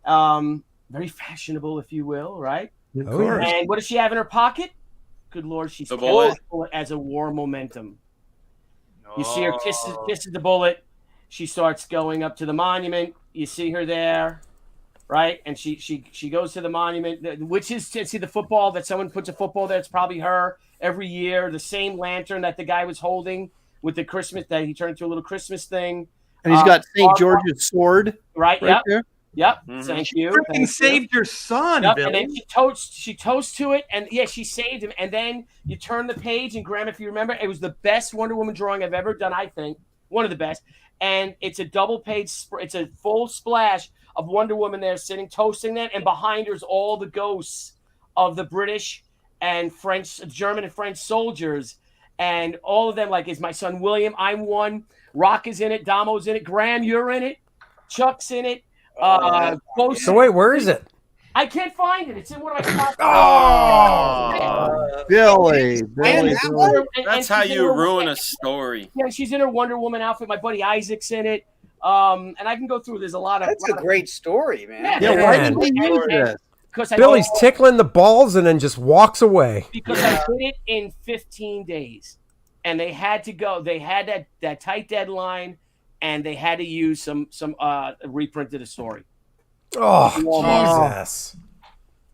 Very fashionable, if you will, right? Of course. And what does she have in her pocket? Good Lord, she's carrying the bullet as a war momentum. You see her kisses the bullet. She starts going up to the monument. You see her there, right? And she goes to the monument, which is see the football that someone puts a football there. It's probably her every year. The same lantern that the guy was holding with the Christmas that he turned into a little Christmas thing. And he's got St. George's sword right there. Yep. Mm-hmm. Thank you. Freaking saved your son, Billy. And then she toasts to it, and she saved him. And then you turn the page, and Graham, if you remember, it was the best Wonder Woman drawing I've ever done. I think one of the best. And it's a double page. It's a full splash of Wonder Woman there sitting toasting them, and behind her's all the ghosts of the British and French, German and French soldiers, and all of them. Like, is my son William? I'm one. Rock is in it. Damo's in it. Graham, you're in it. Chuck's in it. So wait, where is it? I can't find it. It's in one of my spots. Billy. That's how you ruin a story. Yeah, she's in her Wonder Woman outfit. My buddy Isaac's in it. And I can go through. There's a lot of. That's a great story, man. Yeah, why did we use this? Because Billy's tickling the balls and then just walks away. Because I did it in 15 days, and they had to go. They had that tight deadline, and they had to use some reprint of the story. Oh, Jesus.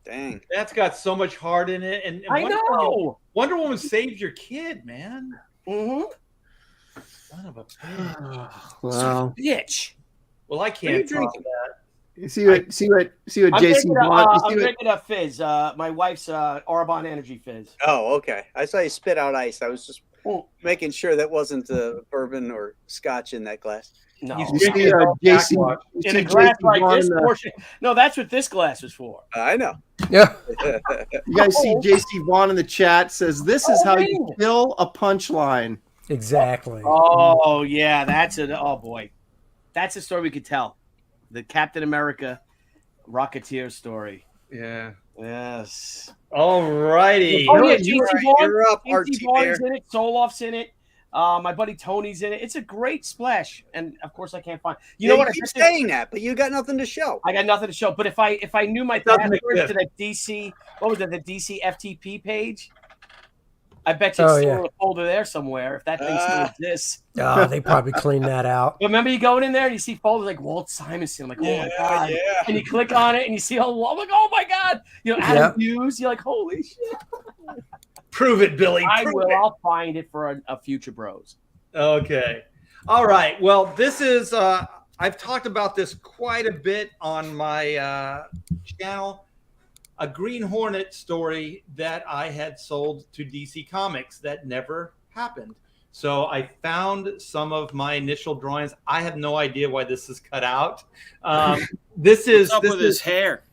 Dang. That's got so much heart in it. And I know. Wonder Woman saved your kid, man. Mm-hmm. Son of a bitch. Wow. Bitch. Well, I can't drink that. You see what JC Vaughn. I'm drinking a fizz. My wife's Arbonne Energy Fizz. Oh, okay. I saw you spit out ice. I was just making sure that wasn't bourbon or scotch in that glass. No, you see JC in a glass like this portion. No, that's what this glass is for. I know. Yeah. You guys see JC Vaughn in the chat says this is how you kill a punchline. Exactly. Oh yeah, that's it. Oh boy, that's a story we could tell. The Captain America Rocketeer story. Yeah. Yes. All righty. Oh yeah, you're up, JC Vaughn's in it. Soloff's in it. My buddy Tony's in it. It's a great splash, and of course I can't find. You know what? I keep saying that, but you got nothing to show. I got nothing to show. But if I knew my password to that DC, what was it? The DC FTP page. I bet you it's still in a folder there somewhere. If that thing still exists. Oh, they probably cleaned that out. But remember, you going in there and you see folders like Walt Simonson. I'm like, oh my god! Yeah. And you click on it and you see I'm like, oh my god! Adam Hughes. You're like, holy shit! Prove it, Billy. I will. I'll find it for a future bros. Okay. All right. Well, this is. I've talked about this quite a bit on my channel. A Green Hornet story that I had sold to DC Comics that never happened. So I found some of my initial drawings. I have no idea why this is cut out. This is What's up with his hair.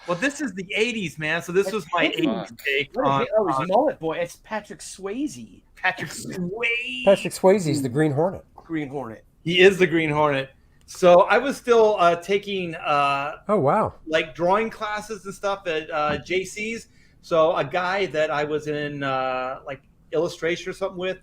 Well, this is the 80s, man. So this was my 80s take on. Oh, his mullet boy. It's Patrick Swayze. Patrick Swayze. Patrick Swayze's the Green Hornet. Green Hornet. He is the Green Hornet. So I was still taking like drawing classes and stuff at JC's. So a guy that I was in like illustration or something with,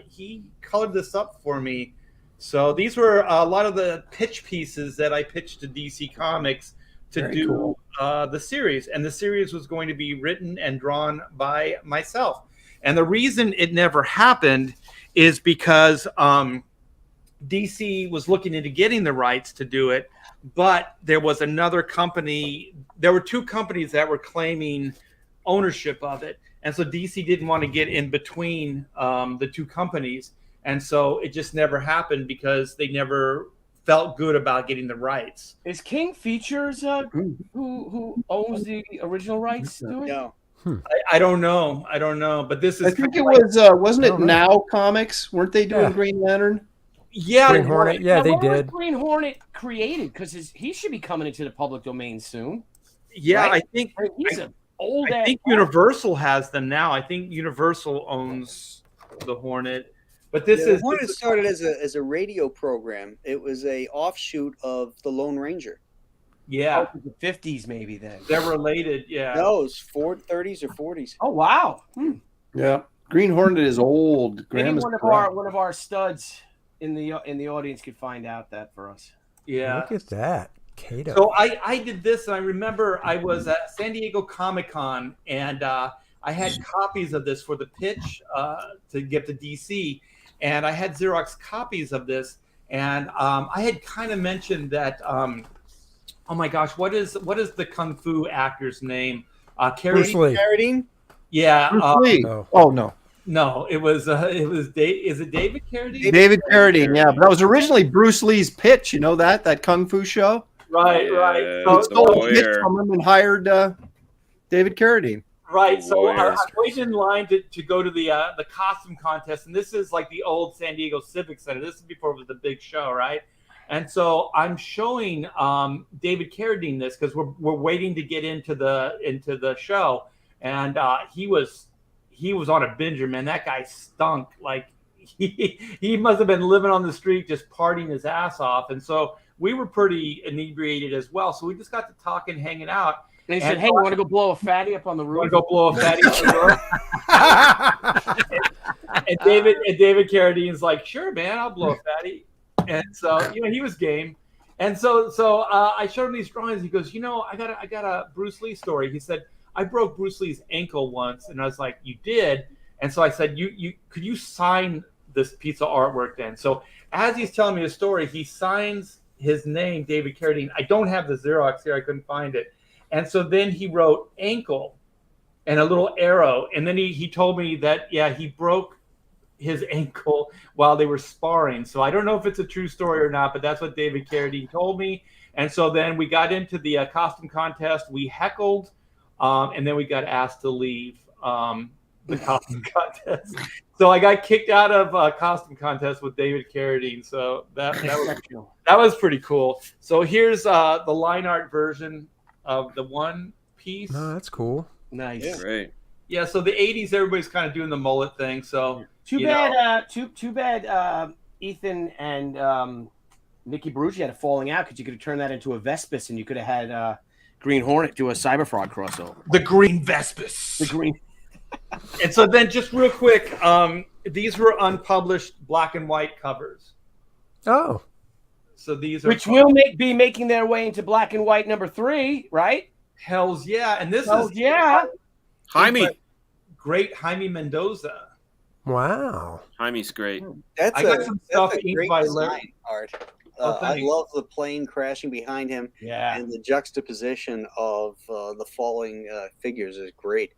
he colored this up for me. So these were a lot of the pitch pieces that I pitched to DC Comics to do the series. And the series was going to be written and drawn by myself. And the reason it never happened is because DC was looking into getting the rights to do it, but there was another company. There were two companies that were claiming ownership of it. And so DC didn't want to get in between the two companies. And so it just never happened because they never felt good about getting the rights. Is King Features who owns the original rights to it? No. I don't know. I don't know. But this is. I think it was. Wasn't it Now Comics? Weren't they doing Green Lantern? Yeah, Green Hornet. Yeah, they did. Green Hornet created because he should be coming into the public domain soon. Yeah, right? I think he's an old. I think Universal has them now. I think Universal owns the Hornet. But the Hornet started as a radio program. It was a offshoot of the Lone Ranger. Yeah, the 50s maybe then. They're related. Yeah. No, it was 30s or 40s. Oh wow. Yeah. Green Hornet is old. Maybe Graham is one of our studs in the audience could find out that for us. Yeah. Look at that. Kato. So I did this, and I remember I was at San Diego Comic-Con, and I had copies of this for the pitch to get to DC, and I had Xerox copies of this, and I had kind of mentioned that. Oh my gosh, what is the kung fu actor's name? Bruce Lee. Carradine? Yeah. Bruce Lee. no. Oh no. No, it was is it David Carradine? David Carradine, yeah. But that was originally Bruce Lee's pitch, you know that kung fu show? Right. So It's a stole a pitch lawyer. from him and hired David Carradine. Right. So I Lawyers. waited in line to go to the costume contest, and this is like the old San Diego Civic Center. This is before it was the big show, right? And so I'm showing David Carradine this because we're waiting to get into the show, and he was on a binger, man. That guy stunk. Like he must have been living on the street, just partying his ass off. And so we were pretty inebriated as well. So we just got to talking, hanging out. And he said, "Hey, you want to go blow a fatty up on the roof? Want to go blow a fatty on the roof?" And David Carradine's like, "Sure, man, I'll blow a fatty." And so he was game. And so I showed him these drawings. He goes, I got a Bruce Lee story. He said, I broke Bruce Lee's ankle once, and I was like, "You did?" And so I said, "You could you sign this piece of artwork then?" So as he's telling me the story, he signs his name, David Carradine. I don't have the Xerox here; I couldn't find it. And so then he wrote ankle and a little arrow, and then he told me that he broke his ankle while they were sparring. So I don't know if it's a true story or not, but that's what David Carradine told me. And so then we got into the costume contest. We heckled. And then we got asked to leave the costume contest. So I got kicked out of costume contest with David Carradine. So that was pretty cool. So here's the line art version of the One Piece. No, that's cool. Nice. Yeah. Great. Yeah. So the 80s, everybody's kind of doing the mullet thing. So too bad Ethan and Nikki Brucci had a falling out because you could have turned that into a Vespas and you could have had Green Hornet do a Cyberfrog crossover. The Green Vespas. The Green. And so then just real quick, these were unpublished black and white covers. Oh. So these are which will be making their way into black and white #3, right? Hells yeah. And this Hells is yeah. Jaime. Great Jaime Mendoza. Wow. Jaime's great. That's I got some stuff a inked great by design Larry. art. Oh, I thanks. love the plane crashing behind him, and the juxtaposition of the falling figures is great.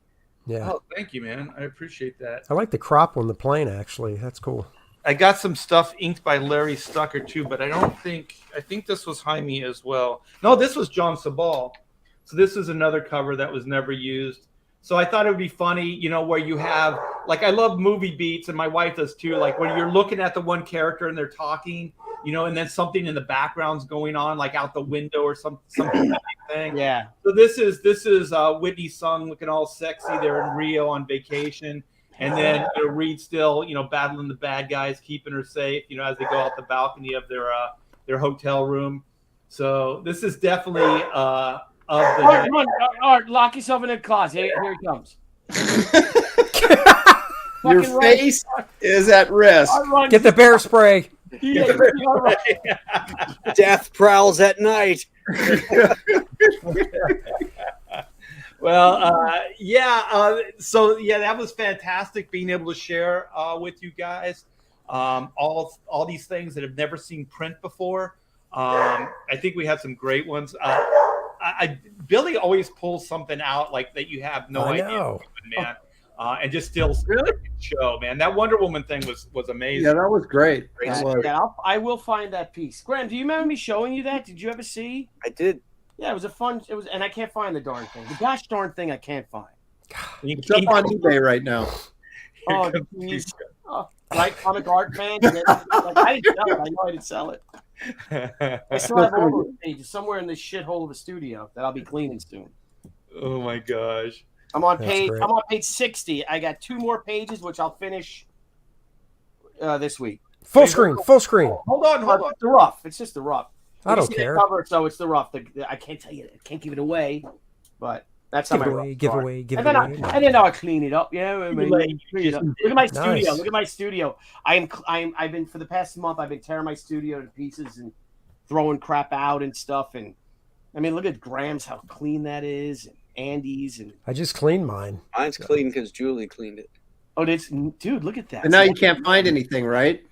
Yeah. Oh, thank you, man. I appreciate that. I like the crop on the plane, actually. That's cool. I got some stuff inked by Larry Stucker too, but I think this was Jaime as well. No, this was John Sabal. So this is another cover that was never used. So I thought it would be funny, where you have, like, I love movie beats, and my wife does too. Like when you're looking at the one character and they're talking, and then something in the background's going on, like out the window or something thing. Yeah. So this is Whitney Sung looking all sexy there in Rio on vacation, and then Reed still, battling the bad guys, keeping her safe, as they go out the balcony of their hotel room. So this is definitely of the Art, lock yourself in a closet. Here he comes. Your face is at risk. Get the bear spray. Death prowls at night. Well, so that was fantastic being able to share with you guys all these things that have never seen print before. I think we had some great ones. Billy always pulls something out like that you have no idea, man, and just still show, man. That Wonder Woman thing was amazing. Yeah, that was great. I will find that piece. Graham, do you remember me showing you that? Did you ever see? I did. Yeah, it was and I can't find the darn thing. The gosh darn thing I can't find. It's up on eBay right now. Oh, geez. Right, comic art fan. I didn't sell it. I know I didn't sell it. I still have all those pages somewhere in this shithole of a studio that I'll be cleaning soon. Oh my gosh! I'm on page 60. I got 2 more pages, which I'll finish this week. Full screen. Hold on. The rough. It's just the rough. I don't care. Cover, so it's the rough. I can't tell you. I can't give it away, but That's how give away. And then I clean it up. Yeah, I mean, clean it up. Look at my studio. Nice. Look at my studio. I've been for the past month. I've been tearing my studio to pieces and throwing crap out and stuff. And I mean, look at Graham's, how clean that is, and Andy's, and I just cleaned mine. Mine's clean because Julie cleaned it. oh, dude, look at that. And now you can't find anything, right?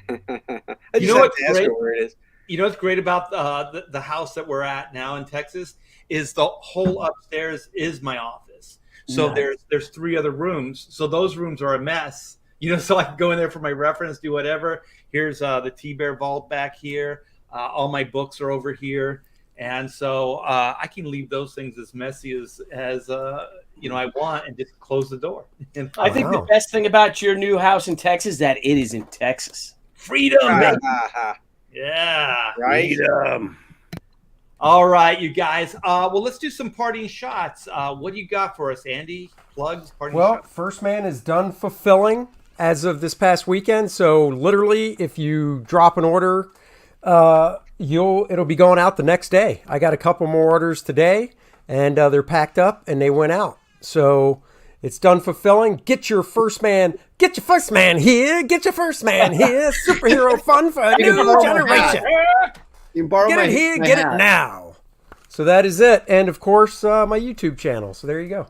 You know what's great? Where it is. You know what's great about the house that we're at now in Texas is the whole upstairs is my office. So Nice. there's 3 other rooms. So those rooms are a mess. You know, so I can go in there for my reference, do whatever. Here's the T-Bear vault back here. All my books are over here. And so I can leave those things as messy as I want and just close the door. I think the best thing about your new house in Texas is that it is in Texas. Freedom, baby. Yeah. Right. Freedom. All right, you guys. Well, let's do some parting shots. What do you got for us, Andy? Plugs, parting shots? First Man is done fulfilling as of this past weekend. So literally, if you drop an order, it'll be going out the next day. I got a couple more orders today, and they're packed up and they went out. So it's done fulfilling. Get your first man here. Get your first man here. Superhero fun for a new generation. You can borrow Get my it here, my get hat. it now. So that is it. And of course, my YouTube channel. So there you go.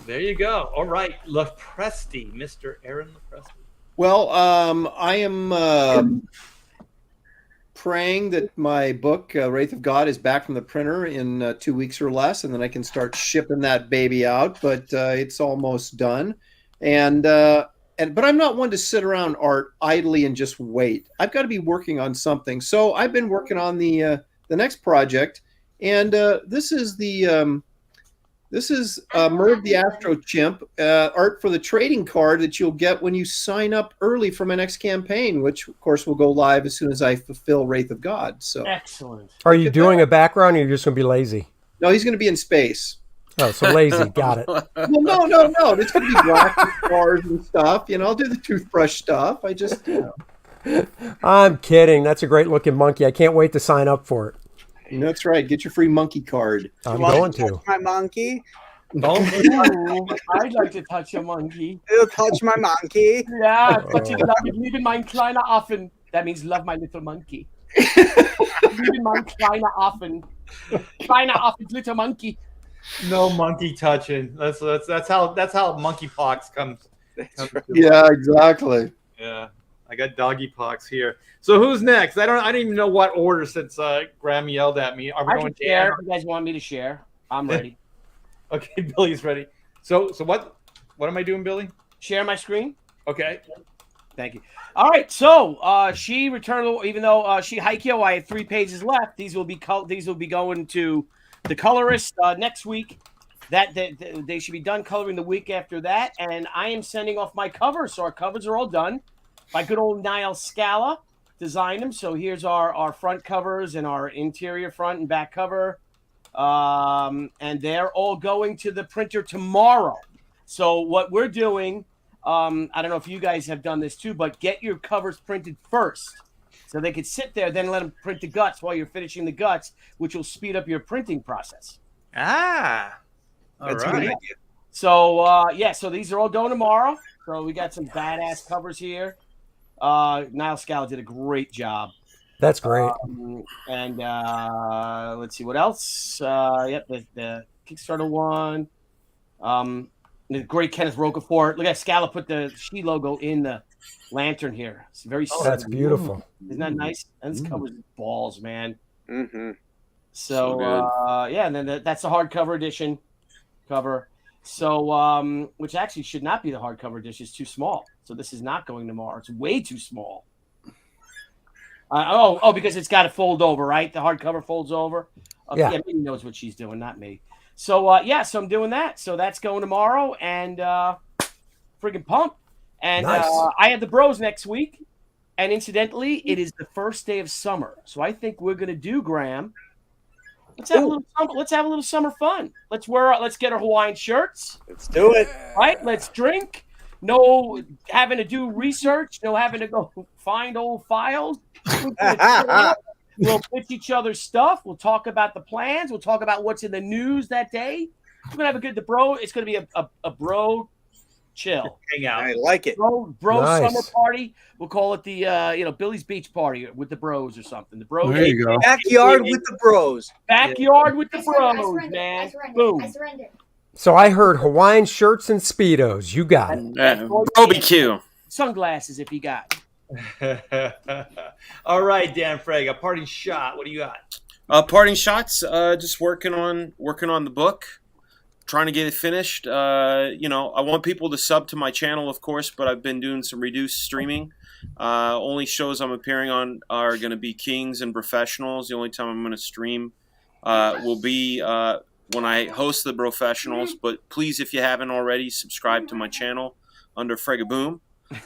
There you go. All right, Lepresti, Mr. Aaron Lepresti. Well, I am praying that my book, Wraith of God, is back from the printer in 2 weeks or less, and then I can start shipping that baby out. But it's almost done, but I'm not one to sit around art idly and just wait. I've got to be working on something. So I've been working on the next project, and this is Merv the Astro Chimp art for the trading card that you'll get when you sign up early for my next campaign, which of course will go live as soon as I fulfill Wraith of God. So Excellent. Are you doing a background, or you're just going to be lazy? no, he's going to be in space. Oh, so lazy. Got it. Well, no. It's going to be black and cars and stuff. I'll do the toothbrush stuff. I just, I'm kidding. That's a great looking monkey. I can't wait to sign up for it. That's right. Get your free monkey card. I'm going to. Touch my monkey. I'd like to touch a monkey. It'll touch my monkey. Yeah, touching love it, lieben mein kleiner Affen. That means love my little monkey. Lieben mein kleiner Affen. Kleiner Affen, little monkey. No monkey touching. That's how monkeypox comes. Yeah, exactly. Yeah, I got doggy pox here. So who's next? I don't even know what order since Graham yelled at me. Are we I going can share. Dan? If you guys want me to share, I'm ready. Okay, Billy's ready. So what am I doing, Billy? Share my screen. Okay. Thank you. All right. So she returned, even though she Haikyo, I have 3 pages left. These will be going to the colorist next week. That they should be done coloring the week after that. And I am sending off my covers. So our covers are all done. My good old Niall Scala designed them. So here's our front covers and our interior front and back cover. And they're all going to the printer tomorrow. So what we're doing, I don't know if you guys have done this too, but get your covers printed first. So they could sit there, then let them print the guts while you're finishing the guts, which will speed up your printing process. All That's right. a good idea. So, so these are all going tomorrow. So we got some badass covers here. Niall Scala did a great job. That's great. And let's see what else. The Kickstarter one. The great Kenneth Rocafort. Look at Scala put the She logo in the lantern here. It's very That's beautiful. Isn't that nice? And this covers balls, man. Mm-hmm. So and then that's the hardcover edition cover. So which actually should not be the hardcover edition. It's too small. So this is not going tomorrow. It's way too small. Because it's got to fold over, right? The hardcover folds over. Okay, yeah, Minnie knows what she's doing, not me. So so I'm doing that. So that's going tomorrow, and friggin' pumped. And nice. I have the bros next week, and incidentally, it is the first day of summer. So I think we're gonna do, Graham. Let's have a little summer fun. Let's get our Hawaiian shirts. Let's do it. Right? Let's drink. No having to do research. No having to go find old files. We'll pitch each other's stuff. We'll talk about the plans. We'll talk about what's in the news that day. We're gonna have a good It's gonna be a bro chill. Hang out. I like it. Bro Nice. summer party. We'll call it the Billy's Beach Party with the bros or something. The bros. There you go. Backyard with the bros. Backyard with the bros, man. Boom. I surrender. So I heard Hawaiian shirts and Speedos. You got it. Barbecue. Sunglasses if you got. All right, Dan Freg, a parting shot. What do you got? Parting shots. Just working on the book, trying to get it finished. I want people to sub to my channel, of course, but I've been doing some reduced streaming. Only shows I'm appearing on are going to be Kings and Professionals. The only time I'm going to stream will be when I host the Professionals. But please, if you haven't already, subscribe to my channel under Fregaboom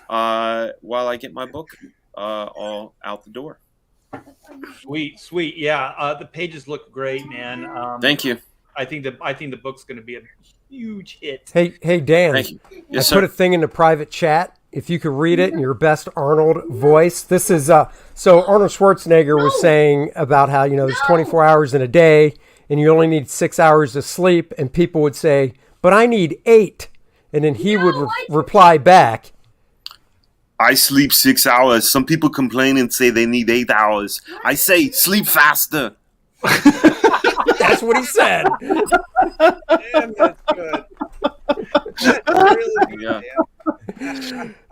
while I get my book all out the door. Sweet. Yeah, the pages look great, man. Thank you. I think the book's going to be a huge hit. Hey, Dan. Thank you. Yes, I put sir. a thing in the private chat. If you could read it in your best Arnold voice. This is so Arnold Schwarzenegger was saying about how, there's 24 hours in a day and you only need 6 hours of sleep, and people would say, but I need 8. And then he would reply back, I sleep 6 hours. Some people complain and say they need 8 hours. I say sleep faster. that's what he said. Damn, that's good. That's really good. Yeah.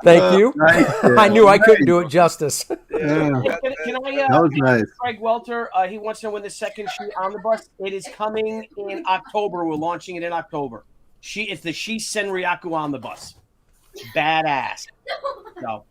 Thank you. Nice. I knew I couldn't do it justice. Yeah. Can I That was nice. Craig Welter, he wants to know when the second shoe on the bus. It is coming in October. We're launching it in October. It's the She Senryaku on the bus. Badass. So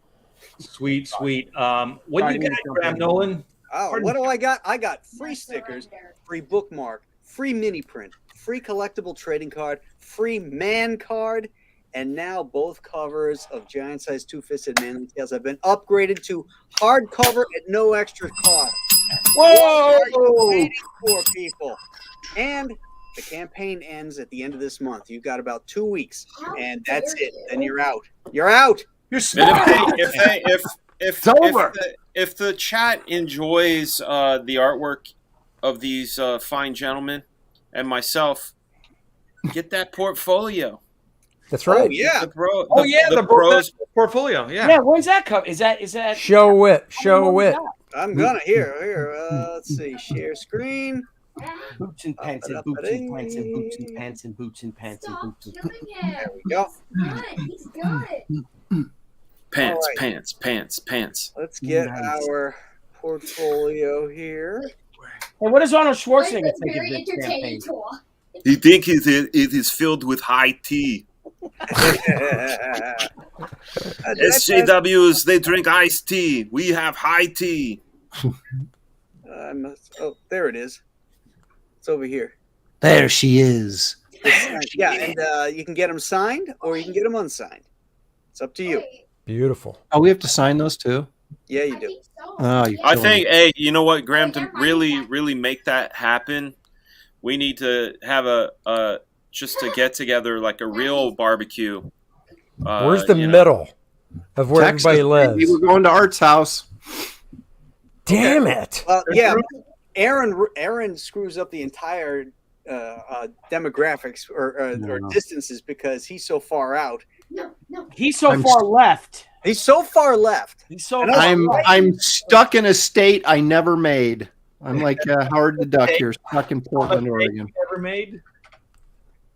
Sweet. What do you got, Graham Nolan? Oh, what do I got? I got free stickers, free bookmark, free mini print, free collectible trading card, free man card, and now both covers of Giant Size Two-Fisted Manly Tales have been upgraded to hardcover at no extra cost. What are you waiting for, people? And the campaign ends at the end of this month. You've got about 2 weeks, and that's it. Then you're out. You're out. You're And smart. if the chat enjoys the artwork of these fine gentlemen and myself, get that portfolio. That's right. Oh, yeah. The Bros portfolio. yeah, when's that come? Is that Show it. I'm gonna here. Let's see. Share screen. boots and pants and boots and pants and boots and pants and boots and pants and boots and Killing There him. we go. Good. He's good. Pants, All right. pants. Let's get Nice. our portfolio here. And what does Arnold It's Schwarzenegger a think of very this entertaining campaign? tour. He thinks it is filled with high tea. SJWs, they drink iced tea. We have high tea. Oh, there it is. It's over here. There she is. Yeah, and you can get them signed or you can get them unsigned. It's up to you. Hey, Beautiful. Oh, we have to sign those too. Yeah, you I do. think so. Oh, you I killed think, me. hey, you know what, Graham, to really make that happen, we need to have just a get together, like a real barbecue. Where's the you know. middle of where Texas, everybody baby. lives? We're going to Art's house. Damn it. Yeah, Aaron screws up the entire demographics or distances because he's so far out. No. He's so I'm far left. He's so far left. He's so And far I'm left. I'm stuck in a state I never made. I'm like Howard the Duck here, stuck in Portland, Oregon. Ever made?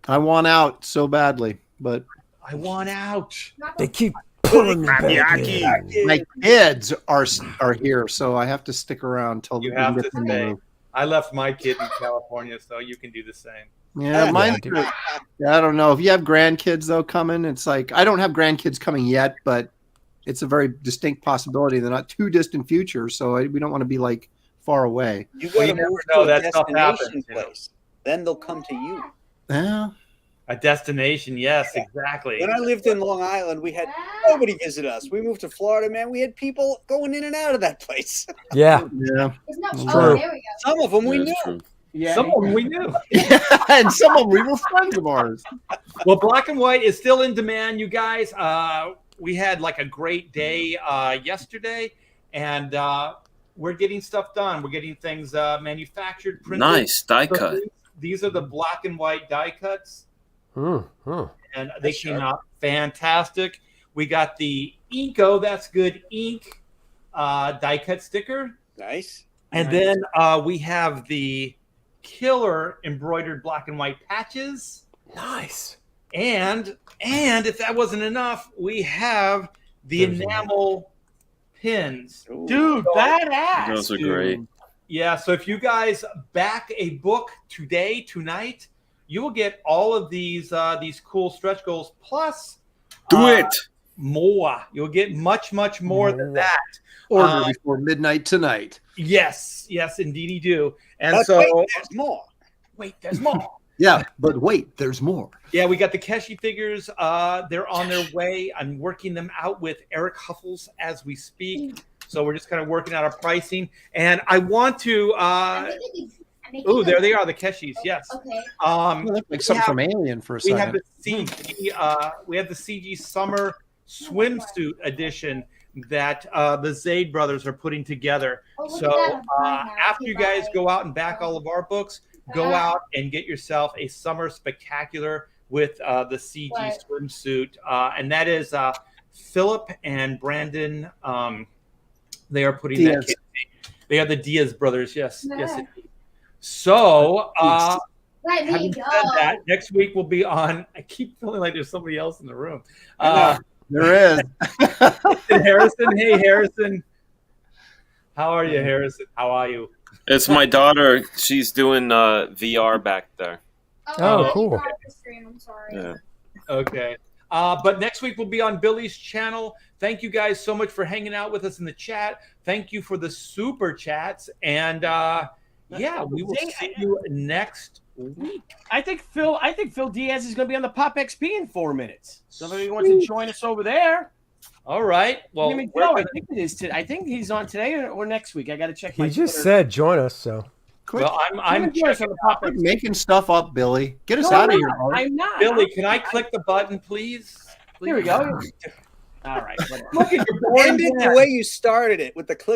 I want out so badly, but I want out. They keep pulling me back Teriyaki. in. my kids are here, so I have to stick around till You we have get to them stay. moved. I left my kid in California, so you can do the same. Yeah, mine. Yeah, I don't know if you have grandkids though coming. It's like I don't have grandkids coming yet, but it's a very distinct possibility. They're not too distant future, so we don't want to be like far away. You Well, got you to never move know. to a That stuff destination happens, you know. place. Then they'll come to you. Yeah, A destination, yes, exactly. When I lived in Long Island, we had nobody visit us. We moved to Florida, man. We had people going in and out of that place. Yeah. yeah, It's not. True. Oh, there we go. Some of them we Yeah, knew. that's true. Yeah. Some of them we knew. and some of them we were friends of ours. Well, Black and White is still in demand, you guys. We had like a great day yesterday, and we're getting stuff done. We're getting things manufactured, printed. Nice die cut. These are the black and white die cuts. And they came out fantastic. We got the Inko, that's good ink die cut sticker. Nice. And then we have the killer embroidered black and white patches. Nice. And if that wasn't enough, we have the enamel pins. Dude, badass. Those are great. Yeah, so if you guys back a book tonight, you will get all of these cool stretch goals plus more. You'll get much more than that. Order before midnight tonight. Yes, indeed you do. And But so wait, there's more. Wait, there's more. Yeah, but wait, there's more. Yeah, we got the Keshi figures. They're on their way. I'm working them out with Eric Huffles as we speak. So we're just kind of working out our pricing. And I want to oh, there they are, the Keshis. Yes. Okay. Look like something from Alien for a second. We have the CG Summer Swimsuit Edition that the Zaid brothers are putting together. So after you guys go out and back all of our books, go out and get yourself a summer spectacular with the CG swimsuit. And that is Philip and Brandon. They are putting that. They are the Diaz brothers. Yes. Yes. Indeed. So having said that, next week we'll be on. I keep feeling like there's somebody else in the room. There is. Harrison. Hey, Harrison. How are you, Harrison? How are you? It's my daughter. She's doing VR back there. Oh, cool. I'm sorry. Yeah. Okay. But next week we'll be on Billy's channel. Thank you guys so much for hanging out with us in the chat. Thank you for the super chats. And yeah, we will see you next week. I think Phil Diaz is going to be on the Pop XP in 4 minutes. Somebody wants to join us over there. All right. Well, I think he's on today or next week. I got to check. He just said join us. So. Well, I'm making stuff up, Billy. Get us out of here. I'm not. Billy, can I click the button, please? Here we go. All right. Look at the way you started it with the click.